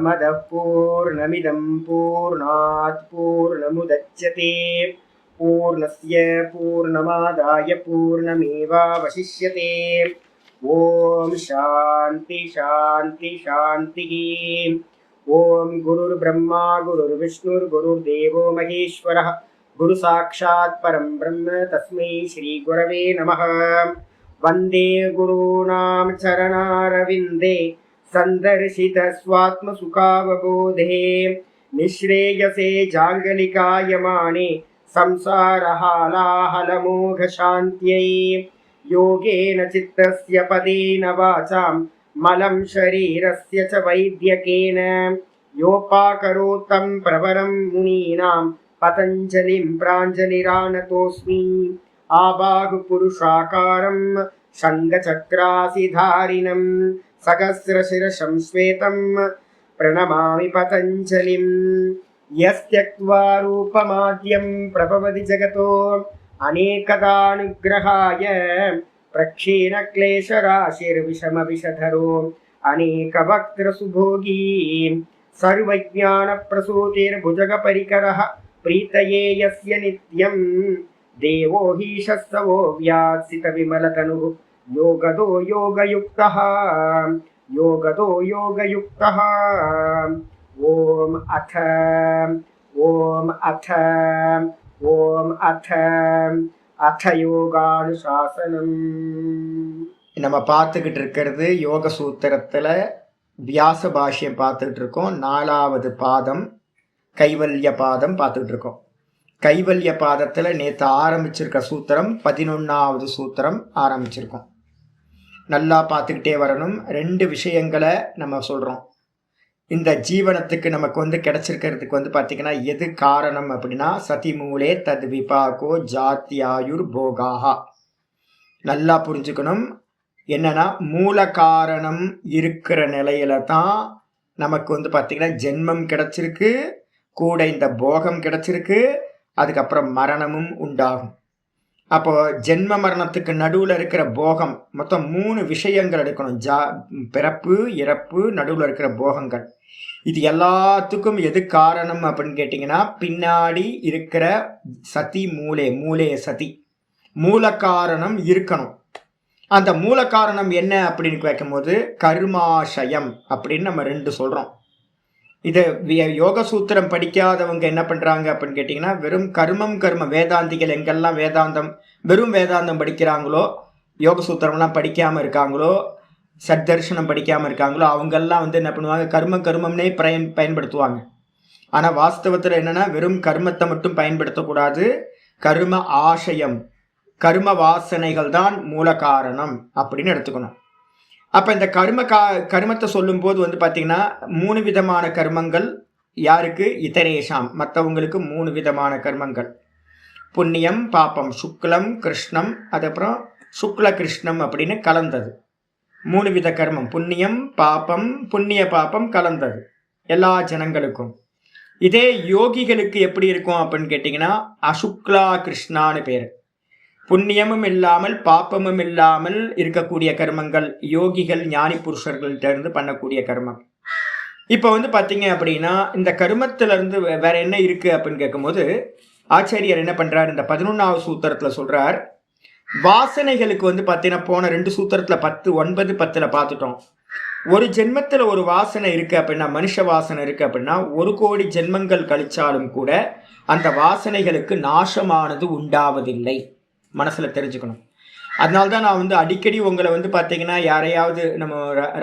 पूर्णमदः पूर्णमिदं पूर्णात् पूर्णमुदच्यते पूर्णस्य पूर्णमादाय पूर्णमेवावशिष्यते। ओम शांति शांति शांतिः। ओम गुरुर्ब्रह्मा गुरुर्विष्णुर्गुरुर्देवो महेश्वरः गुरु साक्षात् परं ब्रह्म तस्मै श्री गुरवे नमः। वंदे गुरूणां चरणारविन्दे संदर्शित स्वात्मसुखावबोधे निःश्रेयसे जाङ्गलिकायमाने संसारहालाहलमोघशान्त्यै योगेन चित्तस्य पदेन वाचां मलं शरीरस्य च वैद्यकेन योपाकरोतं प्रवरं मुनीनां पतञ्जलिं प्राञ्जलिरानतोऽस्मि। आबाहुपुरुषाकारं शङ्खचक्रासिधारिणं सहस्रशिरसं श्वेतं प्रणमामि पतञ्जलिं। यस्त्यक्त्वा रूपमाद्यं प्रभवति जगतो अनेकदानुग्रहाय प्रक्षीणक्लेशराशिर्विषमविषधरो अनेकवक्त्रसुभोगी सर्वज्ञानप्रसूतिर्भुजगपरिकरः प्रीतये यस्य नित्यं देवो हि शस्तवो व्यासितविमलतनुः योगदो योगयुक्तः योगदो योगयुक्तः। ओम अथ யோகானுசாசனம். நம்ம பார்த்துக்கிட்டு இருக்கிறது யோக சூத்திரத்தில் வியாச பாஷ்யம் பார்த்துக்கிட்டு இருக்கோம். 4வது பாதம் கைவல்ய பாதம் பார்த்துக்கிட்டு இருக்கோம். கைவல்ய பாதத்தில் நேற்று ஆரம்பிச்சிருக்க சூத்திரம் 11வது சூத்திரம் ஆரம்பிச்சிருக்கோம். நல்லா பார்த்துக்கிட்டே வரணும். 2 விஷயங்களை நம்ம சொல்கிறோம். இந்த ஜீவனத்துக்கு நமக்கு கிடைச்சிருக்கிறதுக்கு பார்த்திங்கன்னா எது காரணம் அப்படின்னா சதிமூலே தத் விபாகோ ஜாத்தியாயுர் போகாஹா. நல்லா புரிஞ்சுக்கணும். என்னன்னா மூல காரணம் இருக்கிற நிலையில தான் நமக்கு பார்த்திங்கன்னா ஜென்மம் கிடைச்சிருக்கு, கூட இந்த போகம் கிடைச்சிருக்கு, அதுக்கப்புறம் மரணமும் உண்டாகும். அப்போ ஜென்ம மரணத்துக்கு நடுவில் இருக்கிற போகம் மொத்தம் 3 விஷயங்கள் எடுக்கணும். பிறப்பு, இறப்பு, நடுவில் இருக்கிற போகங்கள். இது எல்லாத்துக்கும் எது காரணம் அப்படின்னு கேட்டிங்கன்னா பின்னாடி இருக்கிற சதி மூலே சதி மூல காரணம் இருக்கணும். அந்த மூல காரணம் என்ன அப்படின்னு கேட்கும்போது கர்மாசயம் அப்படின்னு நம்ம 2 சொல்கிறோம். இது யோக சூத்திரம் படிக்காதவங்க என்ன பண்ணுறாங்க அப்படின்னு கேட்டிங்கன்னா வெறும் கர்மம் வேதாந்திகள் எங்கெல்லாம் வெறும் வேதாந்தம் படிக்கிறாங்களோ, யோக சூத்திரம்லாம் படிக்காமல் இருக்காங்களோ, சத்தர்ஷனம் படிக்காமல் இருக்காங்களோ அவங்கெல்லாம் என்ன பண்ணுவாங்க, கர்மம்னே பயன்படுத்துவாங்க. ஆனால் வாஸ்தவத்தில் என்னென்னா வெறும் கர்மத்தை மட்டும் பயன்படுத்தக்கூடாது. கர்ம ஆசயம், கர்ம வாசனைகள் தான் மூல காரணம் அப்படின்னு எடுத்துக்கணும். அப்போ இந்த கர்மத்தை சொல்லும்போது பார்த்தீங்கன்னா 3 விதமான கர்மங்கள். யாருக்கு? இதரேஷாம், மற்றவங்களுக்கு 3 விதமான கர்மங்கள். புண்ணியம் பாப்பம், சுக்லம் கிருஷ்ணம், அதுக்கப்புறம் சுக்ல கிருஷ்ணம் அப்படின்னு கலந்தது. 3 வித கர்மம், புண்ணியம் பாப்பம், புண்ணிய பாப்பம் கலந்தது எல்லா ஜனங்களுக்கும். இதே யோகிகளுக்கு எப்படி இருக்கும் அப்படின்னு கேட்டிங்கன்னா அசுக்லா கிருஷ்ணான்னு பேர். புண்ணியமும் இல்லாமல் பாப்பமும் இல்லாமல் இருக்கக்கூடிய கர்மங்கள் யோகிகள் ஞானி புருஷர்கள்ட்ட இருந்து பண்ணக்கூடிய கர்மம். இப்போ பார்த்தீங்க அப்படின்னா இந்த கர்மத்திலிருந்து வேற என்ன இருக்கு அப்படின்னு கேட்கும்போது ஆச்சாரியர் என்ன பண்றார், இந்த 11வது சூத்திரத்துல சொல்றார். வாசனைகளுக்கு பார்த்தீங்கன்னா போன 2 சூத்திரத்தில் 10, 9, 10 பார்த்துட்டோம். ஒரு ஜென்மத்தில் ஒரு வாசனை இருக்குது அப்படின்னா, மனுஷ வாசனை இருக்குது அப்படின்னா 1 கோடி ஜென்மங்கள் கழிச்சாலும் கூட அந்த வாசனைகளுக்கு நாசமானது உண்டாவதில்லை. மனசில் தெரிஞ்சுக்கணும். அதனால்தான் நான் அடிக்கடி உங்களை பார்த்தீங்கன்னா யாரையாவது நம்ம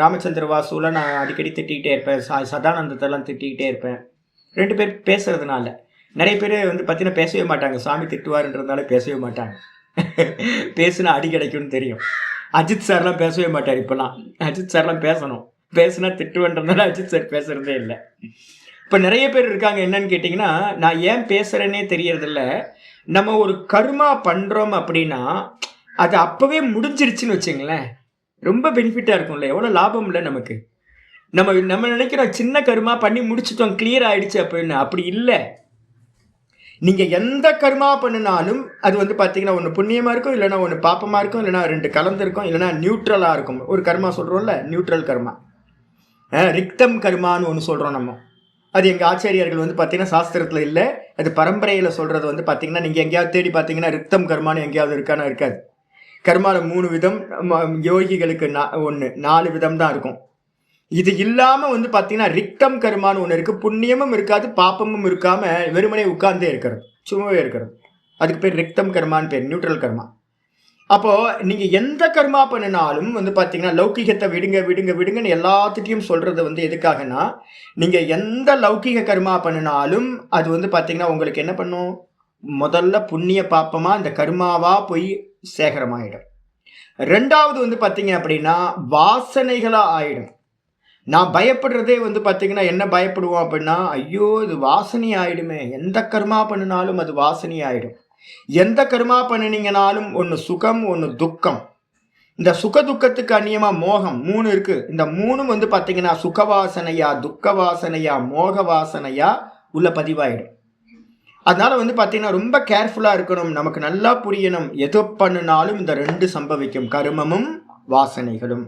ராமச்சந்திர வாசுவில் நான் அடிக்கடி திட்டிகிட்டே இருப்பேன், சதானந்தத்தெல்லாம் திட்டிகிட்டே இருப்பேன். 2 பேர் பேசுறதுனால நிறைய பேர் பார்த்தீங்கன்னா பேசவே மாட்டாங்க. சாமி திட்டுவாருன்றதுனால பேசவே மாட்டாங்க. பேசுனா அடி கிடைக்கும்னு தெரியும். அஜித் சார்லாம் பேசவே மாட்டார். இப்போலாம் அஜித் சார்லாம் பேசுனா திட்டுவன்றதுனால அஜித் சார் பேசுறதே இல்லை. இப்போ நிறைய பேர் இருக்காங்க. என்னன்னு கேட்டிங்கன்னா, நான் ஏன் பேசுகிறேன்னே தெரியறதில்ல. நம்ம ஒரு கர்மா பண்ணுறோம் அப்படின்னா அது அப்போவே முடிஞ்சிருச்சுன்னு வச்சுங்களேன், ரொம்ப பெனிஃபிட்டாக இருக்கும்ல, எவ்வளோ லாபம் இல்லை நமக்கு. நம்ம நினைக்கிறோம் சின்ன கர்மா பண்ணி முடிச்சிட்டோம், கிளியர் ஆகிடுச்சு அப்படின்னு. அப்படி இல்லை. நீங்கள் எந்த கர்மா பண்ணினாலும் அது பார்த்தீங்கன்னா ஒன்று புண்ணியமாக இருக்கும், இல்லைனா ஒன்று பாப்பமாக இருக்கும், இல்லைனா 2 கலந்துருக்கும், இல்லைனா நியூட்ரலாக இருக்கும். ஒரு கர்மா சொல்கிறோம்ல, நியூட்ரல் கர்மா. ரிக்தம் கர்மான்னு ஒன்று சொல்கிறோம் நம்ம. அது எங்கள் ஆச்சாரியர்கள் வந்து பார்த்தீங்கன்னா சாஸ்திரத்தில் இல்லை, அது பரம்பரையில் சொல்கிறது வந்து பார்த்தீங்கன்னா நீங்கள் எங்கேயாவது தேடி பார்த்தீங்கன்னா ரிக்தம் கர்மான்னு எங்கேயாவது இருக்கானா இருக்காது. கர்மாவில் 3 விதம், யோகிகளுக்கு 4 விதம் தான் இருக்கும். இது இல்லாமல் வந்து பார்த்தீங்கன்னா ரிக்தம் கர்மான்னு ஒன்று இருக்குது. புண்ணியமும் இருக்காது, பாப்பமும் இருக்காமல் வெறுமனே உட்கார்ந்தே இருக்கிறது, சும்மாவே இருக்கிறது. அதுக்கு பேர் ரிக்தம் கர்மான்னு பேர், நியூட்ரல் கர்மா. அப்போது நீங்கள் எந்த கர்மா பண்ணினாலும் வந்து பார்த்தீங்கன்னா லௌகிகத்தை விடுங்க விடுங்க விடுங்கன்னு எல்லாத்துட்டையும் சொல்கிறது வந்து எதுக்காகனா, நீங்கள் எந்த லௌகிக கர்மா பண்ணினாலும் அது வந்து பார்த்தீங்கன்னா உங்களுக்கு என்ன பண்ணும், முதல்ல புண்ணிய பாப்பமாக இந்த கர்மாவாக போய் சேகரமாயிடும். ரெண்டாவது வந்து பார்த்தீங்க அப்படின்னா வாசனைகளாக ஆயிடும். நான் பயப்படுறதே வந்து பார்த்தீங்கன்னா என்ன பயப்படுவோம் அப்படின்னா, ஐயோ இது வாசனை ஆயிடுமே, எந்த கர்மா பண்ணினாலும் அது வாசனை ஆயிடும். எந்த கர்மா பண்ணினீங்கனாலும் ஒன்று சுகம் ஒன்று துக்கம். இந்த சுக துக்கத்துக்கு அந்நியமாக மோகம் 3 இருக்கு. இந்த 3ம் வந்து பார்த்தீங்கன்னா சுகவாசனையா துக்க வாசனையா மோக வாசனையா உள்ள பதிவாயிடும். அதனால வந்து பார்த்தீங்கன்னா ரொம்ப கேர்ஃபுல்லாக இருக்கணும். நமக்கு நல்லா புரியணும், எது பண்ணினாலும் இந்த 2 சம்பவிக்கும், கர்மமும் வாசனைகளும்.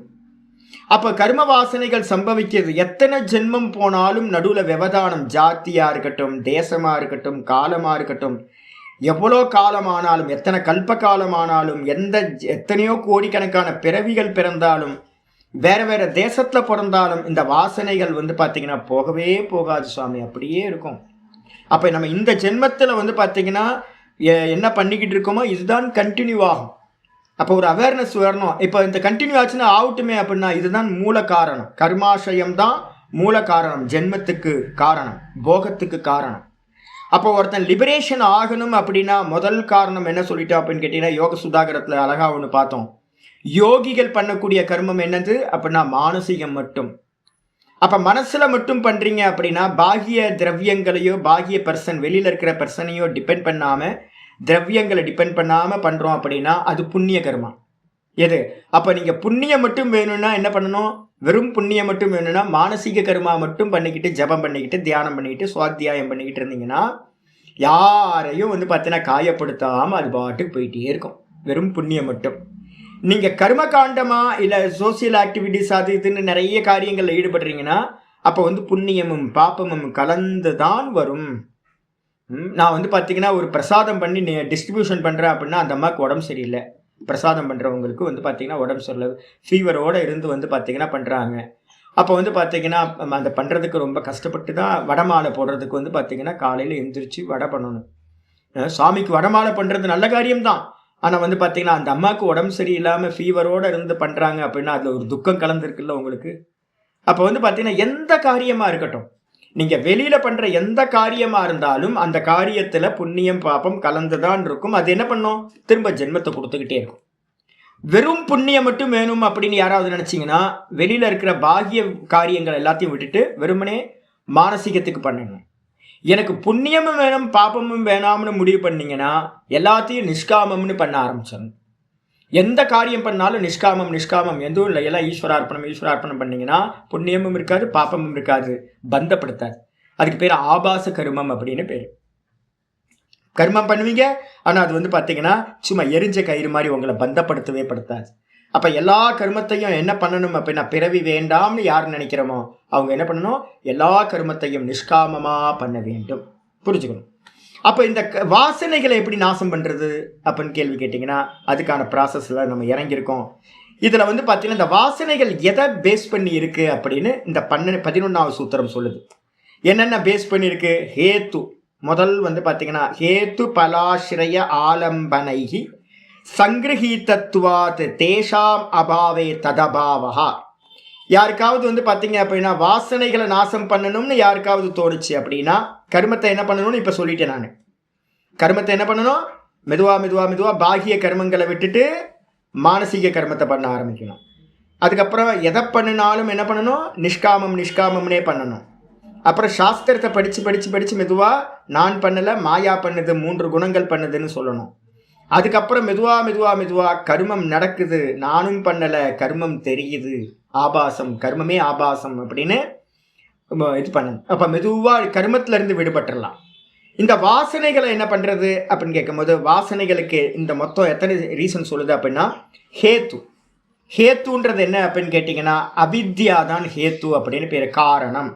அப்போ கர்ம வாசனைகள் சம்பவிக்கிறது. எத்தனை ஜென்மம் போனாலும் நடுவில் விவதானம், ஜாத்தியாக இருக்கட்டும், தேசமாக இருக்கட்டும், காலமாக இருக்கட்டும், எவ்வளோ காலமானாலும், எத்தனை கல்ப காலமானாலும், எத்தனையோ கோடிக்கணக்கான பிறவிகள் பிறந்தாலும், வேறு வேறு தேசத்தில் பிறந்தாலும் இந்த வாசனைகள் வந்து பார்த்திங்கன்னா போகவே போகாது சுவாமி, அப்படியே இருக்கும். அப்போ நம்ம இந்த ஜென்மத்தில் வந்து பார்த்திங்கன்னா என்ன பண்ணிக்கிட்டு இருக்கோமோ இதுதான் கண்டினியூ ஆகும். அப்போ ஒரு அவேர்னஸ் வரணும். இப்போ இந்த கண்டினியூ ஆச்சுன்னா ஆகட்டுமே அப்படின்னா இதுதான் மூல காரணம். கர்மாசயம் தான் மூல காரணம், ஜென்மத்துக்கு காரணம், போகத்துக்கு காரணம். அப்போ ஒருத்தன் லிபரேஷன் ஆகணும் அப்படின்னா முதல் காரணம் என்ன சொல்லிட்டோம் அப்படின்னு கேட்டீங்கன்னா, யோக சுதாகரத்தில் அழகாக ஒன்று பார்த்தோம். யோகிகள் பண்ணக்கூடிய கர்மம் என்னது அப்படின்னா மானசீகம் மட்டும். அப்போ மனசில் மட்டும் பண்ணுறீங்க அப்படின்னா பாகிய திரவியங்களையோ பாகிய பர்சன் வெளியில் இருக்கிற பர்சனையோ டிபெண்ட் பண்ணாமல், திரவியங்களை டிபெண்ட் பண்ணாமல் பண்ணுறோம் அப்படின்னா அது புண்ணிய கர்மா. எது அப்போ நீங்கள் புண்ணியம் மட்டும் வேணும்னா என்ன பண்ணணும், வெறும் புண்ணியம் மட்டும் வேணும்னா மானசீக கர்மா மட்டும் பண்ணிக்கிட்டு ஜபம் பண்ணிக்கிட்டு தியானம் பண்ணிக்கிட்டு சுவாத்தியாயம் பண்ணிக்கிட்டு இருந்தீங்கன்னா யாரையும் வந்து பார்த்தீங்கன்னா காயப்படுத்தாமல் அது பாட்டுக்கு போயிட்டே இருக்கும், வெறும் புண்ணியம் மட்டும். நீங்கள் கர்மகாண்டமாக இல்லை சோசியல் ஆக்டிவிட்டிஸ் அது இதுன்னு நிறைய காரியங்களில் ஈடுபடுறீங்கன்னா அப்போ வந்து புண்ணியமும் பாப்பமும் கலந்து தான் வரும். நான் வந்து பார்த்தீங்கன்னா ஒரு பிரசாதம் பண்ணி டிஸ்ட்ரிபியூஷன் பண்ணுறேன் அப்படின்னா அந்த அம்மாவுக்கு உடம்பு சரியில்லை, பிரசாதம் பண்ணுறவங்களுக்கு வந்து பார்த்திங்கன்னா உடம்பு சரியில்லை, ஃபீவரோடு இருந்து வந்து பார்த்திங்கன்னா பண்ணுறாங்க. அப்போ வந்து பார்த்திங்கன்னா அந்த பண்ணுறதுக்கு ரொம்ப கஷ்டப்பட்டு தான் வடமாலை போடுறதுக்கு வந்து பார்த்திங்கன்னா காலையில் எழுந்திரிச்சு வடை பண்ணணும். சுவாமிக்கு வடமாலை பண்ணுறது நல்ல காரியம்தான். ஆனால் வந்து பார்த்திங்கன்னா அந்த அம்மாவுக்கு உடம்பு சரியில்லாமல் ஃபீவரோடு இருந்து பண்ணுறாங்க அப்படின்னா அதில் ஒரு துக்கம் கலந்துருக்குல்ல உங்களுக்கு. அப்போ வந்து பார்த்திங்கன்னா எந்த காரியமாக இருக்கட்டும், நீங்கள் வெளியில் பண்ணுற எந்த காரியமாக இருந்தாலும் அந்த காரியத்தில் புண்ணியம் பாப்பம் கலந்து தான் இருக்கும். அது என்ன பண்ணும், திரும்ப ஜென்மத்தை கொடுத்துக்கிட்டே இருக்கும். வெறும் புண்ணியம் மட்டும் வேணும் அப்படின்னு யாராவது நினச்சிங்கன்னா வெளியில் இருக்கிற பாகிய காரியங்கள் எல்லாத்தையும் விட்டுட்டு வெறுமனே மானசீகத்துக்கு பண்ணணும். எனக்கு புண்ணியமும் வேணும் பாப்பமும் வேணாம்னு முடிவு பண்ணிங்கன்னா எல்லாத்தையும் நிஷ்காமம்னு பண்ண ஆரம்பிச்சிடணும். எந்த காரியம் பண்ணாலும் நிஷ்காமம் நிஷ்காமம் எதுவும் இல்லை, எல்லாம் ஈஸ்வரார்ப்பணம் பண்ணிங்கன்னா புண்ணியமும் இருக்காது பாப்பமும் இருக்காது, பந்தப்படுத்தாது. அதுக்கு பேர் ஆபாச கர்மம் அப்படின்னு பேர். கர்மம் பண்ணுவீங்க ஆனால் அது வந்து பார்த்தீங்கன்னா சும்மா எரிஞ்ச கயிறு மாதிரி உங்களை பந்தப்படுத்தவே படுத்தாது. அப்போ எல்லா கர்மத்தையும் என்ன பண்ணணும் அப்படின்னா பிறவி வேண்டாம்னு யார் நினைக்கிறோமோ அவங்க என்ன பண்ணணும், எல்லா கர்மத்தையும் நிஷ்காமமாக பண்ண வேண்டும், புரிஞ்சுக்கணும். அப்போ இந்த வாசனைகளை எப்படி நாசம் பண்ணுறது அப்படின்னு கேள்வி கேட்டிங்கன்னா அதுக்கான ப்ராசஸில் நம்ம இறங்கியிருக்கோம். இதில் வந்து பார்த்தீங்கன்னா இந்த வாசனைகள் எதை பேஸ் பண்ணி இருக்குது அப்படின்னு இந்த 11வது சூத்திரம் சொல்லுது. என்னென்ன பேஸ் பண்ணியிருக்கு, ஹேத்து முதல் வந்து பார்த்தீங்கன்னா ஹேத்து பலாஸ்ரய ஆலம்பனைகி சங்கிரஹீதத்துவாத் தேஷாம் அபாவே ததபாவஹா. யாருக்காவது வந்து பார்த்தீங்க அப்படின்னா வாசனைகளை நாசம் பண்ணணும்னு யாருக்காவது தோணுச்சு அப்படின்னா கர்மத்தை என்ன பண்ணணும்னு இப்போ சொல்லிட்டேன் நான். கர்மத்தை என்ன பண்ணணும், மெதுவாக பாகிய கர்மங்களை விட்டுட்டு மானசீக கர்மத்தை பண்ண ஆரம்பிக்கணும். அதுக்கப்புறம் எதை பண்ணினாலும் என்ன பண்ணணும், நிஷ்காமம்னே பண்ணணும். அப்புறம் சாஸ்திரத்தை படித்து மெதுவாக நான் பண்ணலை மாயா பண்ணுது 3 குணங்கள் பண்ணுதுன்னு சொல்லணும். அதுக்கப்புறம் மெதுவாக கர்மம் நடக்குது, நானும் பண்ணலை கர்மம் தெரியுது, ஆபாசம் கர்மமே ஆபாசம் அப்படின்னு இது பண்ணணும். அப்போ மெதுவாக கர்மத்திலேருந்து விடுபட்டுடலாம். இந்த வாசனைகளை என்ன பண்ணுறது அப்படின்னு கேட்கும்போது வாசனைகளுக்கு இந்த மொத்தம் எத்தனை ரீசன் சொல்லுது அப்படின்னா ஹேத்துன்றது என்ன அப்படின்னு கேட்டிங்கன்னா அவித்யா தான் ஹேத்து அப்படின்னு பேர், காரணம்.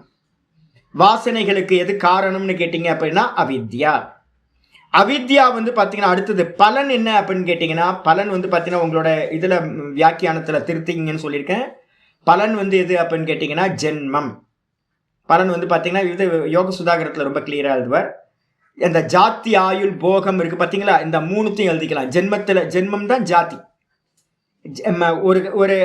வாசனைகளுக்கு எது காரணம்னு கேட்டிங்க அப்படின்னா அவித்யா. அவித்யா வந்து பார்த்தீங்கன்னா அடுத்தது பலன் என்ன அப்படின்னு கேட்டிங்கன்னா, பலன் வந்து பார்த்தீங்கன்னா உங்களோட இதில் வியாக்கியானத்தில் திருத்திங்கன்னு சொல்லியிருக்கேன். பலன் வந்து எது அப்படின்னு கேட்டிங்கன்னா ஜென்மம். பலன் வந்து பார்த்தீங்கன்னா இது யோக சுதாகரத்தில் ரொம்ப கிளியராக எழுதுவார். இந்த ஜாத்தி ஆயுள் போகம் இருக்குது பார்த்தீங்களா, இந்த மூணுத்தையும் எழுதிக்கலாம். ஜென்மம் தான் ஜாதி. ஒரு ஒரு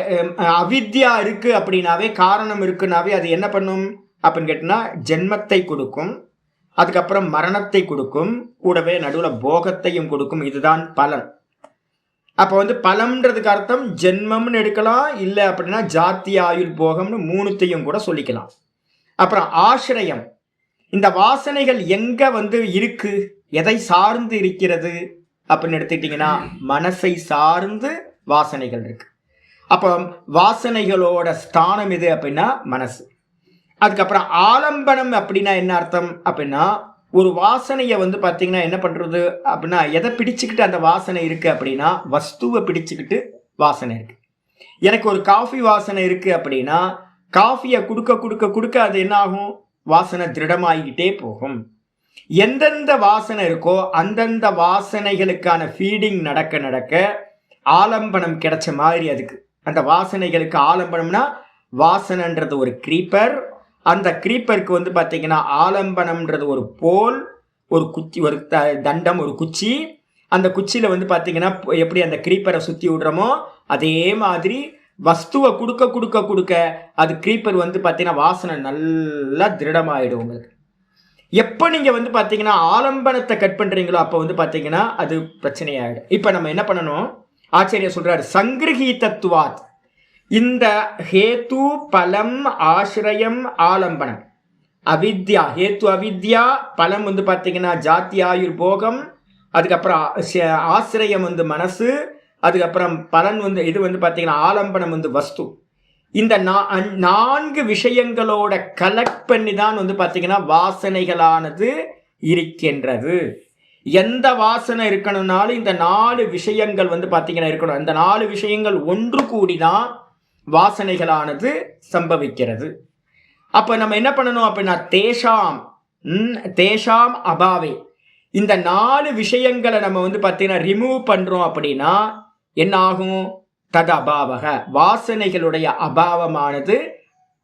அவித்யா இருக்குது அப்படின்னாவே, காரணம் இருக்குன்னாவே அது என்ன பண்ணும் அப்படின்னு கேட்டிங்கன்னா ஜென்மத்தை கொடுக்கும், அதுக்கப்புறம் மரணத்தை கொடுக்கும், கூடவே நடுவில் போகத்தையும் கொடுக்கும். இதுதான் பலன். அப்போ வந்து பலம்ன்றதுக்கு அர்த்தம் ஜென்மம்னு எடுக்கலாம், இல்லை அப்படின்னா ஜாத்தி ஆயுள் போகம்னு மூணுத்தையும் கூட சொல்லிக்கலாம். அப்புறம் ஆசிரியம், இந்த வாசனைகள் எங்க வந்து இருக்கு, எதை சார்ந்து இருக்கிறது அப்படின்னு எடுத்துக்கிட்டிங்கன்னா மனசை சார்ந்து வாசனைகள் இருக்கு. அப்போ வாசனைகளோட ஸ்தானம் எது அப்படின்னா மனசு. அதுக்கப்புறம் ஆலம்பனம் அப்படின்னா என்ன அர்த்தம் அப்படின்னா, ஒரு வாசனையை வந்து பார்த்தீங்கன்னா என்ன பண்ணுறது அப்படின்னா, எதை பிடிச்சிக்கிட்டு அந்த வாசனை இருக்குது அப்படின்னா வஸ்துவை பிடிச்சிக்கிட்டு வாசனை இருக்குது. எனக்கு ஒரு காஃபி வாசனை இருக்குது அப்படின்னா காஃபியை கொடுக்க கொடுக்க கொடுக்க அது என்ன ஆகும், வாசனை திருடமாகிக்கிட்டே போகும். எந்தெந்த வாசனை இருக்கோ அந்தந்த வாசனைகளுக்கான ஃபீடிங் நடக்க நடக்க ஆலம்பனம் கிடைச்ச மாதிரி அதுக்கு. அந்த வாசனைகளுக்கு ஆலம்பனம்னா, வாசனைன்றது ஒரு கிரீப்பர், அந்த கிரீப்பருக்கு வந்து பார்த்தீங்கன்னா ஆலம்பனம்ன்றது ஒரு போல், ஒரு குச்சி, ஒரு தண்டம், ஒரு குச்சி. அந்த குச்சியில் வந்து பார்த்தீங்கன்னா எப்படி அந்த கிரீப்பரை சுற்றி விடுறோமோ அதே மாதிரி வஸ்துவை கொடுக்க கொடுக்க கொடுக்க அது கிரீப்பர் வந்து பார்த்தீங்கன்னா வாசனை நல்லா திருடமாகிடும் உங்களுக்கு. எப்போ நீங்கள் வந்து பார்த்தீங்கன்னா ஆலம்பனத்தை கட் பண்ணுறீங்களோ அப்போ வந்து பார்த்தீங்கன்னா அது பிரச்சனையாகிடும். இப்போ நம்ம என்ன பண்ணணும், ஆச்சாரியர் சொல்கிறார் சங்கிரஹீதத்துவாத், இந்த ஹேத்து பலம் ஆசிரியம் ஆலம்பனம், அவித்யா ஹேத்து அவித்யா, பலம் வந்து பார்த்தீங்கன்னா ஜாத்தி ஆயுர் போகம், அதுக்கப்புறம் ஆசிரியம் வந்து மனசு, அதுக்கப்புறம் பலன் வந்து இது வந்து பார்த்தீங்கன்னா ஆலம்பனம் வந்து வஸ்து. இந்த 4 விஷயங்களோட கலெக்ட் பண்ணி தான் வந்து பார்த்தீங்கன்னா வாசனைகளானது இருக்கின்றது. எந்த வாசனை இருக்கணும்னாலும் இந்த 4 விஷயங்கள் வந்து பார்த்தீங்கன்னா இருக்கணும். அந்த 4 விஷயங்கள் ஒன்று கூடி தான் வாசனைகளானது சம்பவிக்கிறது. அப்போ நம்ம என்ன பண்ணணும் அப்படின்னா தேஷாம் அபாவே, இந்த 4 விஷயங்களை நம்ம வந்து பார்த்தீங்கன்னா ரிமூவ் பண்ணுறோம் அப்படின்னா என்ன ஆகும், தது அபாவக, வாசனைகளுடைய அபாவமானது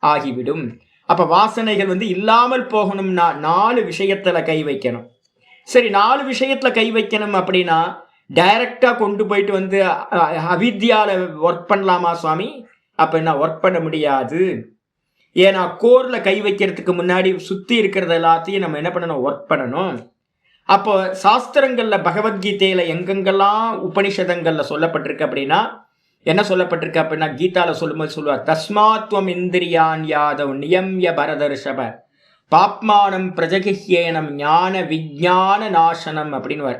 ஆகிவிடும். அப்போ வாசனைகள் வந்து இல்லாமல் போகணும்னா 4 விஷயத்தில் கை வைக்கணும். சரி, 4 விஷயத்தில் கை வைக்கணும் அப்படின்னா டைரக்டாக கொண்டு போயிட்டு வந்து அவித்யாவில் ஒர்க் பண்ணலாமா சுவாமி அப்படின்னா ஒர்க் பண்ண முடியாது. ஏன்னா கோரில் கை வைக்கிறதுக்கு முன்னாடி சுற்றி இருக்கிறது எல்லாத்தையும் நம்ம என்ன பண்ணணும், ஒர்க் பண்ணணும். அப்போ சாஸ்திரங்களில் பகவத்கீதையில் எங்கெங்கெல்லாம் உபனிஷதங்களில் சொல்லப்பட்டிருக்கு அப்படின்னா என்ன சொல்லப்பட்டிருக்கு அப்படின்னா, கீதாவில் சொல்லும்போது சொல்லுவார், தஸ்மாத்வம் இந்திரியான் யாதவ் நியம்ய பரதர்ஷப பாப்மானம் பிரஜகிஹ்யேனம் ஞான விஜான நாசனம் அப்படின்னு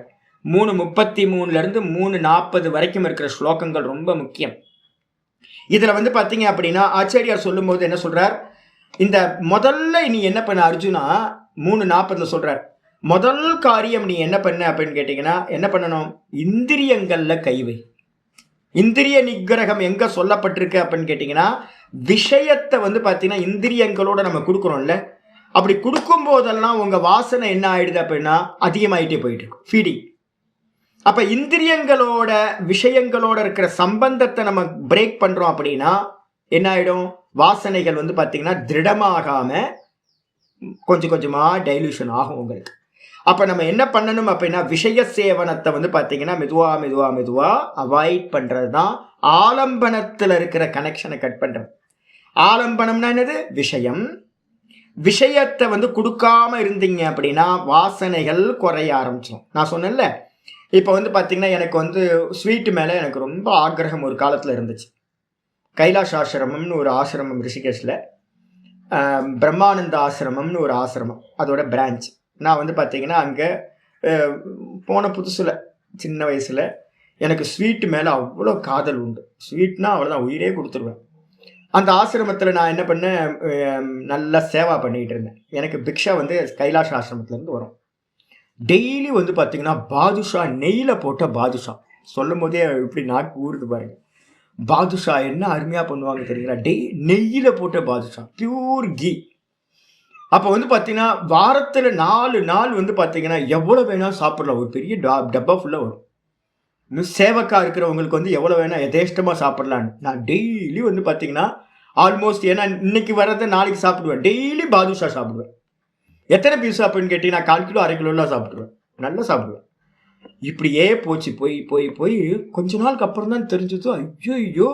3:33 3:40 வரைக்கும் இருக்கிற ஸ்லோகங்கள் ரொம்ப முக்கியம். இதில் வந்து பார்த்தீங்க அப்படின்னா ஆச்சாரியார் சொல்லும்போது என்ன சொல்கிறார், இந்த முதல்ல நீ என்ன பண்ண அர்ஜுனா 3:40 சொல்கிறார், முதல் காரியம் நீ என்ன பண்ண அப்படின்னு கேட்டிங்கன்னா என்ன பண்ணணும், இந்திரியங்களில் கைவை. இந்திரிய நிகிரகம் எங்கே சொல்லப்பட்டிருக்கு அப்படின்னு கேட்டிங்கன்னா, விஷயத்தை வந்து பார்த்தீங்கன்னா இந்திரியங்களோட நம்ம கொடுக்குறோம்ல, அப்படி கொடுக்கும் போதெல்லாம் உங்கள் வாசனை என்ன ஆகிடுது அப்படின்னா அதிகமாகிட்டே போயிட்டு இருக்கும், ஃபீடிங். அப்போ இந்திரியங்களோட விஷயங்களோட இருக்கிற சம்பந்தத்தை நம்ம பிரேக் பண்ணுறோம் அப்படின்னா என்ன ஆகிடும், வாசனைகள் வந்து பார்த்தீங்கன்னா திருடமாகாமல் கொஞ்சம் கொஞ்சமாக டைல்யூஷன் ஆகும் உங்களுக்கு. அப்போ நம்ம என்ன பண்ணணும் அப்படின்னா விஷய சேவனத்தை வந்து பார்த்தீங்கன்னா மெதுவாக அவாய்ட் பண்ணுறது தான் ஆலம்பனத்தில் இருக்கிற கனெக்ஷனை கட் பண்ணுறது. ஆலம்பனம்னா என்னது, விஷயத்தை வந்து கொடுக்காம இருந்தீங்க அப்படின்னா வாசனைகள் குறைய ஆரம்பிச்சிடும். நான் சொன்னேன்ல, இப்போ வந்து பார்த்தீங்கன்னா எனக்கு வந்து ஸ்வீட்டு மேலே எனக்கு ரொம்ப ஆக்கிரகம் ஒரு காலத்தில் இருந்துச்சு. கைலாஷ் ஆசிரமம்னு ஒரு ஆசிரமம் ரிஷிகேஷில், பிரம்மானந்த ஆசிரமம்னு ஒரு ஆசிரமம், அதோட பிரான்ச். நான் வந்து பார்த்தீங்கன்னா அங்கே போன புதுசில் சின்ன வயசில் எனக்கு ஸ்வீட்டு மேலே அவ்வளோ காதல் உண்டு. ஸ்வீட்னா அவ்வளோதான், உயிரே கொடுத்துருவேன். அந்த ஆசிரமத்தில் நான் என்ன பண்ணேன், நல்லா சேவா பண்ணிக்கிட்டு இருந்தேன். எனக்கு பிக்ஷா வந்து கைலாஷ் ஆசிரமத்துலேருந்து வரும். டெய்லி வந்து பார்த்தீங்கன்னா பாதுஷா, நெய்யில் போட்ட பாதுஷா, சொல்லும் போதே இப்படி நாக்கு ஊறுது பாருங்க. பாதுஷா என்ன அருமையாக பண்ணுவாங்க தெரியுங்களா, நெய்யில் போட்ட பாதுஷா, பியூர் கீ. அப்போ வந்து பார்த்தீங்கன்னா வாரத்தில் 4 நாள் வந்து பார்த்தீங்கன்னா எவ்வளோ வேணாலும் சாப்பிடலாம். ஒரு பெரிய டப்பா ஃபுல்லாக வரும். இன்னும் சேவக்கா இருக்கிறவங்களுக்கு வந்து எவ்வளோ வேணால் எதேஷ்டமாக சாப்பிடலான்னு. நான் டெய்லி வந்து பார்த்தீங்கன்னா ஆல்மோஸ்ட், ஏன்னா இன்னைக்கு வர்றதை நாளைக்கு சாப்பிடுவேன். டெய்லி பாதுஷா சாப்பிடுவேன். எத்தனை பீஸ் அப்படின்னு கேட்டீங்கன்னா 1/4 கிலோ 1/2 கிலோலாம் சாப்பிடுவேன். நல்லா சாப்பிடுவேன். இப்படியே போச்சு. போய் போய் போய் கொஞ்ச நாளுக்கு அப்புறம் தான் தெரிஞ்சது, ஐயோ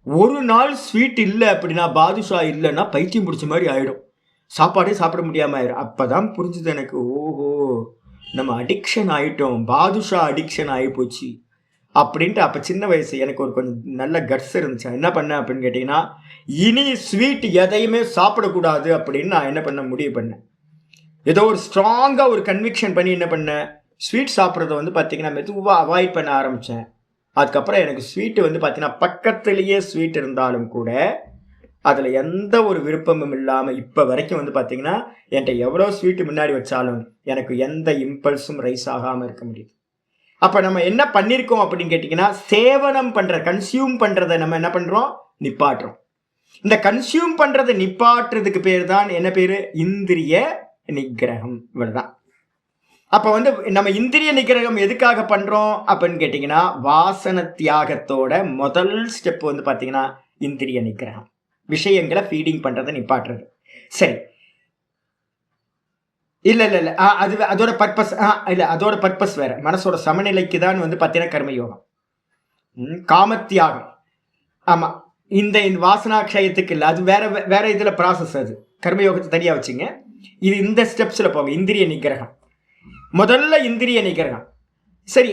ஒரு நாள் ஸ்வீட் இல்லை அப்படின்னா, பாதுஷா இல்லைன்னா பைத்தியம் பிடிச்ச மாதிரி ஆகிடும். சாப்பாடே சாப்பிட முடியாமல் ஆயிடும். அப்போ தான் புரிஞ்சுது எனக்கு, ஓஹோ நம்ம அடிக்ஷன் ஆகிட்டோம், பாதுஷா அடிக்ஷன் ஆகி போச்சு அப்படின்ட்டு. அப்போ சின்ன வயசு எனக்கு ஒரு கொஞ்சம் நல்ல கட்ஸ் இருந்துச்சு. என்ன பண்ணேன் அப்படின்னு கேட்டிங்கன்னா, இனி ஸ்வீட் எதையுமே சாப்பிடக்கூடாது அப்படின்னு நான் என்ன பண்ண முடிவு பண்ணேன். ஏதோ ஒரு ஸ்ட்ராங்காக ஒரு கன்விக்ஷன் பண்ணி என்ன பண்ணேன், ஸ்வீட் சாப்பிட்றத வந்து பார்த்திங்கன்னா மெதுவாக அவாய்ட் பண்ண ஆரம்பித்தேன். அதுக்கப்புறம் எனக்கு ஸ்வீட்டு வந்து பார்த்திங்கன்னா பக்கத்துலேயே ஸ்வீட் இருந்தாலும் கூட அதில் எந்த ஒரு விருப்பமும் இல்லாமல் இப்போ வரைக்கும் வந்து பார்த்திங்கன்னா என்கிட்ட எவ்வளோ ஸ்வீட்டு முன்னாடி வச்சாலும் எனக்கு எந்த இம்பல்ஸும் ரைஸ் ஆகாமல் இருக்க முடியுது. அப்போ நம்ம என்ன பண்ணியிருக்கோம் அப்படின்னு கேட்டிங்கன்னா, சேவனம் பண்ணுற, கன்சியூம் பண்ணுறதை நம்ம என்ன பண்ணுறோம், நிப்பாட்டுறோம். இந்த கன்சியூம் பண்ணுறதை நிப்பாட்டுறதுக்கு பேர் தான் என்ன பேர், இந்திரிய நிகிரகம். இவ்வளவுதான். அப்ப வந்து நம்ம இந்திரிய நிகிரகம் எதுக்காக பண்றோம் அப்படின்னு கேட்டீங்கன்னா, வாசன தியாகத்தோட முதல் ஸ்டெப் வந்து பாத்தீங்கன்னா இந்திரிய நிகிரகம், விஷயங்களை ஃபீடிங் பண்றதை நிப்பாட்டுறது. சரி, இல்ல இல்ல இல்ல அது அதோட பர்பஸ் இல்ல, அதோட பர்பஸ் வேற. மனசோட சமநிலைக்கு தான் வந்து பாத்தீங்கன்னா கர்மயோகம், காமத்தியாகம். ஆமா, இந்த வாசனாட்சயத்துக்கு இல்லை, அது வேற வேற இதுல ப்ராசஸ். அது கர்மயோகத்தை தனியா வச்சுங்க. இது இந்த ஸ்டெப்ஸ்ல போங்க. இந்திரிய நிகிரகம் முதல்ல, இந்திரிய நிகிரகம். சரி,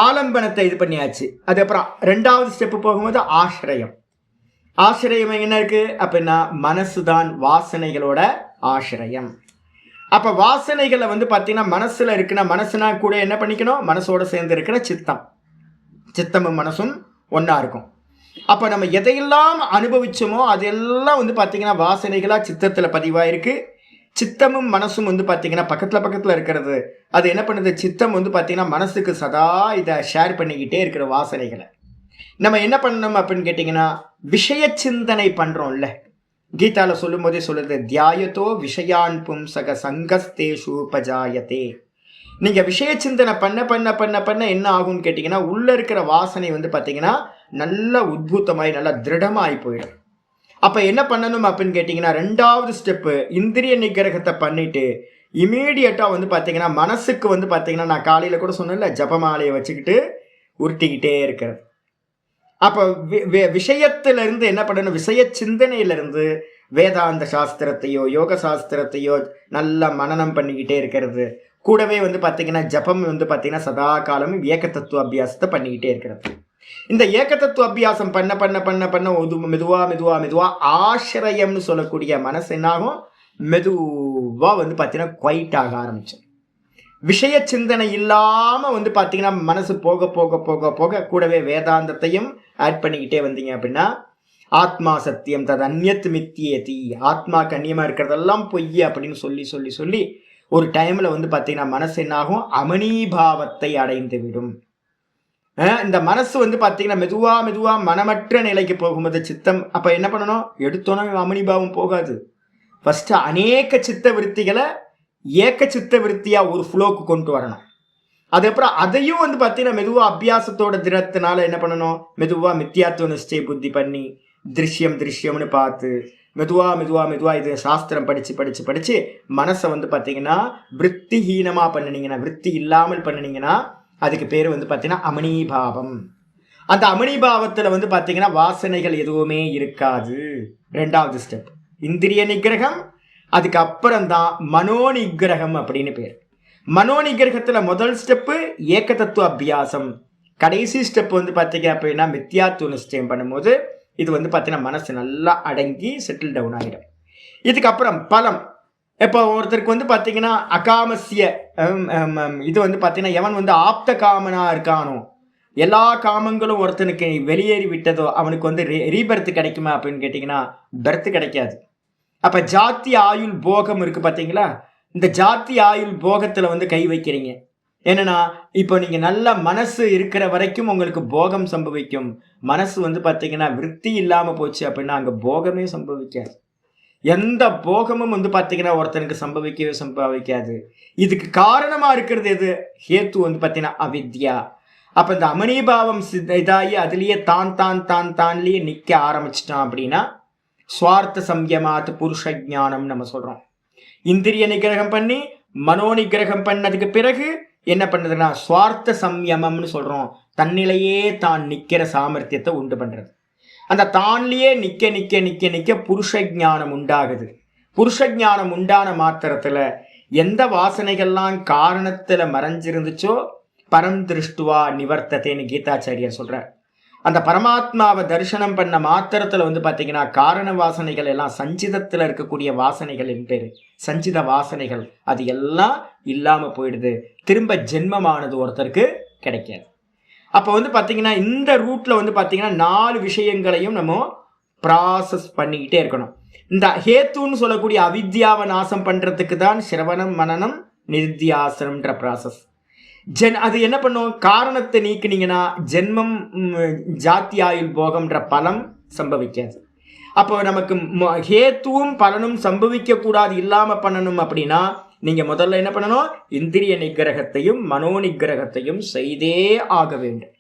ஆலம்பனத்தை இது பண்ணியாச்சு. அதுக்கப்புறம் 2வது ஸ்டெப்பு போகும்போது ஆசிரியம். ஆசிரியம் என்ன இருக்கு அப்படின்னா, மனசுதான் வாசனைகளோட ஆசிரியம். அப்ப வாசனைகளை வந்து பார்த்தீங்கன்னா மனசுல இருக்குன்னா, மனசுனா கூட என்ன பண்ணிக்கணும், மனசோட சேர்ந்து இருக்கிற சித்தம், சித்தமும் மனசும் ஒன்னா இருக்கும். அப்ப நம்ம எதையெல்லாம் அனுபவிச்சோமோ அதெல்லாம் வந்து பார்த்தீங்கன்னா வாசனைகளா சித்தத்துல பதிவாயிருக்கு. சித்தமும் மனசும் வந்து பார்த்தீங்கன்னா பக்கத்தில் இருக்கிறது. அது என்ன பண்ணுது, சித்தம் வந்து பார்த்தீங்கன்னா மனசுக்கு சதா இதை ஷேர் பண்ணிக்கிட்டே இருக்கிற வாசனைகளை நம்ம என்ன பண்ணணும் அப்படின்னு கேட்டிங்கன்னா, விஷய சிந்தனை பண்ணுறோம்ல. கீதாவில் சொல்லும் போதே சொல்லுது, தியாயத்தோ விஷயான் பும்சக சங்கஸ்தேஷு பஜாயத்தே. நீங்கள் விஷய சிந்தனை பண்ண பண்ண பண்ண பண்ண என்ன ஆகும்னு கேட்டிங்கன்னா, உள்ளே இருக்கிற வாசனை வந்து பார்த்தீங்கன்னா நல்ல உத்பூத்தமாகி நல்லா திருடமாகி போயிடும். அப்போ என்ன பண்ணணும் அப்படின்னு கேட்டிங்கன்னா, 2வது ஸ்டெப்பு இந்திரிய நிகிரகத்தை பண்ணிட்டு இமீடியட்டாக வந்து பார்த்தீங்கன்னா மனசுக்கு வந்து பார்த்தீங்கன்னா, நான் காலையில் கூட சொன்னேன்ல, ஜபமாலையை வச்சுக்கிட்டு உருட்டிக்கிட்டே இருக்கிறது. அப்போ விஷயத்திலிருந்து என்ன பண்ணணும், விஷய சிந்தனையிலிருந்து வேதாந்த சாஸ்திரத்தையோ யோக சாஸ்திரத்தையோ நல்லா மனனம் பண்ணிக்கிட்டே இருக்கிறது. கூடவே வந்து பார்த்தீங்கன்னா ஜபம் வந்து பார்த்தீங்கன்னா சதா காலமும் ஏக தத்துவ அபியாசத்தை பண்ணிக்கிட்டே இருக்கிறது. இந்த ஏக தத்துவ அபியாசம் பண்ண பண்ண பண்ண பண்ண மெதுவா மெதுவா மெதுவா ஆசிரியம்னு சொல்லக்கூடிய மனசு என்னாகும், மெதுவா வந்து பார்த்தீங்கன்னா குவைட் ஆக ஆரம்பிச்சு. விஷய சிந்தனை இல்லாம வந்து பார்த்தீங்கன்னா மனசு போக போக போக போக கூடவே வேதாந்தத்தையும் ஆட் பண்ணிக்கிட்டே வந்தீங்க அப்படின்னா, ஆத்மா சத்தியம் தது அந்நியத் மித்தியேதி, ஆத்மா கண்ணியமா இருக்கிறதெல்லாம் பொய் அப்படின்னு சொல்லி சொல்லி சொல்லி ஒரு டைம்ல வந்து பார்த்தீங்கன்னா மனசு என்னாகும், அமனீபாவத்தை அடைந்து விடும். இந்த மனசு வந்து பார்த்தீங்கன்னா மெதுவா மெதுவா மனமற்ற நிலைக்கு போகும்போது சித்தம் அப்ப என்ன பண்ணணும், எடுத்தோன்னா அமனிபாவம் போகாது. ஃபர்ஸ்ட் அநேக சித்த விருத்திகளை ஏக்க சித்த விருத்தியா ஒரு ஃப்ளோக்கு கொண்டு வரணும். அதுக்கப்புறம் அதையும் வந்து பார்த்தீங்கன்னா மெதுவா அபியாசத்தோட தினத்தினால என்ன பண்ணணும், மெதுவா மித்தியாத்துவ நிச்சய புத்தி பண்ணி திருஷ்யம் திருஷ்யம்னு பார்த்து மெதுவா மெதுவா மெதுவா இது சாஸ்திரம் படிச்சு படிச்சு படிச்சு மனசை வந்து பார்த்தீங்கன்னா விருத்திஹீனமா பண்ணினீங்கன்னா, விருத்தி இல்லாமல் பண்ணினீங்கன்னா அதுக்கு பேர் வந்து பார்த்தீங்கன்னா அமனீபாவம். அந்த அமனீபாவத்தில் வந்து பார்த்தீங்கன்னா வாசனைகள் எதுவுமே இருக்காது. 2வது ஸ்டெப் இந்திரிய நிகிரகம். அதுக்கப்புறம் தான் மனோநிகிரகம் அப்படின்னு பேர். மனோநிகிரகத்தில் முதல் ஸ்டெப்பு ஏக தத்துவ அபியாசம், கடைசி ஸ்டெப் வந்து பார்த்தீங்க அப்படின்னா மித்தியாத்துவ நிச்சயம் பண்ணும்போது இது வந்து பார்த்தீங்கன்னா மனசு நல்லா அடங்கி செட்டில் டவுன் ஆகிடும். இதுக்கப்புறம் பலம். இப்போ ஒருத்தருக்கு வந்து பார்த்தீங்கன்னா அகாமசிய இது வந்து பார்த்தீங்கன்னா எவன் வந்து ஆப்த காமனா இருக்கானோ, எல்லா காமங்களும் ஒருத்தனுக்கு வெளியேறி விட்டதோ அவனுக்கு வந்து ரீபர்த் கிடைக்குமா அப்படின்னு கேட்டிங்கன்னா பர்த் கிடைக்காது. அப்போ ஜாத்தி ஆயுள் போகம் இருக்குது பார்த்தீங்களா, இந்த ஜாத்தி ஆயுள் போகத்தில் வந்து கை வைக்கிறீங்க. என்னன்னா இப்போ நீங்க நல்ல மனசு இருக்கிற வரைக்கும் உங்களுக்கு போகம் சம்பவிக்கும். மனசு வந்து பாத்தீங்கன்னா விருத்தி இல்லாம போச்சு அப்படின்னா அங்க போகமே சம்பவிக்காது. எந்த போகமும் வந்து பாத்தீங்கன்னா ஒருத்தனுக்கு சம்பவிக்காது. இதுக்கு காரணமா இருக்கிறது எது? ஹேத்து வந்து பாத்தீங்கன்னா அவித்யா. அப்ப இந்த அமனிபாவம் இதாகி அதுலயே தான்லயே நிக்க ஆரம்பிச்சிட்டான் அப்படின்னா சுவார்த்த சம்யமாத்து புருஷ ஞானம் நம்ம சொல்றோம். இந்திரிய நிகிரகம் பண்ணி மனோ நிகிரகம் பண்ணதுக்கு பிறகு என்ன பண்ணுதுன்னா சுவார்த்த சம்யமம்னு சொல்றோம். தன்னிலையே தான் நிக்கிற சாமர்த்தியத்தை உண்டு பண்றது. அந்த தான்லயே நிக்க புருஷ ஞானம் உண்டாகுது. புருஷ ஞானம் உண்டான மாத்திரத்துல எந்த வாசனைகள்லாம் காரணத்துல மறைஞ்சிருந்துச்சோ பரம் திருஷ்டுவா நிவர்த்தத்தைன்னு கீதாச்சாரியர் சொல்றார். அந்த பரமாத்மாவை தரிசனம் பண்ண மாத்திரத்துல வந்து பாத்தீங்கன்னா காரண வாசனைகள் எல்லாம் சஞ்சிதத்துல இருக்கக்கூடிய வாசனைகள் பேரு சஞ்சித வாசனைகள் அது எல்லாம் இல்லாம போயிடுது. திரும்ப ஜென்மமானது ஒருத்தருக்கு கிடைக்காது. அப்போ வந்து பார்த்தீங்கன்னா இந்த ரூட்ல வந்து பார்த்தீங்கன்னா 4 விஷயங்களையும் நம்ம ப்ராசஸ் பண்ணிக்கிட்டே இருக்கணும். இந்த ஹேத்துன்னு சொல்லக்கூடிய அவித்யாவை நாசம் பண்றதுக்கு தான் சிரவணம் மனனம் நிர்த்தியாசனம்ன்ற ப்ராசஸ். அது என்ன பண்ணும்? காரணத்தை நீக்கினீங்கன்னா ஜென்மம் ஜாத்தி ஆயுள் போகம்ன்ற பலம் சம்பவிக்காது. அப்போ நமக்கு ஹேத்துவும் பலனும் சம்பவிக்க கூடாது, இல்லாம பண்ணணும் அப்படின்னா நீங்க முதல்ல என்ன பண்ணணும்? இந்திரிய நிகிரகத்தையும் மனோ நிகிரகத்தையும் செய்தே ஆக வேண்டும்.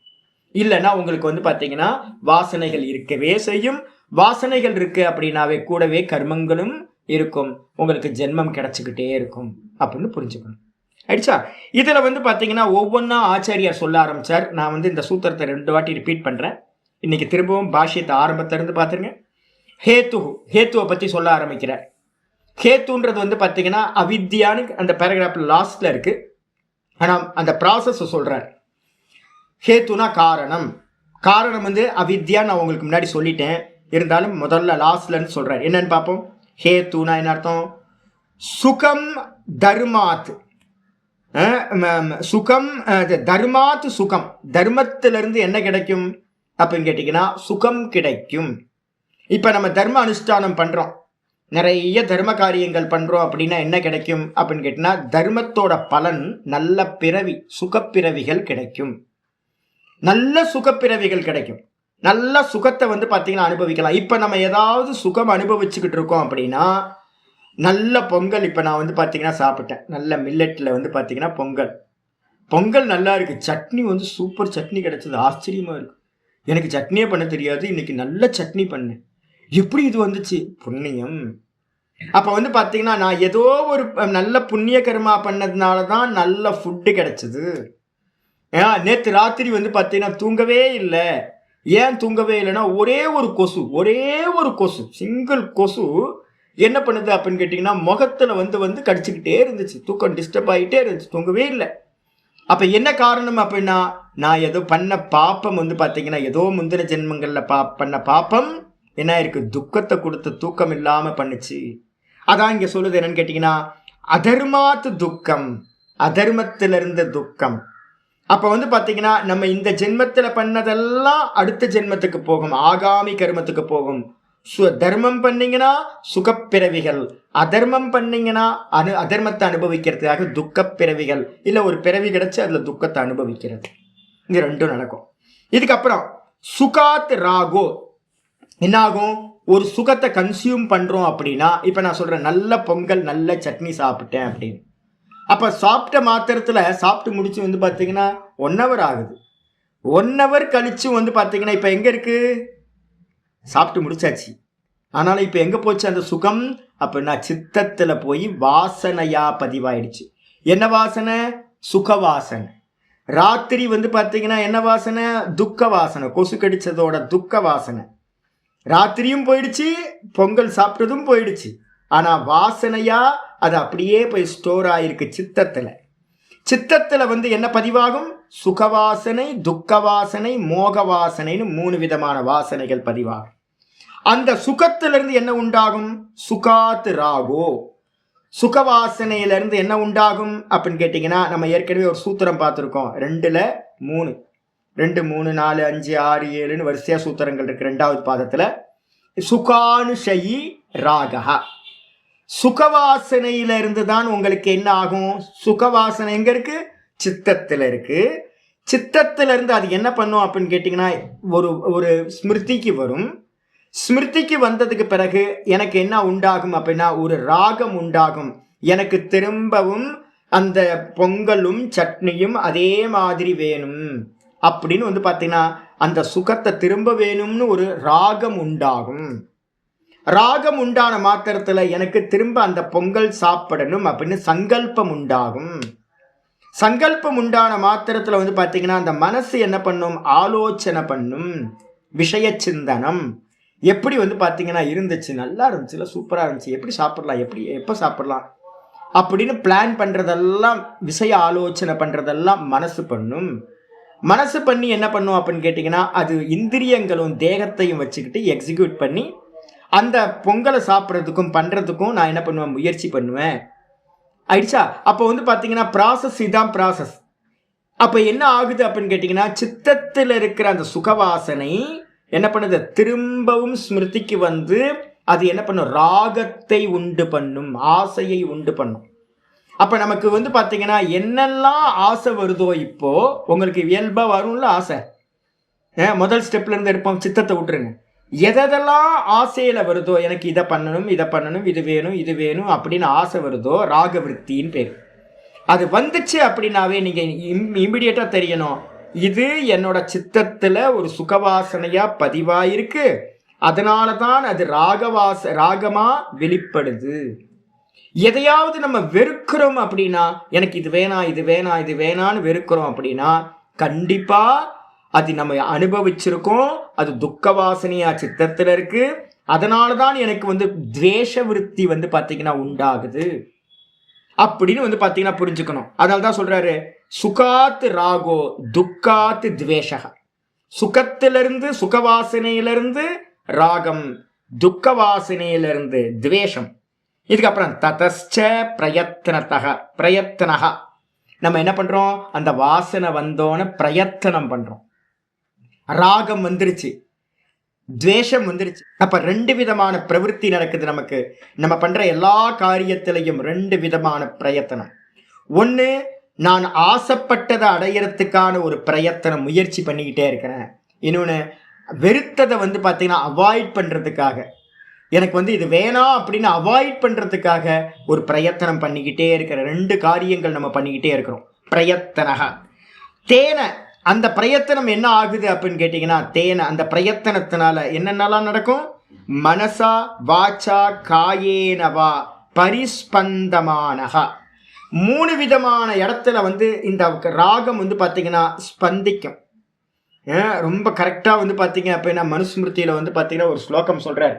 இல்லைன்னா உங்களுக்கு வந்து பாத்தீங்கன்னா வாசனைகள் இருக்கவே செய்யும். வாசனைகள் இருக்கு அப்படின்னாவே கூடவே கர்மங்களும் இருக்கும். உங்களுக்கு ஜென்மம் கிடைச்சுக்கிட்டே இருக்கும் அப்படின்னு புரிஞ்சுக்கணும். ஆயிடுச்சா? இதுல வந்து பாத்தீங்கன்னா ஒவ்வொன்னா ஆச்சாரியார் சொல்ல ஆரம்பிச்சார். நான் வந்து இந்த சூத்திரத்தை 2 வாட்டி ரிப்பீட் பண்றேன். இன்னைக்கு திரும்பவும் பாஷ்யத்தை ஆரம்பத்துல இருந்து பாத்துருங்க. ஹேத்துவை பத்தி சொல்ல ஆரம்பிக்கிறார். ஹேத்துன்றது வந்து பாத்தீங்கன்னா அவித்யான்னு அந்த பேராகிராஃப்ல லாஸ்ட்ல இருக்கு. ஆனா அந்த ப்ராசஸ் சொல்றார். ஹேத்துனா காரணம் வந்து அவித்யா நான் உங்களுக்கு முன்னாடி சொல்லிட்டேன். இருந்தாலும் முதல்ல லாஸ்ட்ல இருந்து சொல்றார். என்னன்னு பார்ப்போம். ஹேத்துனா என்ன அர்த்தம்? சுகம் தர்மாத், சுகம் தர்மாத் சுகம், தர்மத்திலிருந்து என்ன கிடைக்கும் அப்படின்னு கேட்டீங்கன்னா சுகம் கிடைக்கும். இப்ப நம்ம தர்ம அனுஷ்டானம் பண்றோம், நிறைய தர்ம காரியங்கள் பண்றோம் அப்படின்னா என்ன கிடைக்கும் அப்படின்னு கேட்டீங்கன்னா தர்மத்தோட பலன் நல்ல பிறவி, சுகப்பிறவிகள் கிடைக்கும். நல்ல சுகப்பிறவிகள் கிடைக்கும். நல்ல சுகத்தை வந்து பாத்தீங்கன்னா அனுபவிக்கலாம். இப்ப நம்ம ஏதாவது சுகம் அனுபவிச்சுக்கிட்டு இருக்கோம் அப்படின்னா நல்ல பொங்கல் இப்ப நான் வந்து பாத்தீங்கன்னா சாப்பிட்டேன். நல்ல மில்லட்ல வந்து பாத்தீங்கன்னா பொங்கல் நல்லா இருக்கு. சட்னி வந்து சூப்பர் சட்னி கிடைச்சது. ஆச்சரியமா இருக்கு. எனக்கு சட்னியே பண்ண தெரியாது, இன்னைக்கு நல்ல சட்னி பண்ணேன். எப்படி இது வந்துச்சு? புண்ணியம். அப்ப வந்து பாத்தீங்கன்னா நான் ஏதோ ஒரு நல்ல புண்ணிய கர்மா பண்ணதுனாலதான் நல்ல ஃபுட்டு கிடைச்சது. நேத்து ராத்திரி வந்து பாத்தீங்கன்னா தூங்கவே இல்லை. ஏன் தூங்கவே இல்லைன்னா ஒரே ஒரு கொசு சிங்கிள் கொசு என்ன பண்ணுது அப்படின்னு கேட்டீங்கன்னா முகத்துல வந்து கடிச்சுக்கிட்டே இருந்துச்சு. தூக்கம் டிஸ்டர்ப் ஆகிட்டே இருந்துச்சு, தூங்கவே இல்லை. அப்ப என்ன காரணம் அப்படின்னா நான் ஏதோ பண்ண பாப்பம் வந்து பாத்தீங்கன்னா ஏதோ முந்தின ஜென்மங்கள்ல பண்ண பாப்பம் என்ன இருக்கு, துக்கத்தை கொடுத்து தூக்கம் இல்லாம பண்ணுச்சு. அதான் இங்க சொல்லுது என்னன்னு கேட்டீங்கன்னா அதர்மாத்து துக்கம், அதர்மத்திலிருந்து துக்கம். அப்ப வந்து பாத்தீங்கன்னா நம்ம இந்த ஜென்மத்துல பண்ணதெல்லாம் அடுத்த ஜென்மத்துக்கு போகும், ஆகாமி கர்மத்துக்கு போகும். தர்மம் பண்ணீங்கன்னா சுகப்பிறவிகள், அதர்மம் பண்ணீங்கன்னா அதர்மத்தை அனுபவிக்கிறதுக்காக துக்கப்பிறவிகள், இல்ல ஒரு பிறவி கிடைச்சு அதுல துக்கத்தை அனுபவிக்கிறது. இது ரெண்டும் நடக்கும். இதுக்கப்புறம் சுகாத் ராகோ என்ன ஆகும்? ஒரு சுகத்தை கன்சியூம் பண்றோம் அப்படின்னா இப்ப நான் சொல்றேன் நல்ல பொங்கல் நல்ல சட்னி சாப்பிட்டேன் அப்படின்னு. அப்ப சாப்பிட்ட மாத்திரத்துல சாப்பிட்டு முடிச்சு வந்து பாத்தீங்கன்னா 1 hour ஆகுது. 1 hour கழிச்சு வந்து பாத்தீங்கன்னா இப்ப எங்க இருக்கு? சாப்பிட்டு முடிச்சாச்சு. ஆனாலும் இப்ப எங்க போச்சு அந்த சுகம் அப்படின்னா சித்தத்துல போய் வாசனையா பதிவாயிடுச்சு. என்ன வாசனை? சுக வாசனை. ராத்திரி வந்து பாத்தீங்கன்னா என்ன வாசனை? துக்க வாசனை. கொசு கடிச்சதோட துக்க வாசனை. ராத்திரியும் போயிடுச்சு, பொங்கல் சாப்பிட்டதும் போயிடுச்சு. ஆனா வாசனையா அது அப்படியே போய் ஸ்டோர் ஆயிருக்கு சித்தத்துல வந்து என்ன பதிவாகும்? சுகவாசனை, துக்க வாசனை, மோக வாசனைன்னு 3 விதமான வாசனைகள் பதிவாகும். அந்த சுகத்திலிருந்து என்ன உண்டாகும்? சுகாத் ராகோ. சுகவாசனையிலிருந்து என்ன உண்டாகும் அப்படின்னு கேட்டீங்கன்னா நம்ம ஏற்கனவே ஒரு சூத்திரம் பார்த்துருக்கோம். 2ல் 3, 2, 3, 4, 5, 6, 7ன்னு வரிசையா சூத்திரங்கள் இருக்கு. 2வது பாதத்துல சுகானுஷயி ராகா. சுகவாசனையில இருந்து தான் உங்களுக்கு என்ன ஆகும்? சுகவாசனை எங்க இருக்கு? சித்தத்தில் இருக்கு. சித்தத்துல இருந்து அது என்ன பண்ணும் அப்படின்னு கேட்டிங்கன்னா ஒரு ஒரு ஸ்மிருதிக்கு வரும். ஸ்மிருதிக்கு வந்ததுக்கு பிறகு எனக்கு என்ன உண்டாகும் அப்படின்னா ஒரு ராகம் உண்டாகும். எனக்கு திரும்பவும் அந்த பொங்கலும் சட்னியும் அதே மாதிரி வேணும் அப்படின்னு வந்து பார்த்தீங்கன்னா அந்த சுகத்தை திரும்ப வேணும்னு ஒரு ராகம் உண்டாகும். ராகம் உண்டான மாத்திரத்துல எனக்கு திரும்ப அந்த பொங்கல் சாப்பிடணும் அப்படின்னு சங்கல்பம் உண்டாகும். சங்கல்பம் உண்டான மாத்திரத்துல வந்து பார்த்தீங்கன்னா அந்த மனசு என்ன பண்ணும், ஆலோசனை பண்ணும், விஷய சிந்தனம். எப்படி வந்து பார்த்தீங்கன்னா இருந்துச்சு, நல்லா இருந்துச்சுல, சூப்பராக இருந்துச்சு, எப்படி சாப்பிடலாம், எப்படி எப்போ சாப்பிடலாம் அப்படின்னு பிளான் பண்ணுறதெல்லாம், விஷய ஆலோசனை பண்ணுறதெல்லாம் மனசு பண்ணும். மனசு பண்ணி என்ன பண்ணும் அப்படின்னு கேட்டிங்கன்னா அது இந்திரியங்களும் தேகத்தையும் வச்சுக்கிட்டு எக்ஸிக்யூட் பண்ணி அந்த பொங்கலை சாப்பிட்றதுக்கும் பண்ணுறதுக்கும் நான் என்ன பண்ணுவேன், முயற்சி பண்ணுவேன். ஆயிடுச்சா? அப்போ வந்து பார்த்தீங்கன்னா ப்ராசஸ், இதுதான் ப்ராசஸ். அப்போ என்ன ஆகுது அப்படின்னு கேட்டிங்கன்னா சித்தத்தில் இருக்கிற அந்த சுகவாசனை என்ன பண்ணுது, திரும்பவும் ஸ்மிருதிக்கு வந்து அது என்ன பண்ணும், ராகத்தை உண்டு பண்ணும், ஆசையை உண்டு பண்ணும். அப்போ நமக்கு வந்து பார்த்தீங்கன்னா என்னெல்லாம் ஆசை வருதோ இப்போ உங்களுக்கு இயல்பாக வரும்ல ஆசை. முதல் ஸ்டெப்ல இருந்து எடுப்போம், சித்தத்தை விட்டுருங்க. எதெல்லாம் ஆசையில் வருதோ, எனக்கு இதை பண்ணணும், இதை பண்ணணும், இது வேணும், இது வேணும் அப்படின்னு ஆசை வருதோ ராகவிருத்தின்னு பேர். அது வந்துச்சு அப்படின்னாவே நீங்கள் இம்மிடியேட்டாக தெரியணும், இது என்னோட சித்தத்தில் ஒரு சுகவாசனையாக பதிவாயிருக்கு, அதனால தான் அது ராகமாக வெளிப்படுது. எதையாவது நம்ம வெறுக்கிறோம் அப்படின்னா, எனக்கு இது வேணாம், இது வேணாம், இது வேணான்னு வெறுக்கிறோம் அப்படின்னா கண்டிப்பாக அது நம்ம அனுபவிச்சிருக்கோம், அது துக்க வாசனையா சித்தத்தில் இருக்கு. அதனால தான் எனக்கு வந்து துவேஷ விருத்தி வந்து பார்த்தீங்கன்னா உண்டாகுது அப்படின்னு வந்து பார்த்தீங்கன்னா புரிஞ்சுக்கணும். அதனால தான் சொல்றாரு சுகாத்து ராகோ துக்காத்து துவேஷக. சுகத்திலிருந்து சுகவாசனையிலிருந்து ராகம், துக்க வாசனையிலிருந்து துவேஷம். இதுக்கப்புறம் ததச்ச பிரயத்தனக. நம்ம என்ன பண்றோம், அந்த வாசனை வந்தோன்னு பிரயத்தனம் பண்றோம். ராகம் வந்துருச்சு, துவேஷம் வந்துருச்சு. அப்ப ரெண்டு விதமான பிரவೃತ್ತಿ நடக்குது நமக்கு. நம்ம பண்ற எல்லா காரியத்திலையும் ரெண்டு விதமான பிரயத்தனம். ஒன்று, நான் ஆசைப்பட்டதை அடையிறதுக்கான ஒரு பிரயத்தனம், முயற்சி பண்ணிக்கிட்டே இருக்கிறேன். இன்னொன்று, வெறுத்ததை வந்து பார்த்தீங்கன்னா அவாய்ட் பண்ணுறதுக்காக, எனக்கு வந்து இது வேணாம் அப்படின்னு அவாய்ட் பண்ணுறதுக்காக ஒரு பிரயத்தனம் பண்ணிக்கிட்டே இருக்கிற ரெண்டு காரியங்கள் நம்ம பண்ணிக்கிட்டே இருக்கிறோம். பிரயத்தனக தேன. அந்த பிரயத்தனம் என்ன ஆகுது அப்படின்னு கேட்டிங்கன்னா தேன, அந்த பிரயத்தனத்தினால என்னென்னலாம் நடக்கும், மனசா வாச்சா காயேனவா பரிஸ்பந்தமானகா. மூணு விதமான இடத்துல வந்து இந்த ராகம் வந்து பார்த்தீங்கன்னா ஸ்பந்திக்கும். ரொம்ப கரெக்டாக வந்து பார்த்தீங்க அப்படின்னா மனுஸ்மிருதியில் வந்து பார்த்தீங்கன்னா ஒரு ஸ்லோகம் சொல்கிறார்,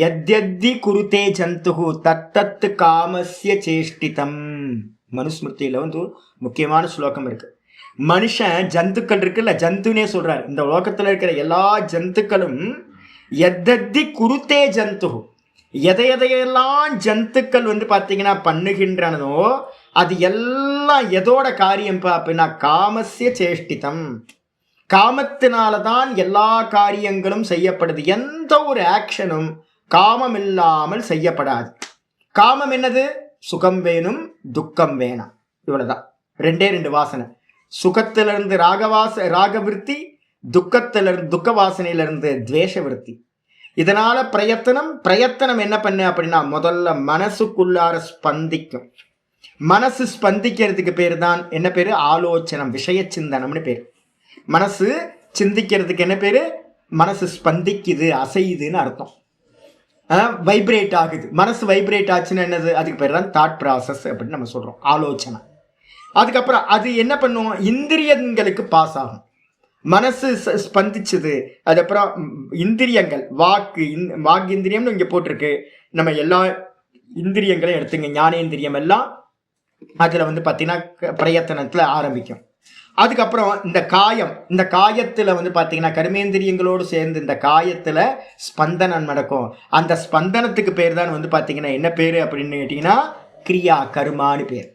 யத்யத்தி குருதே ஜந்துஹு தத்தத்து காமஸ்ய சேஷ்டிதம். மனுஸ்மிருதியில் வந்து முக்கியமான ஸ்லோகம் இருக்குது. மனுஷன் ஜந்துக்கள் இருக்குல்ல, ஜந்துனே சொல்கிறார், இந்த உலகத்தில் இருக்கிற எல்லா ஜந்துக்களும் எத்தத்தி குருத்தே ஜந்துஹு, எதையெல்லாம் ஜந்துக்கள் வந்து பார்த்தீங்கன்னா பண்ணுகின்றனதோ அது எல்லாம் எதோட காரியம் அப்படின்னா காமஸ்ய சேஷ்டிதம். காமத்தினால தான் எல்லா காரியங்களும் செய்யப்படுது. எந்த ஒரு ஆக்ஷனும் காமம் இல்லாமல் செய்யப்படாது. காமம் என்னது, சுகம் வேணும், துக்கம் வேணாம், இவ்வளவுதான். ரெண்டே ரெண்டு வாசனை. சுகத்திலிருந்து ராகவிருத்தி, துக்கத்திலிருந்து துக்க வாசனையிலிருந்து துவேஷ விருத்தி. இதனால பிரயத்தனம் என்ன பண்ணு அப்படின்னா முதல்ல மனசுக்குள்ளார ஸ்பந்திக்கும். மனசு ஸ்பந்திக்கிறதுக்கு பேர் தான் என்ன பேரு, ஆலோசனம், விஷய சிந்தனம்னு பேர். மனசு சிந்திக்கிறதுக்கு என்ன பேரு, மனசு ஸ்பந்திக்குது, அசையுதுன்னு அர்த்தம். வைப்ரேட் ஆகுது. மனசு வைப்ரேட் ஆச்சுன்னா என்னது, அதுக்கு பேர் தான் தாட் ப்ராசஸ் அப்படின்னு நம்ம சொல்றோம், ஆலோசனை. அதுக்கப்புறம் அது என்ன பண்ணும், இந்திரியங்களுக்கு பாஸ் ஆகும். மனசு ஸ்பந்திச்சுது, அதுக்கப்புறம் இந்திரியங்கள், வாக்கு இந்திரியம்னு இங்கே போட்டிருக்கு. நம்ம எல்லா இந்திரியங்களையும் எடுத்துங்க, ஞானேந்திரியம் எல்லாம் அதில் வந்து பார்த்தீங்கன்னா பிரயத்தனத்தில் ஆரம்பிக்கும். அதுக்கப்புறம் இந்த காயத்தில் வந்து பார்த்தீங்கன்னா கர்மேந்திரியங்களோடு சேர்ந்து இந்த காயத்தில் ஸ்பந்தனம் நடக்கும். அந்த ஸ்பந்தனத்துக்கு பேர் தான் வந்து பார்த்தீங்கன்னா என்ன பேர் அப்படின்னு கேட்டிங்கன்னா கிரியா, கர்மான்னு பேர்.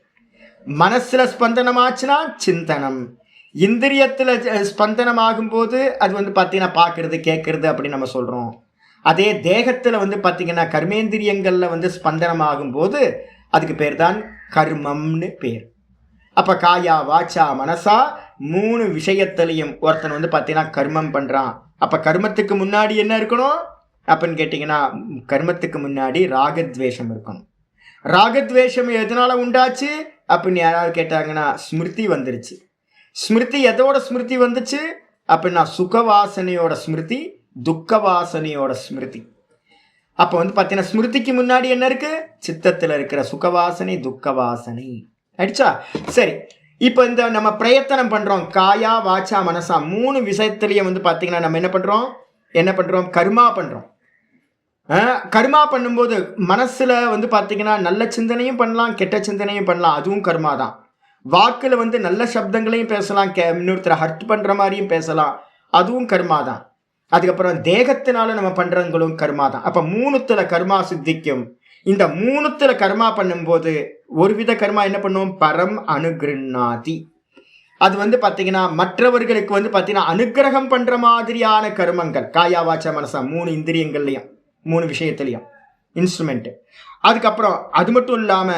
மனசில் ஸ்பந்தனமாச்சுன்னா சிந்தனம். இந்திரியத்தில் ஸ்பந்தனம் ஆகும்போது அது வந்து பார்த்தீங்கன்னா பார்க்கறது, கேட்கறது அப்படின்னு நம்ம சொல்கிறோம். அதே தேகத்தில் வந்து பார்த்தீங்கன்னா கர்மேந்திரியங்களில் வந்து ஸ்பந்தனம் ஆகும்போது அதுக்கு பேர் தான் கர்மம்னு பேர். அப்ப காயா வாச்சா மனசா 3 விஷயத்திலையும் ஒருத்தன் வந்து பார்த்தீங்கன்னா கர்மம் பண்றான். அப்ப கர்மத்துக்கு முன்னாடி என்ன இருக்கணும் அப்படின்னு கேட்டீங்கன்னா, கர்மத்துக்கு முன்னாடி ராகத்வேஷம் இருக்கணும். ராகத்வேஷம் எதனால உண்டாச்சு அப்படின்னு யாராவது கேட்டாங்கன்னா, ஸ்மிருதி வந்துருச்சு. ஸ்மிருதி எதோட ஸ்மிருதி வந்துச்சு அப்படின்னா, சுகவாசனையோட ஸ்மிருதி, துக்க வாசனையோட ஸ்மிருதி. அப்போ வந்து பார்த்தீங்கன்னா ஸ்மிருதிக்கு முன்னாடி என்ன இருக்கு? சித்தத்தில் இருக்கிற சுகவாசனை, துக்க வாசனை. ஆயிடுச்சா? சரி, இப்போ இந்த நம்ம பிரயத்தனம் பண்றோம், காயா வாச்சா மனசா 3 விஷயத்திலேயே வந்து பார்த்தீங்கன்னா நம்ம என்ன பண்றோம்? கர்மா பண்றோம். கர்மா பண்ணும்போது மனசுல வந்து பார்த்தீங்கன்னா நல்ல சிந்தனையும் பண்ணலாம், கெட்ட சிந்தனையும் பண்ணலாம், அதுவும் கர்மா தான். வாக்குல வந்து நல்ல சப்தங்களையும் பேசலாம், இன்னொருத்தரை ஹர்ட் பண்ற மாதிரியும் பேசலாம், அதுவும் கர்மா தான். அதுக்கப்புறம் தேகத்தினால நம்ம பண்றவங்களும் கர்மா தான். அப்ப 3த்துல கர்மா சித்திக்கும். இந்த 3த்துல கர்மா பண்ணும்போது ஒரு வித கர்மா என்ன பண்ணுவோம்? பரம் அனுகிருண்ணாதி. அது வந்து பார்த்தீங்கன்னா மற்றவர்களுக்கு வந்து பார்த்தீங்கன்னா அனுகிரகம் பண்ற மாதிரியான கர்மங்கள். காயா வாச்சா மனசா 3 இந்திரியங்கள்லையும் 3 விஷயத்திலையும் இன்ஸ்ட்ருமெண்ட். அதுக்கப்புறம் அது மட்டும் இல்லாம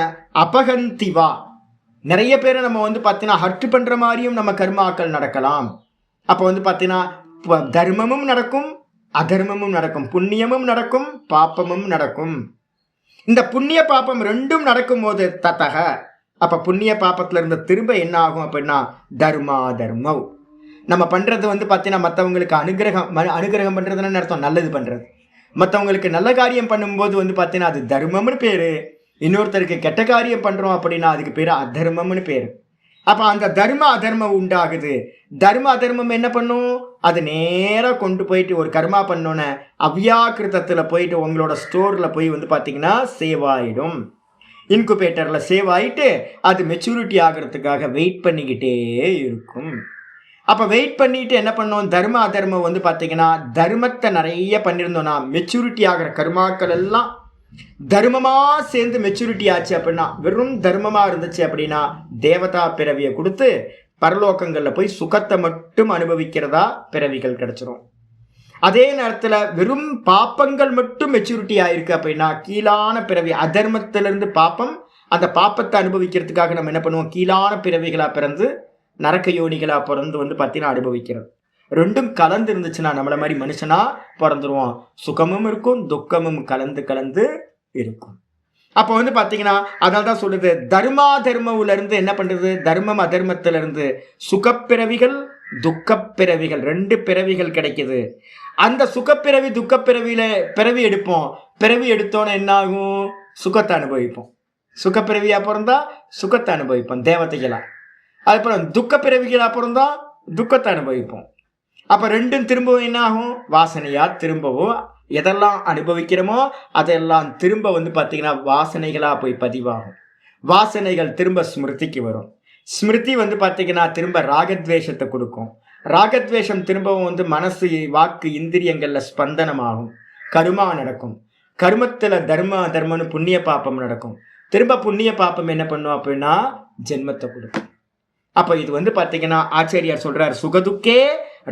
அபகந்திவா, நிறைய பேரை நம்ம வந்து பார்த்தீங்கன்னா ஹர்ட் பண்ற மாதிரியும் நம்ம கர்மாக்கள் நடக்கலாம். அப்போ வந்து பார்த்தீங்கன்னா தர்மமும் நடக்கும், அதர்மமும் நடக்கும், புண்ணியமும் நடக்கும், பாப்பமும் நடக்கும். இந்த புண்ணிய பாப்பம் 2ம் நடக்கும் போது தத்தக, அப்ப புண்ணிய பாப்பத்துல இருந்து திரும்ப என்ன ஆகும் அப்படின்னா தர்மா தர்மம். நம்ம பண்றது வந்து பார்த்தீங்கன்னா மற்றவங்களுக்கு அனுகிரகம் பண்றதுன்னு அர்த்தம், நல்லது பண்றது. மற்றவங்களுக்கு நல்ல காரியம் பண்ணும்போது வந்து பார்த்தீங்கன்னா அது தர்மம்னு பேரு. இன்னொருத்தருக்கு கெட்ட காரியம் பண்றோம் அப்படின்னா அதுக்கு பேரு அதர்மம்னு பேரு. அப்ப அந்த தர்ம அதர்மம் உண்டாகுது. தர்ம அதர்மம் என்ன பண்ணும்? அது நேராக கொண்டு போயிட்டு ஒரு கர்மா பண்ணோன்னே அவ்யாக்கிருத்தத்துல போயிட்டு உங்களோட ஸ்டோர்ல போய் வந்து பார்த்தீங்கன்னா சேவ் ஆயிடும். இன்குபேட்டர்ல சேவ் ஆயிட்டு அது மெச்சூரிட்டி ஆகிறதுக்காக வெயிட் பண்ணிக்கிட்டே இருக்கும். அப்ப வெயிட் பண்ணிட்டு என்ன பண்ணோம்? தர்ம அதர்மம் வந்து பார்த்தீங்கன்னா தர்மத்தை நிறைய பண்ணியிருந்தோம்னா மெச்சூரிட்டி ஆகிற கர்மாக்கள் எல்லாம் தர்மமா சேர்ந்து மெச்சூரிட்டி ஆச்சு அப்படின்னா, வெறும் தர்மமா இருந்துச்சு அப்படின்னா தேவதா பிறவியை கொடுத்து பரலோகங்கள்ல போய் சுகத்தை மட்டும் அனுபவிக்கிறதா பிறவிகள் கிடைச்சிரும். அதே நேரத்துல வெறும் பாப்பங்கள் மட்டும் மெச்சூரிட்டி ஆயிருக்கு அப்படின்னா கீழான பிறவி, அதர்மத்திலிருந்து பாப்பம், அந்த பாப்பத்தை அனுபவிக்கிறதுக்காக நம்ம என்ன பண்ணுவோம்? கீழான பிறவிகளா பிறந்து நரக்க யோனிகளா பிறந்து வந்து பார்த்தீங்கன்னா அனுபவிக்கிறது. 2ம் கலந்து இருந்துச்சுன்னா நம்மள மாதிரி மனுஷனா பிறந்துருவோம். சுகமும் இருக்கும், துக்கமும் கலந்து கலந்து இருக்கும். அப்போ வந்து பார்த்தீங்கன்னா அதனால தான் சொல்லுது தர்மா தர்மவுல இருந்து என்ன பண்றது? தர்மம் அதர்மத்தில இருந்து சுகப்பிறவிகள், துக்கப்பிறவிகள் 2 பிறவிகள் கிடைக்குது. அந்த சுகப்பிறவி துக்கப்பிறவியில பிறவி எடுப்போம். பிறவி எடுத்தோன்னே என்ன ஆகும்? சுகத்தை அனுபவிப்போம். சுகப்பிறவியா பிறந்தா சுகத்தை அனுபவிப்போம் தேவதைகளா. அதுக்கப்புறம் துக்க பிறவிகளா பிறந்தா துக்கத்தை அனுபவிப்போம். அப்ப 2ம் திரும்பவும் என்ன ஆகும்? வாசனையா திரும்பவும் எதெல்லாம் அனுபவிக்கிறோமோ அதெல்லாம் திரும்ப வந்து பார்த்தீங்கன்னா வாசனைகளா போய் பதிவாகும். வாசனைகள் திரும்ப ஸ்மிருதிக்கு வரும். ஸ்மிருதி வந்து பார்த்தீங்கன்னா திரும்ப ராகத்வேஷத்தை கொடுக்கும். ராகத்வேஷம் திரும்பவும் வந்து மனசு, வாக்கு, இந்திரியங்கள்ல ஸ்பந்தனமாகும். கருமா நடக்கும். கருமத்துல தர்ம தர்மம்னு புண்ணிய பாப்பம் நடக்கும். திரும்ப புண்ணிய பாப்பம் என்ன பண்ணும் அப்படின்னா ஜென்மத்தை கொடுக்கும். அப்ப இது வந்து பார்த்தீங்கன்னா ஆச்சாரியார் சொல்றார், சுகதுக்கே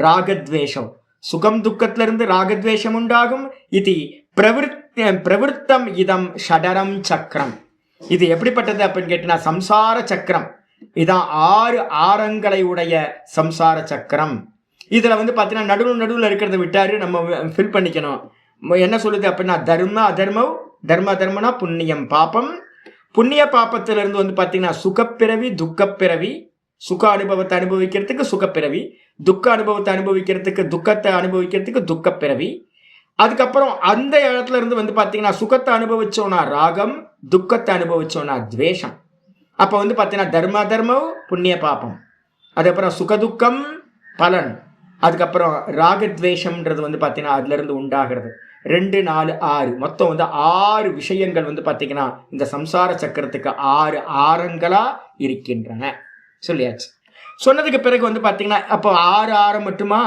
ராகத்வேஷம், சுகம் துக்கத்துல இருந்து ராகத்வேஷம் உண்டாகும். இது பிரவருத்தம் இதம் ஷடரம் சக்கரம். இது எப்படிப்பட்டது அப்படின்னு கேட்டீங்கன்னா சம்சார சக்கரம். இதான் 6 ஆரங்களை உடைய சம்சார சக்கரம். இதுல வந்து பார்த்தீங்கன்னா நடுவில் இருக்கிறத விட்டாரு நம்ம ஃபில் பண்ணிக்கணும். என்ன சொல்லுது அப்படின்னா தர்ம அதர்மம், தர்ம அதர்மனா புண்ணியம் பாப்பம். புண்ணிய பாப்பத்திலிருந்து வந்து பார்த்தீங்கன்னா சுகப்பிறவி துக்கப்பிறவி, சுக அனுபவத்தை அனுபவிக்கிறதுக்கு சுகப்பிறவி, துக்க அனுபவத்தை அனுபவிக்கிறதுக்கு துக்கத்தை அனுபவிக்கிறதுக்கு துக்கப்பிறவி. அதுக்கப்புறம் அந்த இடத்துல இருந்து வந்து பார்த்தீங்கன்னா சுகத்தை அனுபவிச்சோன்னா ராகம், துக்கத்தை அனுபவிச்சோன்னா துவேஷம். அப்போ வந்து பார்த்தீங்கன்னா தர்ம தர்மம் புண்ணிய பாப்பம், அதுக்கப்புறம் சுகதுக்கம் பலன், அதுக்கப்புறம் ராகத்வேஷம்ன்றது வந்து பார்த்தீங்கன்னா அதுல இருந்து உண்டாகிறது. 2, 4, 6 மொத்தம் வந்து 6 விஷயங்கள் வந்து பார்த்தீங்கன்னா இந்த சம்சார சக்கரத்துக்கு 6 ஆரங்களா இருக்கின்றன. சொல்லியாச்சு. சொன்னதுக்கு பிறகு வந்து பார்த்தீங்கன்னா அப்போ 6 ஆரம் மட்டுமா?